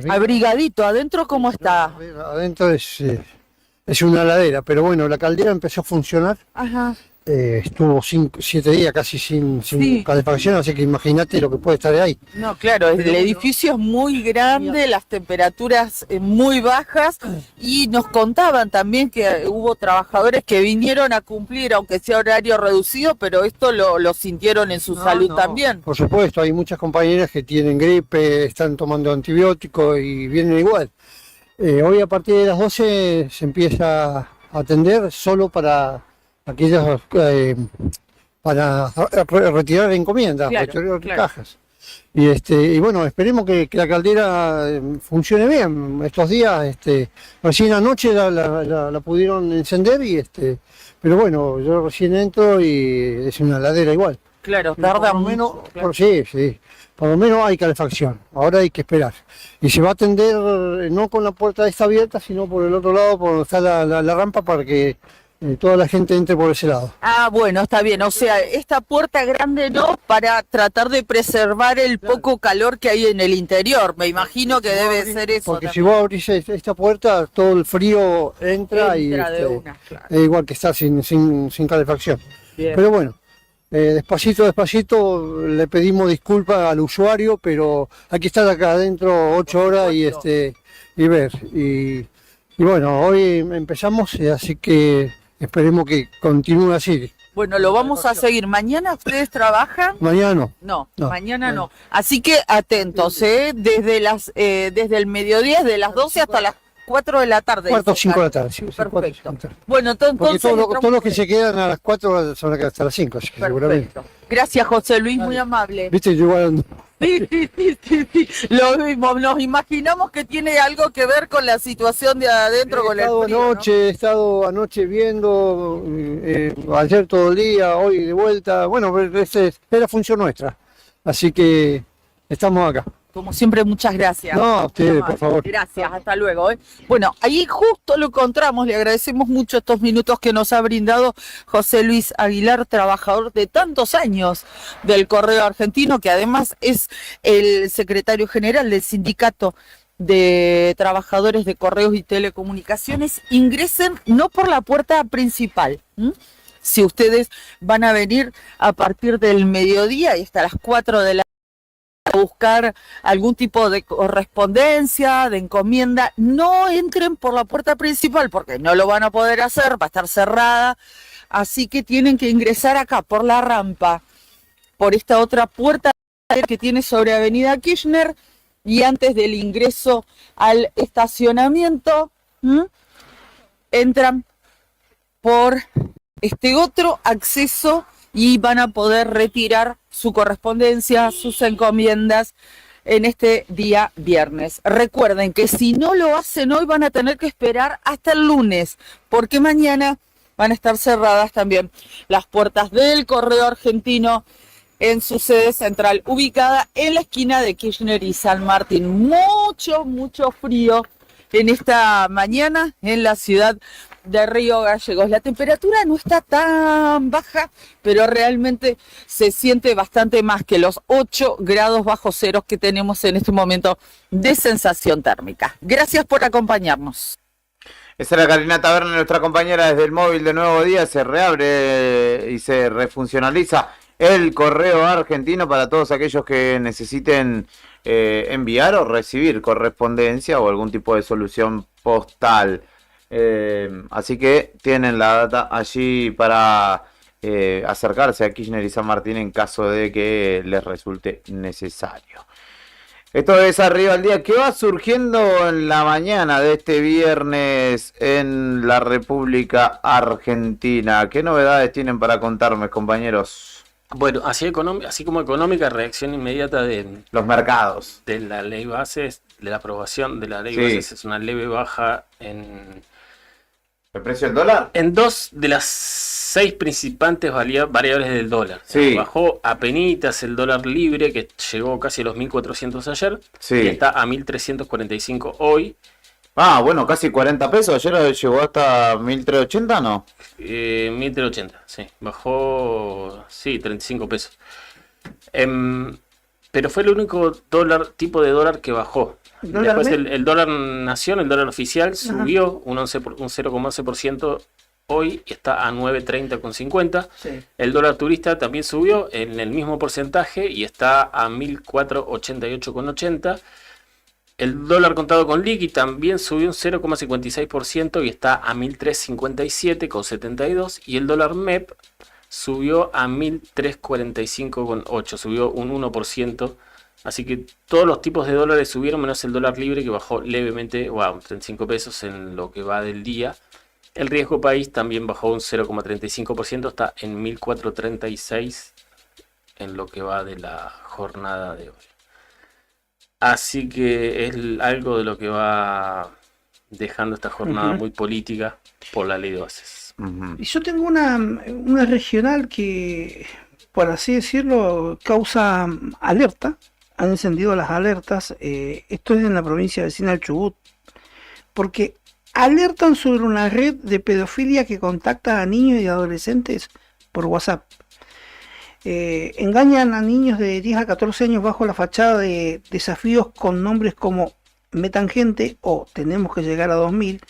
Abrigadito. ¿Adentro cómo está? Adentro es una ladera, pero bueno, la caldera empezó a funcionar. Ajá. estuvo 7 días casi sin Sí. calefacción, así que imagínate lo que puede estar ahí. No, claro, el edificio es muy grande, las temperaturas muy bajas y nos contaban también que hubo trabajadores que vinieron a cumplir, aunque sea horario reducido, pero esto lo sintieron en su salud también. Por supuesto, hay muchas compañeras que tienen gripe, están tomando antibióticos y vienen igual. Hoy a partir de las 12 se empieza a atender solo para aquellas para retirar encomiendas, Claro, retirar claro. cajas. Y bueno, esperemos que la caldera funcione bien. Estos días, recién anoche la pudieron encender pero bueno, yo recién entro y es una ladera igual. Claro, Pero tarda por lo menos, mucho, claro. sí, por lo menos hay calefacción. Ahora hay que esperar. Y se va a atender no con la puerta esta abierta, sino por el otro lado, por donde está la rampa, para que toda la gente entre por ese lado. Ah, bueno, está bien. O sea, esta puerta grande no, para tratar de preservar el poco calor que hay en el interior. Me imagino que debe ser eso. Porque si también. vos abrís esta puerta, todo el frío entra y de una, claro. es igual que estar sin calefacción. Bien. Pero bueno, despacito le pedimos disculpas al usuario, pero hay que estar acá adentro 8 horas y ver. Y bueno, hoy empezamos, así que esperemos que continúe así. Bueno, lo vamos a seguir. ¿Mañana ustedes trabajan? Mañana No, no. mañana no. Así que atentos, desde el mediodía, de las 12 hasta las 4 de la tarde. 4 o dice 5 de la Carlos. tarde. Sí, Perfecto. Bueno, Porque entonces... todos los que se quedan a las 4 se van a quedar hasta las 5, así que seguramente. Gracias, José Luis, muy amable. Viste, yo igual Sí. Lo mismo, nos imaginamos que tiene algo que ver con la situación de adentro, con el frío, he estado anoche viendo, ayer todo el día, hoy de vuelta. Bueno, esa es la función nuestra. Así que estamos acá. Como siempre, muchas gracias. No, a ustedes, por favor. Gracias, hasta luego. Bueno, ahí justo lo encontramos, le agradecemos mucho estos minutos que nos ha brindado José Luis Aguilar, trabajador de tantos años del Correo Argentino, que además es el secretario general del Sindicato de Trabajadores de Correos y Telecomunicaciones. Ingresen no por la puerta principal. Si ustedes van a venir a partir del mediodía y hasta las 4 de la a buscar algún tipo de correspondencia, de encomienda, no entren por la puerta principal porque no lo van a poder hacer, va a estar cerrada, así que tienen que ingresar acá por la rampa, por esta otra puerta que tiene sobre Avenida Kirchner, y antes del ingreso al estacionamiento, entran por este otro acceso y van a poder retirar su correspondencia, sus encomiendas en este día viernes. Recuerden que si no lo hacen hoy van a tener que esperar hasta el lunes, porque mañana van a estar cerradas también las puertas del Correo Argentino en su sede central, ubicada en la esquina de Kirchner y San Martín. Mucho frío en esta mañana en la ciudad de Río Gallegos. La temperatura no está tan baja, pero realmente se siente bastante más que los 8 grados bajo cero que tenemos en este momento de sensación térmica. Gracias por acompañarnos. Esa era Karina Taberna, nuestra compañera desde el móvil de Nuevo Día. Se reabre y se refuncionaliza el Correo Argentino para todos aquellos que necesiten enviar o recibir correspondencia o algún tipo de solución postal. Así que tienen la data allí para acercarse a Kirchner y San Martín en caso de que les resulte necesario. Esto es Arriba al Día. ¿Qué va surgiendo en la mañana de este viernes en la República Argentina? ¿Qué novedades tienen para contarme, compañeros? Bueno, así como económica, reacción inmediata de los mercados. De la ley bases, de la aprobación de la ley Sí. bases, es una leve baja en... ¿El precio del dólar? En 2 de las 6 principales variables del dólar. Sí. Bajó apenitas el dólar libre, que llegó casi a los 1.400 ayer. Sí. Y está a 1.345 hoy. Ah, bueno, casi 40 pesos. Ayer llegó hasta 1.380, ¿no? 1.380, sí. Bajó, sí, 35 pesos. Pero fue el único tipo de dólar que bajó. Después el dólar nación, el dólar oficial, subió un 0,11% hoy está a 9.30,50. Sí. El dólar turista también subió en el mismo porcentaje y está a 1.488,80. El dólar contado con liqui también subió un 0,56% y está a 1.357,72. Y el dólar MEP subió a 1.345,8, subió un 1%. Así que todos los tipos de dólares subieron, menos el dólar libre que bajó levemente, 35 pesos en lo que va del día. El riesgo país también bajó un 0,35%, está en 1.436 en lo que va de la jornada de hoy. Así que es algo de lo que va dejando esta jornada muy política por la ley de bases. Y yo tengo una regional que, por así decirlo, causa alerta. Han encendido las alertas. Esto es en la provincia vecina del Chubut. Porque alertan sobre una red de pedofilia que contacta a niños y adolescentes por WhatsApp. Engañan a niños de 10 a 14 años bajo la fachada de desafíos con nombres como Metangente o Tenemos que llegar a 2000.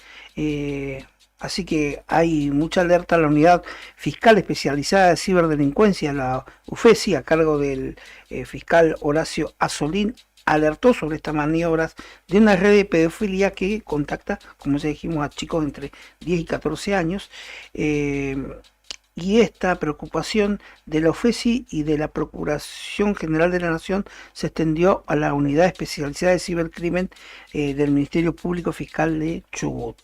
Así que hay mucha alerta. La Unidad Fiscal Especializada de Ciberdelincuencia, la UFECI, a cargo del fiscal Horacio Asolín, alertó sobre estas maniobras de una red de pedofilia que contacta, como ya dijimos, a chicos entre 10 y 14 años. Y esta preocupación de la UFECI y de la Procuración General de la Nación se extendió a la Unidad Especializada de Cibercrimen del Ministerio Público Fiscal de Chubut.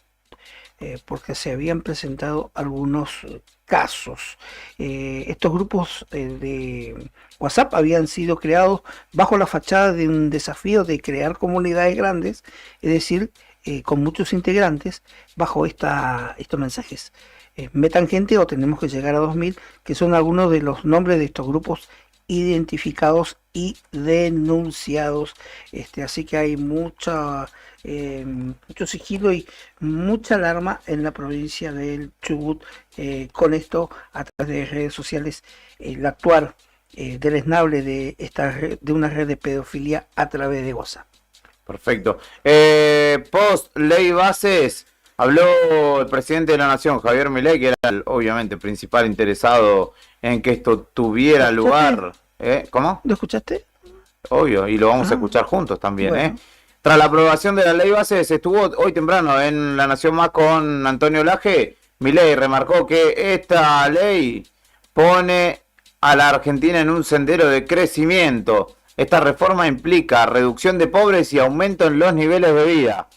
Porque se habían presentado algunos casos. Estos grupos de WhatsApp habían sido creados bajo la fachada de un desafío de crear comunidades grandes, es decir, con muchos integrantes, bajo estos mensajes. Metangente o Tenemos que llegar a 2000, que son algunos de los nombres de estos grupos identificados y denunciados. Así que hay mucho sigilo y mucha alarma en la provincia del Chubut con esto a través de redes sociales. El actuar deleznable de una red de pedofilia a través de WhatsApp. Perfecto. Post ley bases, habló el presidente de la Nación, Javier Milei, que era obviamente el principal interesado en que esto tuviera lugar. ¿Cómo? ¿Lo escuchaste? Obvio, y lo vamos a escuchar juntos también. Bueno. Tras la aprobación de la ley bases, estuvo hoy temprano en La Nación Más con Antonio Laje. Milei remarcó que esta ley pone a la Argentina en un sendero de crecimiento. Esta reforma implica reducción de pobres y aumento en los niveles de vida.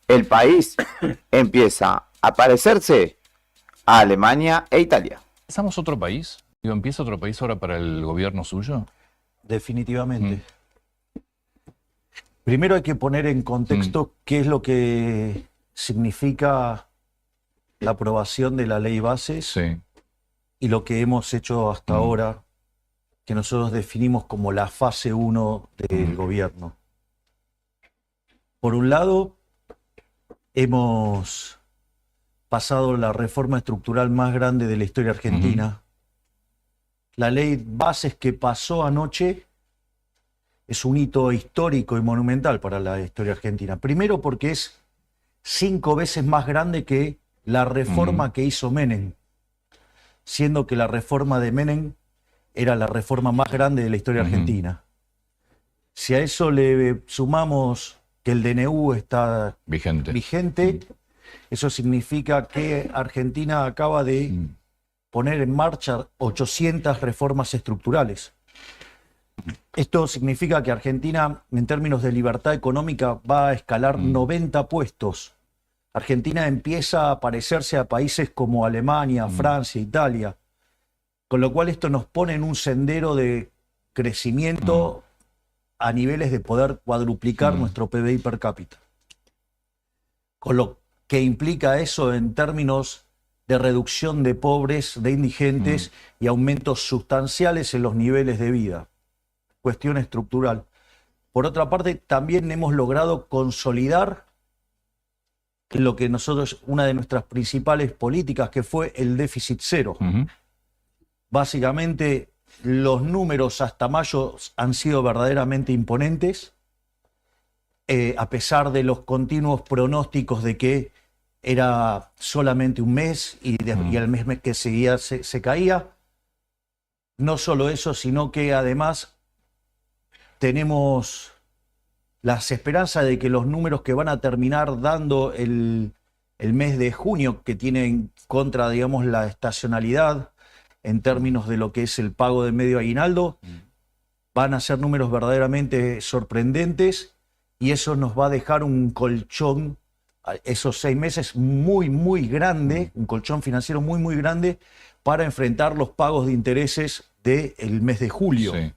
El país empieza a parecerse a Alemania e Italia. ¿Empezamos otro país? ¿Empieza otro país ahora para el gobierno suyo? Definitivamente. Primero hay que poner en contexto qué es lo que significa la aprobación de la ley bases y lo que hemos hecho hasta ahora, que nosotros definimos como la fase 1 del gobierno. Por un lado, hemos pasado la reforma estructural más grande de la historia argentina. La ley bases que pasó anoche es un hito histórico y monumental para la historia argentina. Primero porque es 5 veces más grande que la reforma que hizo Menem, siendo que la reforma de Menem era la reforma más grande de la historia argentina. Si a eso le sumamos que el DNU está vigente, eso significa que Argentina acaba de poner en marcha 800 reformas estructurales. Esto significa que Argentina, en términos de libertad económica, va a escalar 90 puestos. Argentina empieza a parecerse a países como Alemania, Francia, Italia, con lo cual esto nos pone en un sendero de crecimiento a niveles de poder cuadruplicar nuestro PBI per cápita. Con lo que implica eso en términos de reducción de pobres, de indigentes y aumentos sustanciales en los niveles de vida. Cuestión estructural. Por otra parte, también hemos logrado consolidar lo que nosotros, una de nuestras principales políticas, que fue el déficit cero. Básicamente, los números hasta mayo han sido verdaderamente imponentes, a pesar de los continuos pronósticos de que era solamente un mes y al mes que seguía se caía. No solo eso, sino que además tenemos las esperanzas de que los números que van a terminar dando el mes de junio, que tiene en contra, digamos, la estacionalidad en términos de lo que es el pago de medio aguinaldo, van a ser números verdaderamente sorprendentes y eso nos va a dejar un colchón, esos 6 meses muy, muy grande, un colchón financiero muy, muy grande para enfrentar los pagos de intereses del mes de julio. Sí.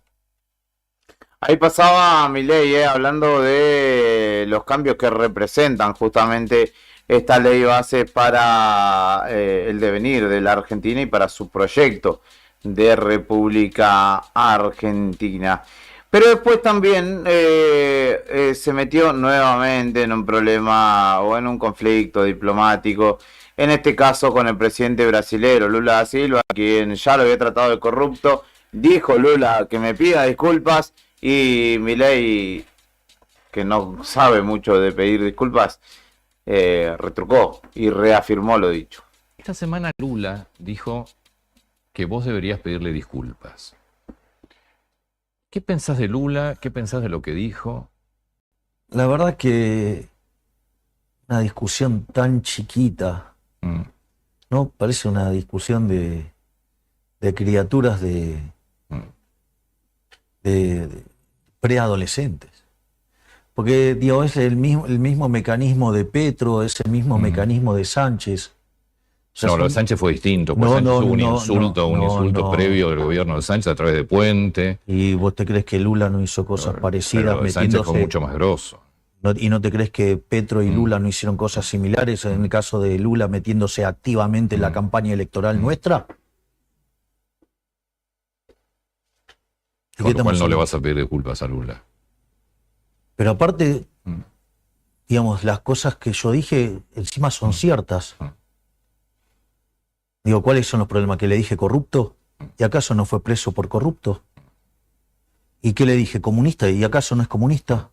Ahí pasaba Milei, hablando de los cambios que representan justamente esta ley base para el devenir de la Argentina y para su proyecto de República Argentina. Pero después también se metió nuevamente en un problema o en un conflicto diplomático, en este caso con el presidente brasilero Lula da Silva, quien ya lo había tratado de corrupto. Dijo Lula que me pida disculpas y Milei, que no sabe mucho de pedir disculpas, retrucó y reafirmó lo dicho. Esta semana Lula dijo que vos deberías pedirle disculpas. ¿Qué pensás de Lula? ¿Qué pensás de lo que dijo? La verdad que una discusión tan chiquita, ¿no? Parece una discusión de criaturas de preadolescentes. Porque, digo, es el mismo mecanismo de Petro, es el mismo mecanismo de Sánchez. O sea, No, lo de Sánchez fue distinto, pues Sánchez hubo un insulto previo del gobierno de Sánchez a través de Puente. ¿Y vos te crees que Lula no hizo cosas parecidas Pero lo de Sánchez fue mucho más grosso. ¿Y no te crees que Petro y Lula no hicieron cosas similares en el caso de Lula metiéndose activamente en la campaña electoral nuestra? Con lo cual no le vas a pedir disculpas a Lula. Pero aparte, digamos, las cosas que yo dije encima son ciertas. Digo, ¿cuáles son los problemas? ¿Que le dije corrupto? ¿Y acaso no fue preso por corrupto? ¿Y qué le dije? ¿Comunista? ¿Y acaso no es comunista?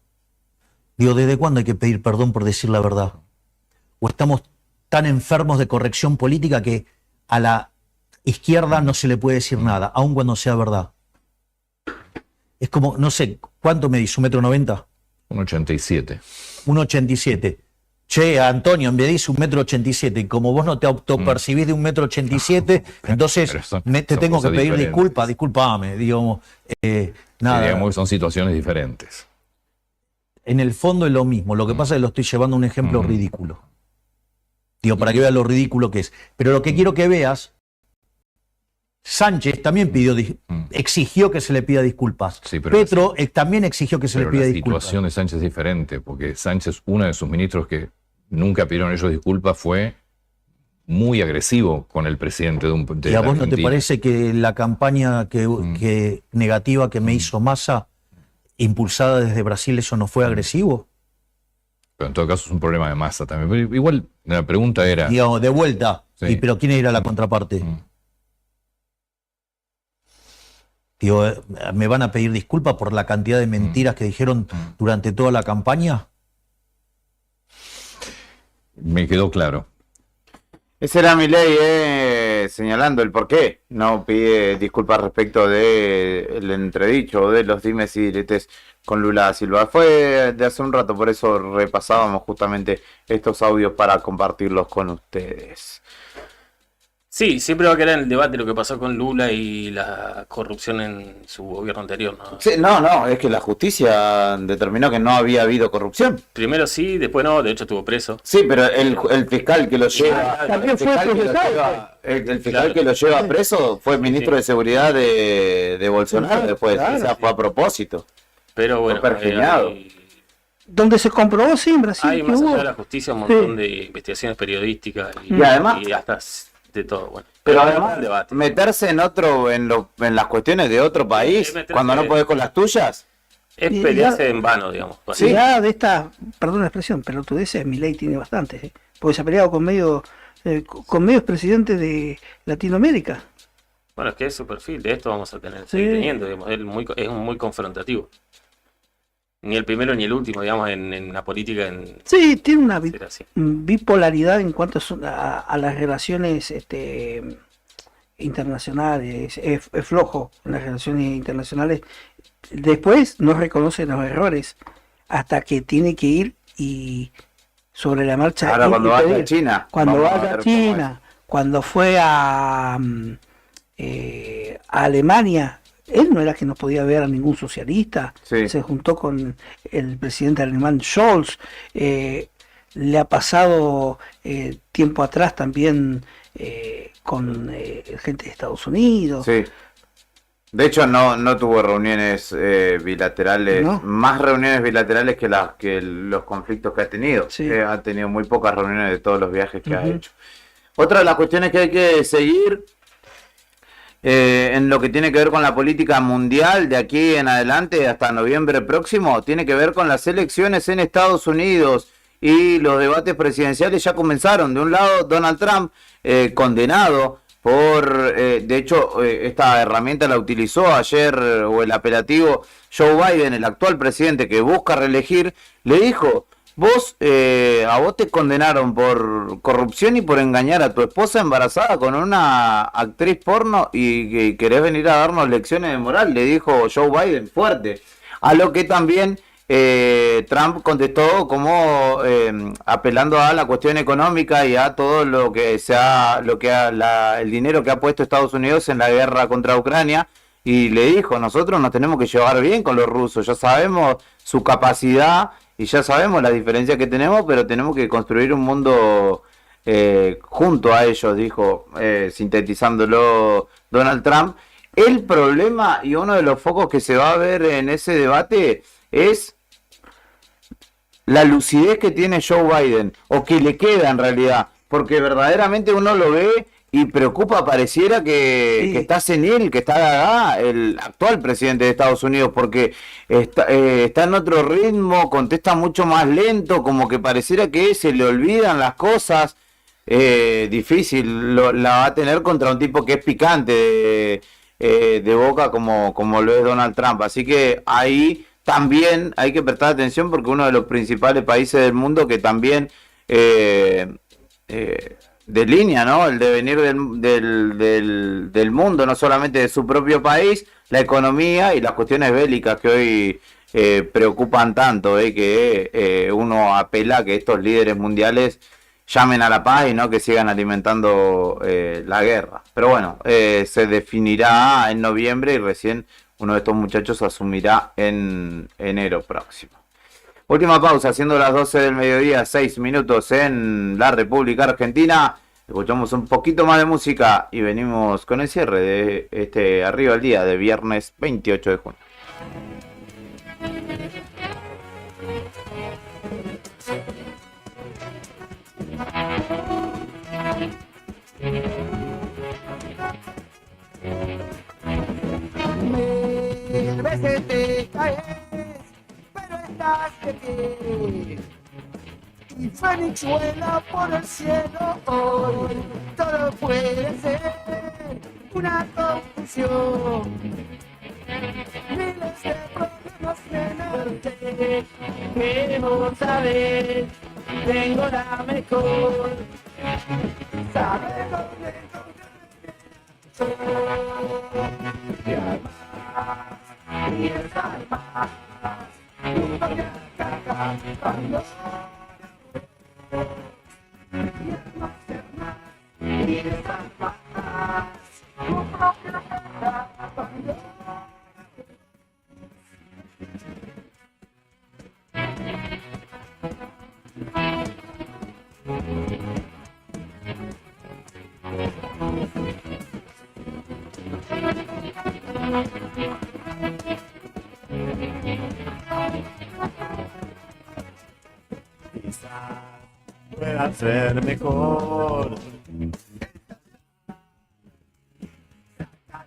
Digo, ¿desde cuándo hay que pedir perdón por decir la verdad? ¿O estamos tan enfermos de corrección política que a la izquierda no se le puede decir nada, aun cuando sea verdad? Es como, no sé, ¿cuánto me dice? ¿1,90 m? 1,87. 1,87. Che, Antonio, me dice 1,87 m, y como vos no te autopercibís de 1,87 m, entonces te tengo que pedir disculpas, disculpame, digamos, nada. Sí, digamos que son situaciones diferentes. En el fondo es lo mismo, lo que pasa es que lo estoy llevando a un ejemplo ridículo. Digo, para que veas lo ridículo que es. Pero lo que quiero que veas, Sánchez también exigió que se le pida disculpas. Sí, pero Petro también exigió que se le pida disculpas. La situación de Sánchez es diferente, porque Sánchez, uno de sus ministros que nunca pidieron ellos disculpas, fue muy agresivo con el presidente de ¿Y a vos Argentina. no te parece que la campaña que negativa que me hizo Massa, impulsada desde Brasil, eso no fue agresivo? Pero en todo caso es un problema de Massa también. Pero igual la pregunta era... Digamos, de vuelta, Sí. pero ¿quién era la contraparte? Digo, ¿me van a pedir disculpas por la cantidad de mentiras que dijeron durante toda la campaña? Me quedó claro. Ese era Milei, señalando el por qué no pide disculpas respecto del entredicho o de los dimes y diretes con Lula da Silva. Fue de hace un rato, por eso repasábamos justamente estos audios para compartirlos con ustedes. Sí, siempre va a quedar en el debate lo que pasó con Lula y la corrupción en su gobierno anterior, ¿no? Sí, no, es que la justicia determinó que no había habido corrupción. Primero sí, después no, de hecho estuvo preso. Sí, pero el fiscal que lo lleva, el fiscal que lo lleva preso fue ministro de seguridad de Bolsonaro después, o sea, fue a propósito. Pero bueno, fue pergeñado. Donde se comprobó, sí, en Brasil. Hay que más hubo. allá de la justicia un montón de investigaciones periodísticas Y además- y hasta de todo, bueno. Pero el además, debate. meterse en las cuestiones de otro país, meterse- cuando no podés con las tuyas. Es Y pelearse ya- en vano, digamos. Sí. Ya de esta, perdón la expresión, pelotudeces, Milei tiene bastantes, porque se ha peleado con medios presidentes de Latinoamérica. Bueno, es que es su perfil, de esto vamos a tener, Sí. seguir teniendo, digamos, él es muy confrontativo. ni el primero ni el último, digamos, en la política. Sí, tiene una Ser así. bipolaridad en cuanto a las relaciones internacionales. Es flojo en las relaciones internacionales. Después no reconoce los errores hasta que tiene que ir y sobre la marcha. Ahora cuando vaya a China. Cuando vamos a vaya a ver cómo es. China, cuando fue a Alemania, él no era que no podía ver a ningún socialista. Sí. Se juntó con el presidente alemán Scholz. Le ha pasado tiempo atrás también con gente de Estados Unidos. Sí. De hecho, no tuvo reuniones bilaterales, ¿No? más reuniones bilaterales que los conflictos que ha tenido. Sí. Ha tenido muy pocas reuniones de todos los viajes que ha Ujú. hecho. Otra de las cuestiones que hay que seguir en lo que tiene que ver con la política mundial de aquí en adelante hasta noviembre próximo, tiene que ver con las elecciones en Estados Unidos y los debates presidenciales ya comenzaron. De un lado, Donald Trump, condenado por, de hecho, esta herramienta la utilizó ayer, o el apelativo, Joe Biden, el actual presidente que busca reelegir, le dijo: a vos te condenaron por corrupción y por engañar a tu esposa embarazada con una actriz porno y querés venir a darnos lecciones de moral, le dijo Joe Biden fuerte. A lo que también Trump contestó como apelando a la cuestión económica y a todo lo que el dinero que ha puesto Estados Unidos en la guerra contra Ucrania, y le dijo: nosotros nos tenemos que llevar bien con los rusos, ya sabemos su capacidad y ya sabemos la diferencia que tenemos, pero tenemos que construir un mundo junto a ellos, dijo, sintetizándolo Donald Trump. El problema y uno de los focos que se va a ver en ese debate es la lucidez que tiene Joe Biden, o que le queda en realidad, porque verdaderamente uno lo ve y preocupa, pareciera que está senil, que está gaga el actual presidente de Estados Unidos, porque está en otro ritmo, contesta mucho más lento, como que pareciera que se le olvidan las cosas. Difícil la va a tener contra un tipo que es picante de boca como lo es Donald Trump, así que ahí también hay que prestar atención, porque uno de los principales países del mundo que también delinea, ¿no?, el devenir del mundo, no solamente de su propio país, la economía y las cuestiones bélicas que hoy preocupan tanto, que uno apela a que estos líderes mundiales llamen a la paz y no que sigan alimentando la guerra. Pero bueno, se definirá en noviembre y recién uno de estos muchachos asumirá en enero próximo. Última pausa, siendo las 12 del mediodía, 6 minutos en la República Argentina. Escuchamos un poquito más de música y venimos con el cierre de este Arriba al Día de viernes 28 de junio. Mil veces te caes, pero estás de pie. Y Fénix vuela por el cielo hoy. Todo puede ser una confusión. Miles de problemas menores. Queremos saber, tengo la mejor. Saber dónde y el alma tu vaya carga cuando y el no ser más y el alma tu propia cara cuando quizás pueda ser mejor.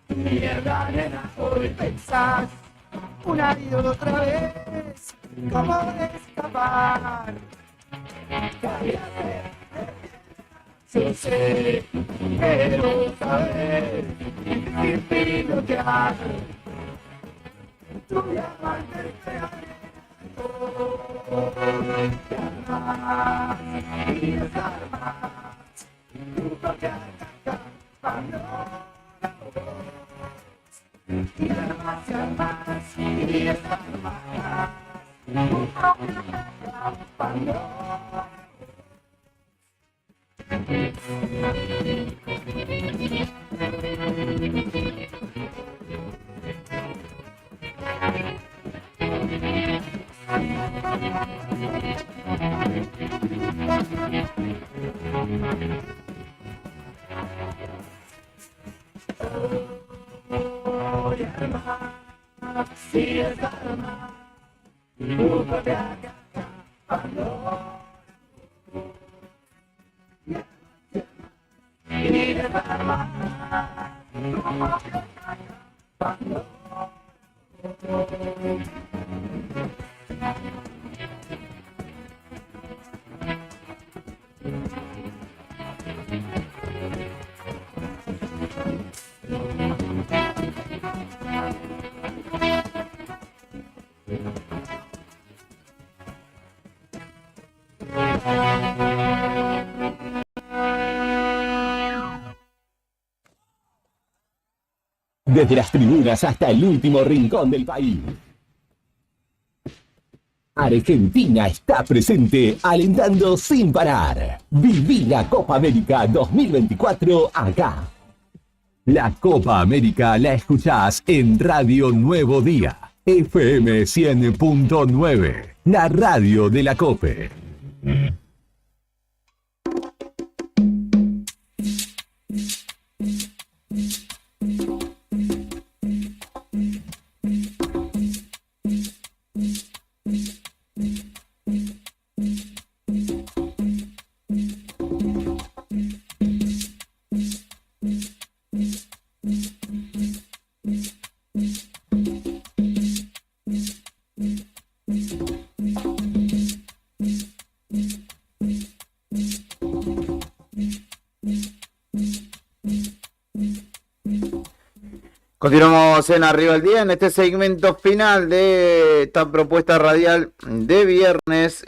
Mierda, nena, hoy pensás una y otra vez cómo escapar. Cállate, yo sé, pero saber y pilotear. Tu diamante real Desde las tribunas hasta el último rincón del país. Argentina está presente alentando sin parar. Viví la Copa América 2024 acá. La Copa América la escuchás en Radio Nuevo Día, FM 100.9, la radio de la COPE. Continuamos en Arriba el Día, en este segmento final de esta propuesta radial de viernes.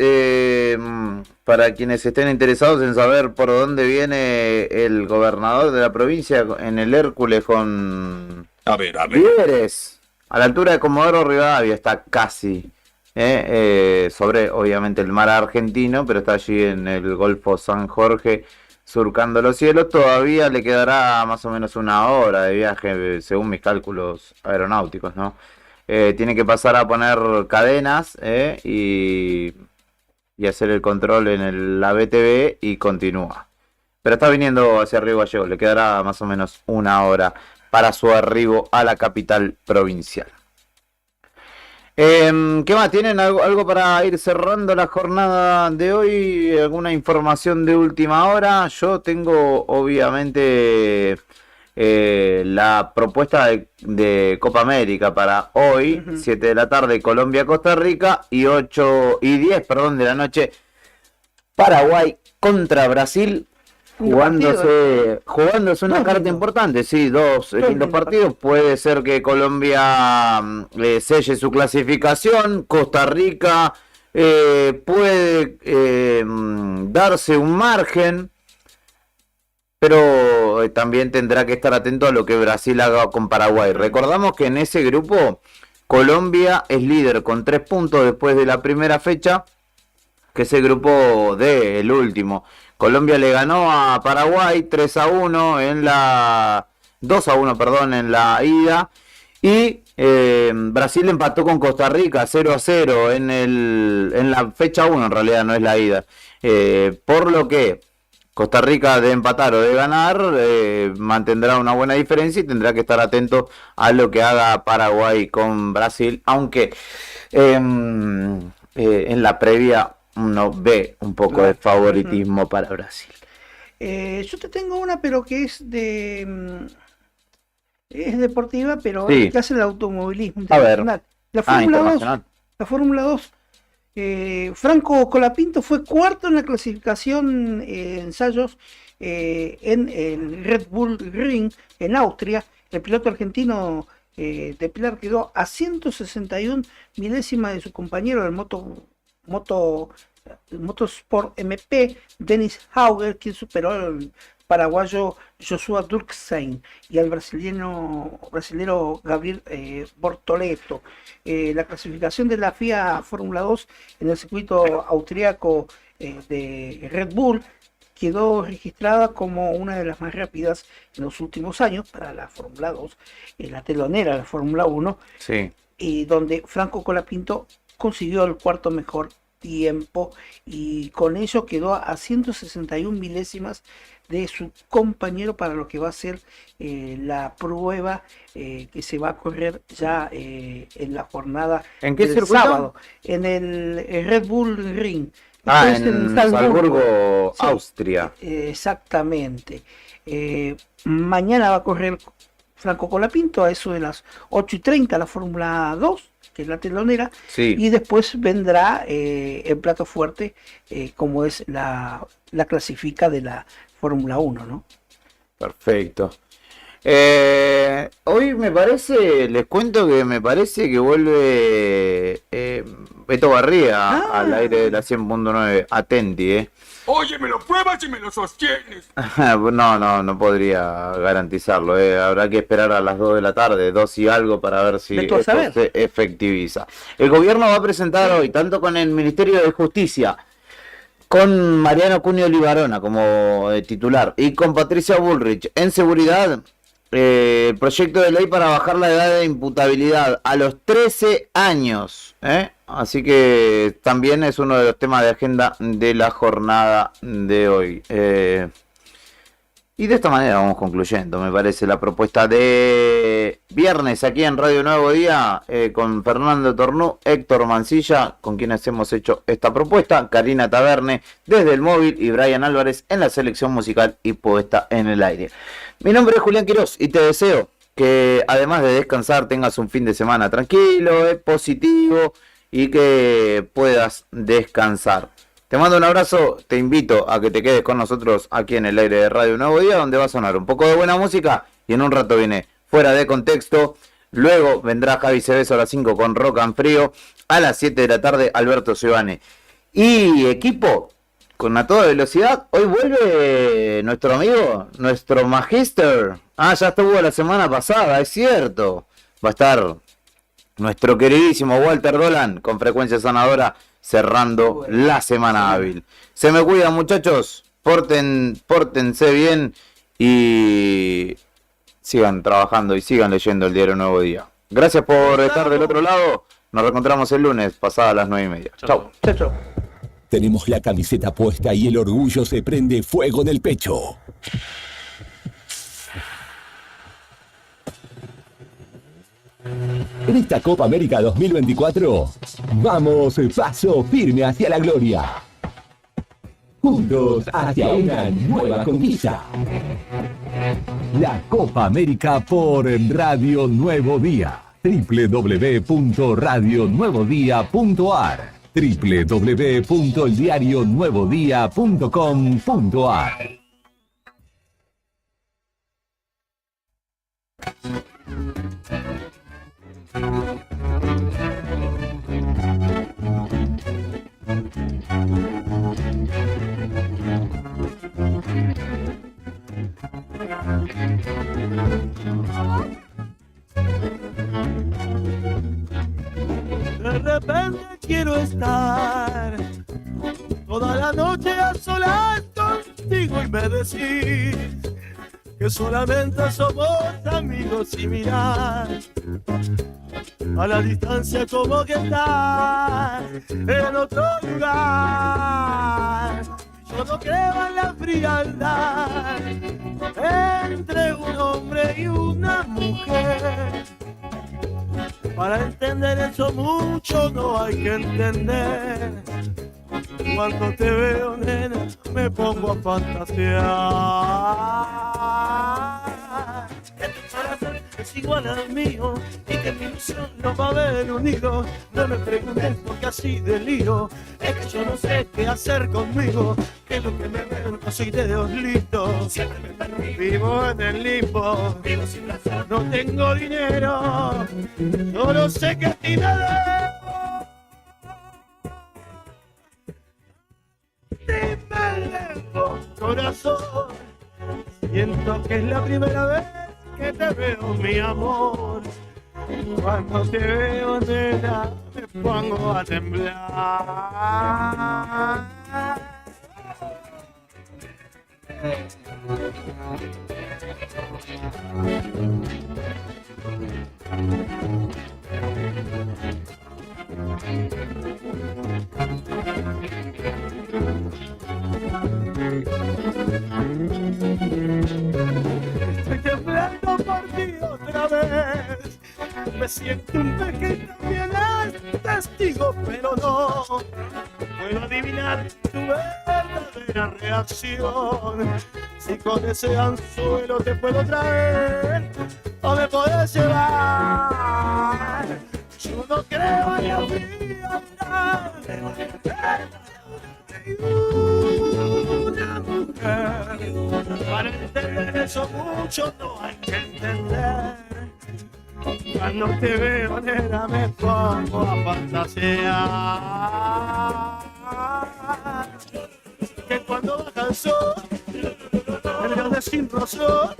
Para quienes estén interesados en saber por dónde viene el gobernador de la provincia en el Hércules con Víveres, a la altura de Comodoro Rivadavia, está casi sobre obviamente el mar argentino, pero está allí en el Golfo San Jorge, surcando los cielos. Todavía le quedará más o menos una hora de viaje, según mis cálculos aeronáuticos, ¿no? Tiene que pasar a poner cadenas y hacer el control en la BTV y continúa. Pero está viniendo hacia Río Gallegos, le quedará más o menos una hora para su arribo a la capital provincial. ¿Qué más? ¿Tienen algo para ir cerrando la jornada de hoy? ¿Alguna información de última hora? Yo tengo obviamente la propuesta de Copa América para hoy, 7 de la tarde, Colombia-Costa Rica, y 8 y 10, de la noche, Paraguay contra Brasil. Jugándose una carta importante, sí, dos lindos partidos. Puede ser que Colombia selle su clasificación, Costa Rica puede darse un margen, pero también tendrá que estar atento a lo que Brasil haga con Paraguay. Recordamos que en ese grupo Colombia es líder con 3 puntos después de la primera fecha, que es el grupo D, el último. Colombia le ganó a Paraguay 2-1 en la ida, y Brasil empató con Costa Rica 0-0 en la fecha 1, en realidad no es la ida, por lo que Costa Rica, de empatar o de ganar, mantendrá una buena diferencia y tendrá que estar atento a lo que haga Paraguay con Brasil, aunque en la previa uno ve un poco de favoritismo para Brasil. Yo te tengo una, pero que es deportiva, pero Sí. que hace el automovilismo A ver. internacional. La Fórmula 2. internacional. La Fórmula 2. Franco Colapinto fue cuarto en la clasificación ensayos en el Red Bull Ring en Austria. El piloto argentino de Pilar quedó a 161 milésimas de su compañero del Motosport MP, Dennis Hauger, quien superó al paraguayo Joshua Durkheim y al brasileño Gabriel Bortoleto. La clasificación de la FIA Fórmula 2 en el circuito austríaco de Red Bull quedó registrada como una de las más rápidas en los últimos años para la Fórmula 2, la telonera de la Fórmula 1, Sí. y donde Franco Colapinto consiguió el cuarto mejor tiempo y con ello quedó a 161 milésimas de su compañero para lo que va a ser la prueba que se va a correr ya en la jornada ¿En qué del circuito? sábado, en el Red Bull Ring. Ah, Esto es en Salzburgo, Sí, Austria. exactamente. Mañana va a correr Franco Colapinto a eso de las 8:30 la Fórmula 2, que es la telonera, Sí. y después vendrá el plato fuerte, como es la clasifica de la Fórmula 1, ¿no? Perfecto. Hoy les cuento que me parece que vuelve Beto Barría al aire de la 100.9. Atenti, Oye, me lo pruebas y me lo sostienes. No podría garantizarlo. Habrá que esperar a las 2 de la tarde, 2 y algo, para ver si Beto, a esto saber. se efectiviza. El gobierno va a presentar hoy, tanto con el Ministerio de Justicia, con Mariano Cunio Libarona como titular y con Patricia Bullrich en seguridad, el proyecto de ley para bajar la edad de imputabilidad a los 13 años. Así que también es uno de los temas de agenda de la jornada de hoy. Y de esta manera vamos concluyendo, me parece, la propuesta de viernes aquí en Radio Nuevo Día, con Fernando Tornú, Héctor Mancilla, con quienes hemos hecho esta propuesta, Karina Taverne desde el móvil y Brian Álvarez en la selección musical y puesta en el aire. Mi nombre es Julián Quirós y te deseo que, además de descansar, tengas un fin de semana tranquilo, positivo y que puedas descansar. Te mando un abrazo, te invito a que te quedes con nosotros aquí en el aire de Radio Nuevo Día, donde va a sonar un poco de buena música y en un rato viene Fuera de Contexto. Luego vendrá Javi Cebeso a las 5 con Rock and Frío. A las 7 de la tarde, Alberto Giovanni. Y equipo, con A Toda Velocidad, hoy vuelve nuestro amigo, nuestro Magister. Ya estuvo la semana pasada, es cierto. Va a estar nuestro queridísimo Walter Dolan con Frecuencia Sanadora, cerrando la semana hábil. Se me cuidan, muchachos, pórtense bien y sigan trabajando y sigan leyendo el diario Nuevo Día. Gracias por estar del otro lado. Nos reencontramos el lunes pasadas las 9:30. Chau. Chau. Tenemos la camiseta puesta y el orgullo se prende fuego en el pecho. En esta Copa América 2024, vamos paso firme hacia la gloria. Juntos hacia una nueva conquista. La Copa América por Radio Nuevo Día. www.radionuevodía.ar www.eldiarionuevodía.com.ar De repente quiero estar toda la noche a solas contigo y me decís que solamente somos amigos y mirar a la distancia como que estás en otro lugar. Yo no creo en la frialdad entre un hombre y una mujer. Para entender eso mucho no hay que entender. Cuando te veo, nena, me pongo a fantasear. Que tu corazón es igual al mío y que mi ilusión nos va a ver unidos. No me preguntes por qué así deliro, es que yo no sé qué hacer conmigo, que es lo que me veo, no soy de dedos listos. Vivo en el limbo, vivo sin razón, no tengo dinero, solo sé que a ti me debo. Dime corazón, siento que es la primera vez que te veo, mi amor. Cuando te veo, nena, me pongo a temblar. Estoy temblando por ti otra vez. Me siento un pez que también es testigo, pero no puedo adivinar tu verdadera reacción. Si con ese anzuelo te puedo traer o me podés llevar. Yo no creo en la frialdad de una mujer. Para entender eso mucho no hay que entender. Cuando te veo, nena, me pongo a fantasear. Que cuando baja el sol, de sin razón,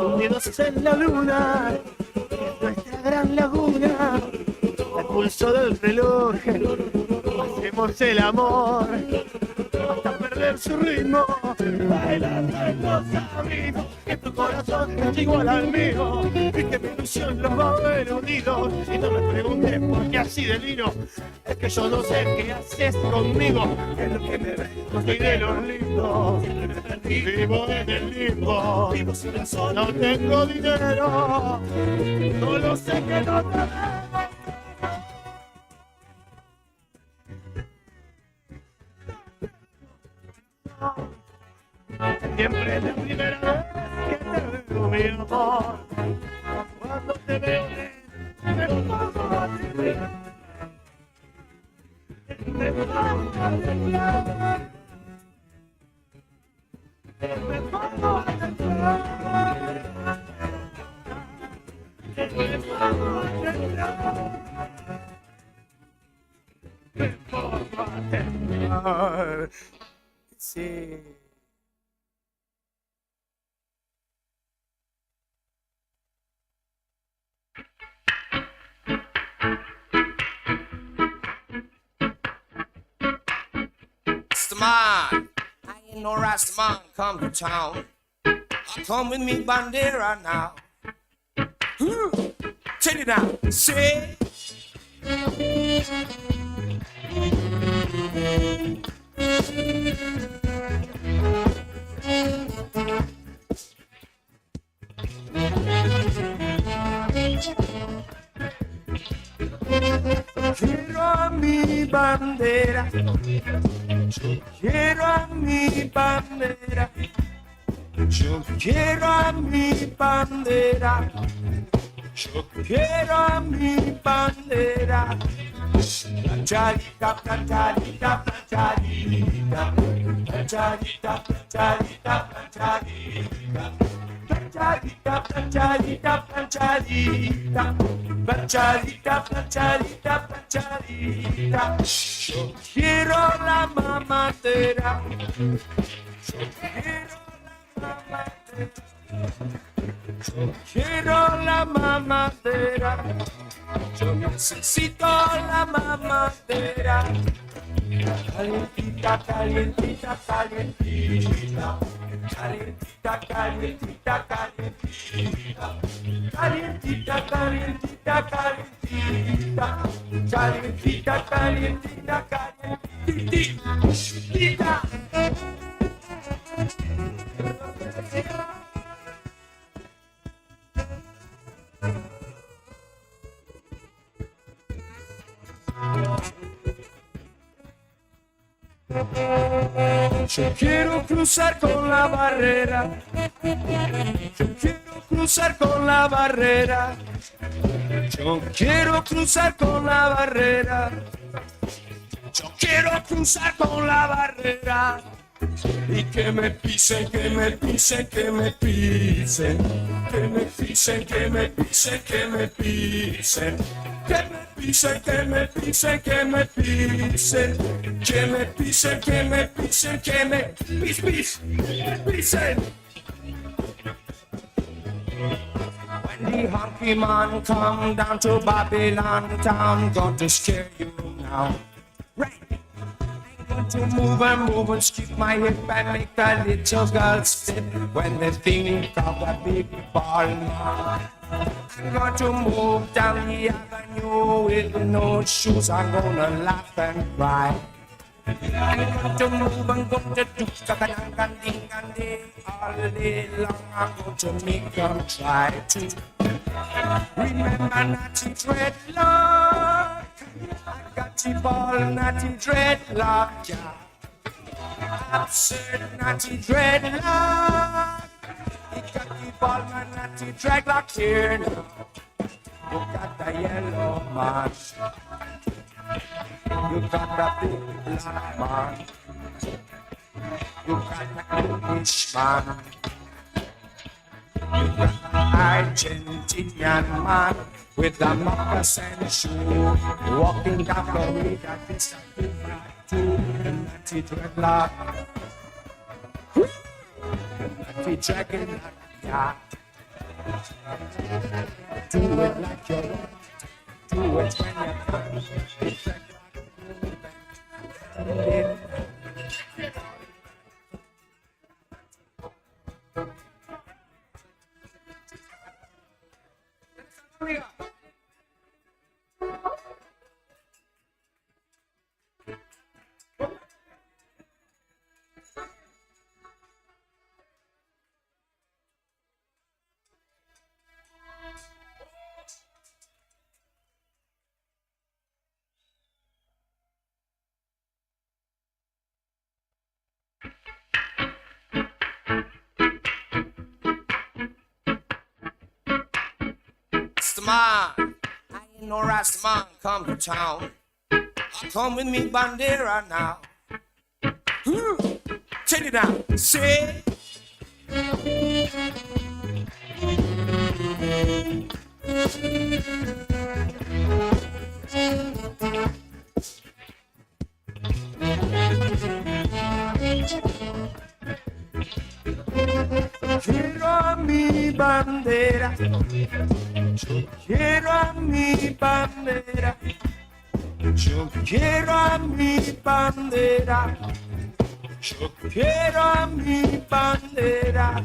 unidos en la luna, nuestra gran laguna, el pulso del reloj, hacemos el amor hasta perder su ritmo, bailando en los amigos, que tu corazón es igual al mío y que mi ilusión los va a ver unidos. Y no me preguntes por qué así deliro, es que yo no sé qué haces conmigo, es lo que me ves, no soy de los lindos, vivo en el limbo, vivo sin razón, no tengo dinero, solo sé que no te debo. Siempre es la primera vez que te veo, mi amor. Cuando te veo, me pongo a temblar. Me pongo a temblar. Me pongo a temblar. Me pongo a temblar. Me pongo a temblar. Sí. Rastaman, I ain't no Rastaman come to town. Come with me, Bandera now. Check it out, say. Quiero a mi bandera, yo quiero a mi bandera, yo quiero a mi bandera, yo quiero a mi bandera. Planchadita, planchadita, planchadita, planchadita, planchadita, planchadita. Planchadita, planchadita, planchadita, planchadita, planchadita, planchadita. Yo quiero la mamadera, yo quiero la mamadera, yo quiero la mamadera, yo necesito la mamadera. Calientita, calientita, calientita. Calientita, calientita, calientita. Calientita, calientita, calientita. Calientita, calientita, calientita. Yo quiero cruzar con la barrera, yo quiero cruzar con la barrera. Yo quiero cruzar con la barrera. Yo quiero cruzar con la barrera. Y que me pisen, que me pisen, que me pisen. Que me pisen, que me pisen, que me pisen. Que me pisen, que me pisen, que me pisen. Que me pisen, que me pisen, que me pisen. When the honky man come down to Babylon town, going to scare you now. Right. I'm going to move and skip my hip and make the little girl step when they think of a big ball now. I'm going to move down the avenue with no shoes. I'm gonna laugh and cry. I'm going to move and go to do ka-ka-dang-dang-ding-dang-ding all day long. I'm going to make them try to remember Natty Dreadlock. I got the ball, Natty Dreadlock, yeah. Absurd Natty Dreadlock. He got the ball, man, Natty Dreadlock here now. You got the yellow man. You got the big black man. You got the English man. You got the Argentinian man with the moccasin shoe, walking down Florida, this and that too. Natty Dreadlock, Natty Dreadlock, yeah. Do it like you want. Do it when you can. Man, I ain't no Rastaman come to town. Come with me, Bandera now. Check it out, say. Quiero a mi bandera. Yo quiero a mi bandera. Yo quiero a mi bandera. Yo quiero a mi bandera.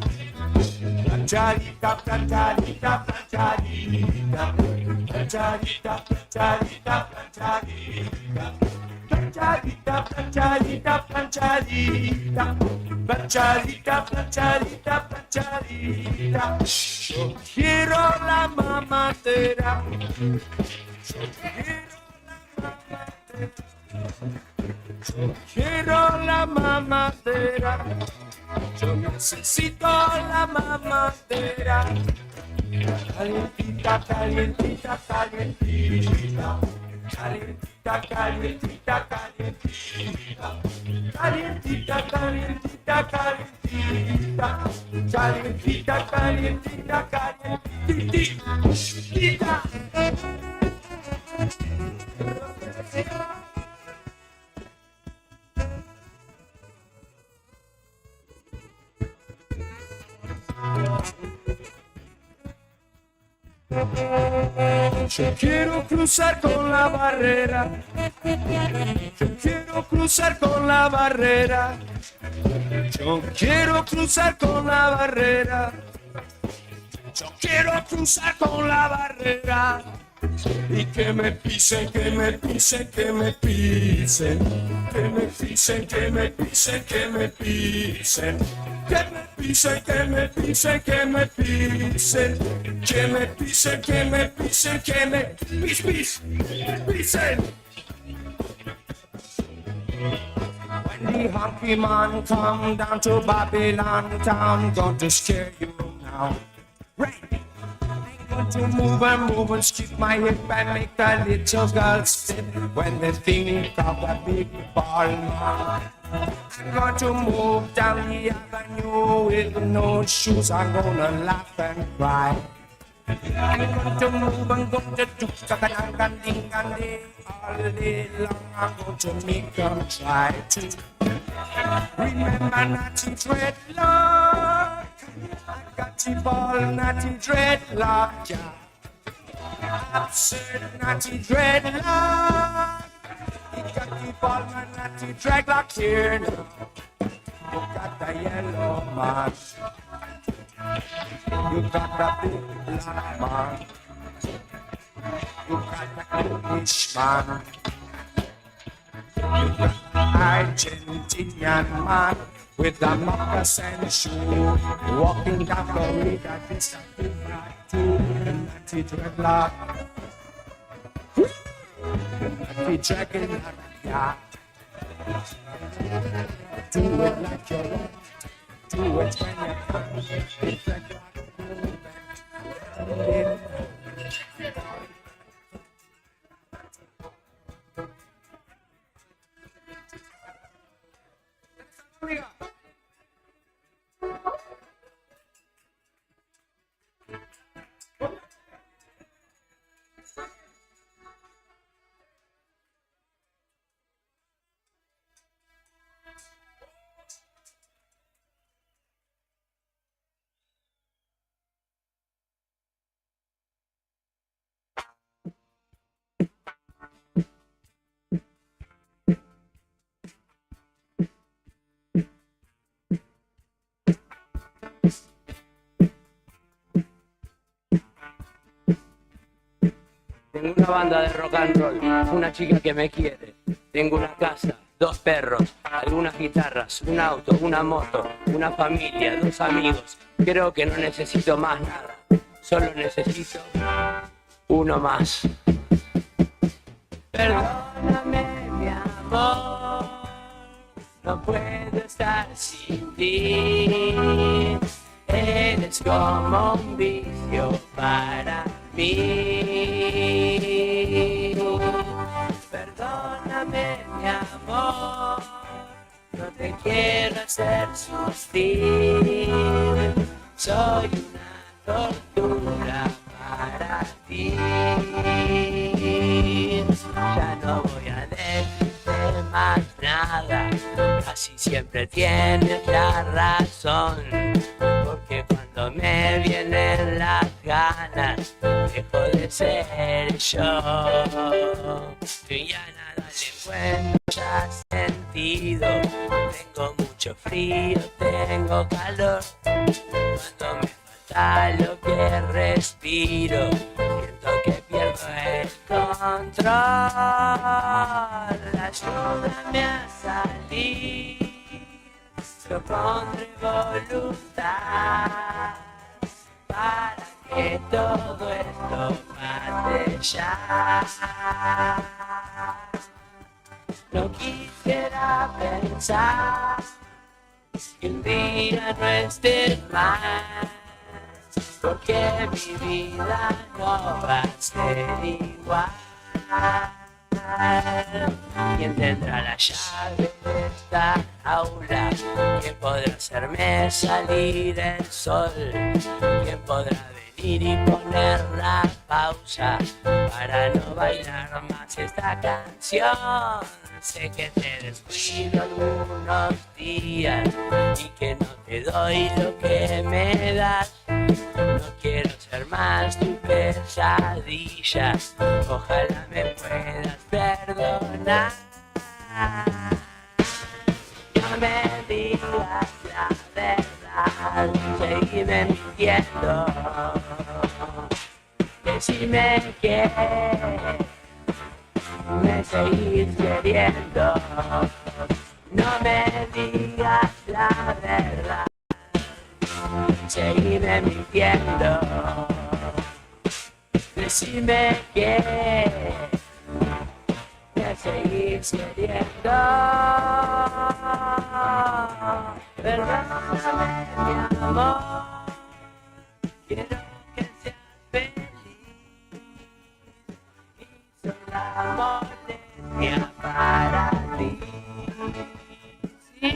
Planchadita, planchadita, planchadita. Planchadita, planchadita, planchadita. Planchadita, planchadita, planchadita. Planchadita, planchadita, planchadita. Yo quiero la mamadera. Yo quiero la mamadera. Yo quiero la mamadera. Yo necesito la mamadera. Calientita, calientita, calientita. Calientita, calientita, calientita. Calientita, calientita, calientita. Calientita, calientita, calientita. Yo quiero cruzar con la barrera. Yo quiero cruzar con la barrera. Yo quiero cruzar con la barrera. Yo quiero cruzar con la barrera. Y que me pisen, que me pisen, que me pisen. Que me pisen, que me pisen, que me pisen. Que me pisen, que me pisen, que me pisen. Que me pisen, que me pisen, que me pisen. When the honky man come down to Babylon town, going to scare you now. To move and skip my hip and make the little girls sit when they think of a big ball man. I'm going to move down the avenue with no shoes. I'm gonna laugh and cry. I'm going to move and go to do ding all day long. I'm going to make them try to remember not to dreadlock. I got the ball, natty dreadlock, yeah. Absurd natty dreadlock. You got the ball, man, natty dreadlock here now. You got the yellow man. You got the big black man. You got the English man. You got the Argentinian man. With a moccasin shoe, walking down Florida, this a big black too, natty dreadlock. Natty dreadlock, yeah. Do it like you want, do it when you can. It's like Tengo una banda de rock and roll, una chica que me quiere. Tengo una casa, 2 perros, algunas guitarras, un auto, una moto, una familia, 2 amigos. Creo que no necesito más nada, solo necesito uno más. Perdóname, mi amor, no puedo estar sin ti. Eres como un vicio para mí. Perdóname, mi amor, no te quiero hacer sufrir. Soy una tortura para ti. Ya no voy a decirte más nada, casi siempre tienes la razón, porque cuando me vienen las ganas dejo de ser yo. Y ya nada le encuentro ya sentido, tengo mucho frío, tengo calor, cuando me falta lo que respiro, siento que pierdo el control. Ayúdame a salir, yo pondré voluntad para que todo esto pase ya. No quisiera pensar que un día no estés más, porque mi vida no va a ser igual. ¿Quién tendrá la llave de esta aula? ¿Quién podrá hacerme salir el sol? ¿Quién podrá venir y poner la pausa para no bailar más esta canción? Sé que te descuido algunos días y que no te doy lo que me das. No quiero ser más tu pesadilla, ojalá me puedas perdonar. No me digas la verdad, seguime mintiendo. Decime que me seguís queriendo. No me digas la verdad, seguime mintiendo. Decime que me seguís queriendo. Perdóname, mi amor, quiero molestia para ti. Sí,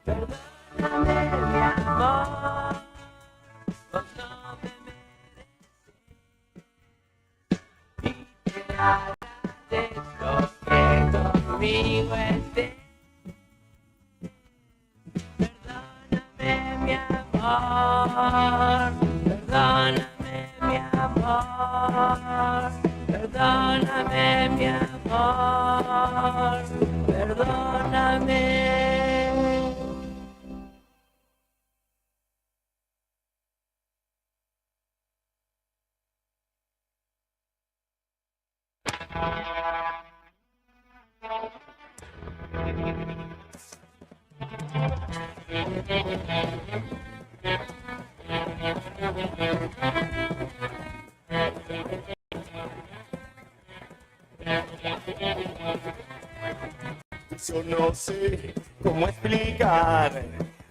perdóname mi amor, vos no me mereces y te agradezco que conmigo estés. Perdóname mi amor, perdóname mi amor, perdóname mi amor, perdóname. Yo no sé cómo explicar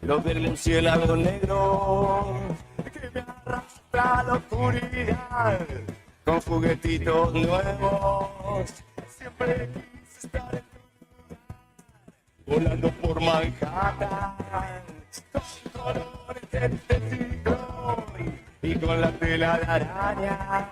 lo del murciélago negro que me arrastra a la oscuridad con juguetitos nuevos. Siempre quise estar en tu lugar, volando por Manhattan con colores de ciclón y con la tela de araña.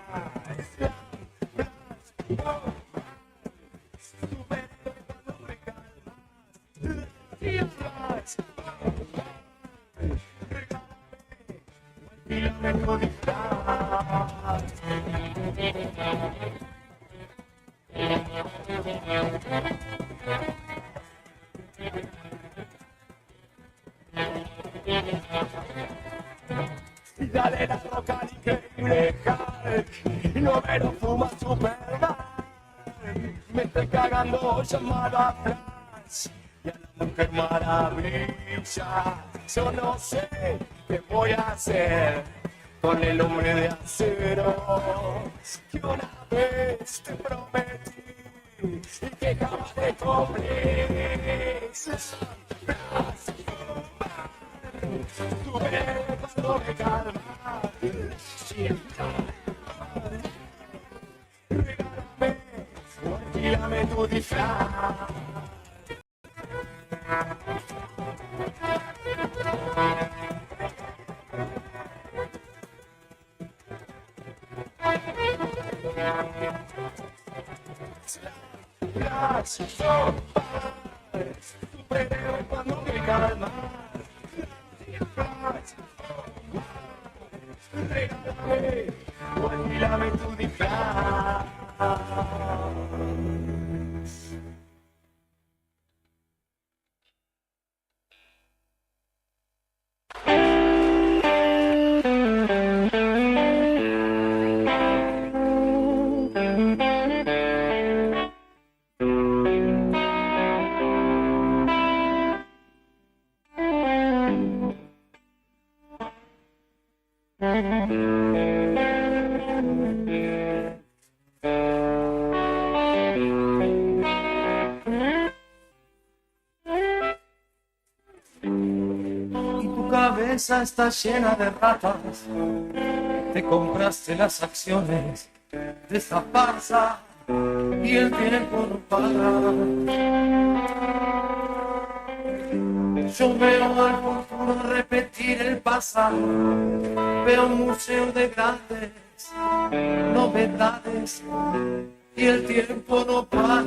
Y dale la roca al increíble Hulk y no me lo fuma Superman. Me estoy cagando llamado a Flash y a la Mujer Maravilla. Yo no sé qué voy a hacer con el hombre de acero que una vez te prometí y que jamás te compré. Tú ves cuando me calmas. Regálame o alquílame tu disfraz. Gracias, superhéroe cuando me calmas. Regálame o alquílame tu disfraz. Está llena de ratas, te compraste las acciones de esta farsa y el tiempo no para. Yo veo al futuro repetir el pasado, veo un museo de grandes novedades y el tiempo no para,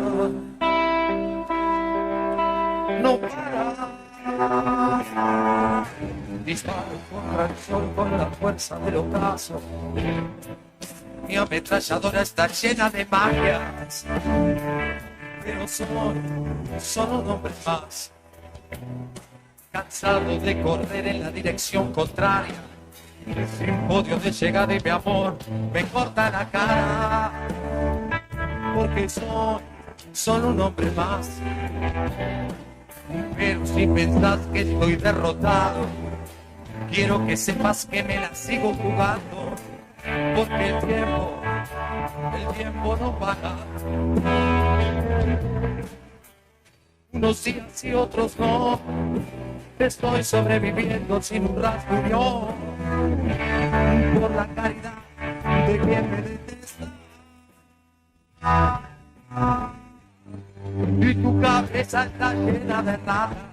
no para. Disparo con reacción con la fuerza del ocaso. Mi ametralladora está llena de magias, pero son un hombre más, cansado de correr en la dirección contraria. Sin podio de llegar de mi amor, me corta la cara, porque son un hombre más. Pero si pensás que estoy derrotado, quiero que sepas que me la sigo jugando, porque el tiempo no para. Unos días y otros no, estoy sobreviviendo sin un rasguño, por la caridad de quien me detesta. cabeza está llena de nada.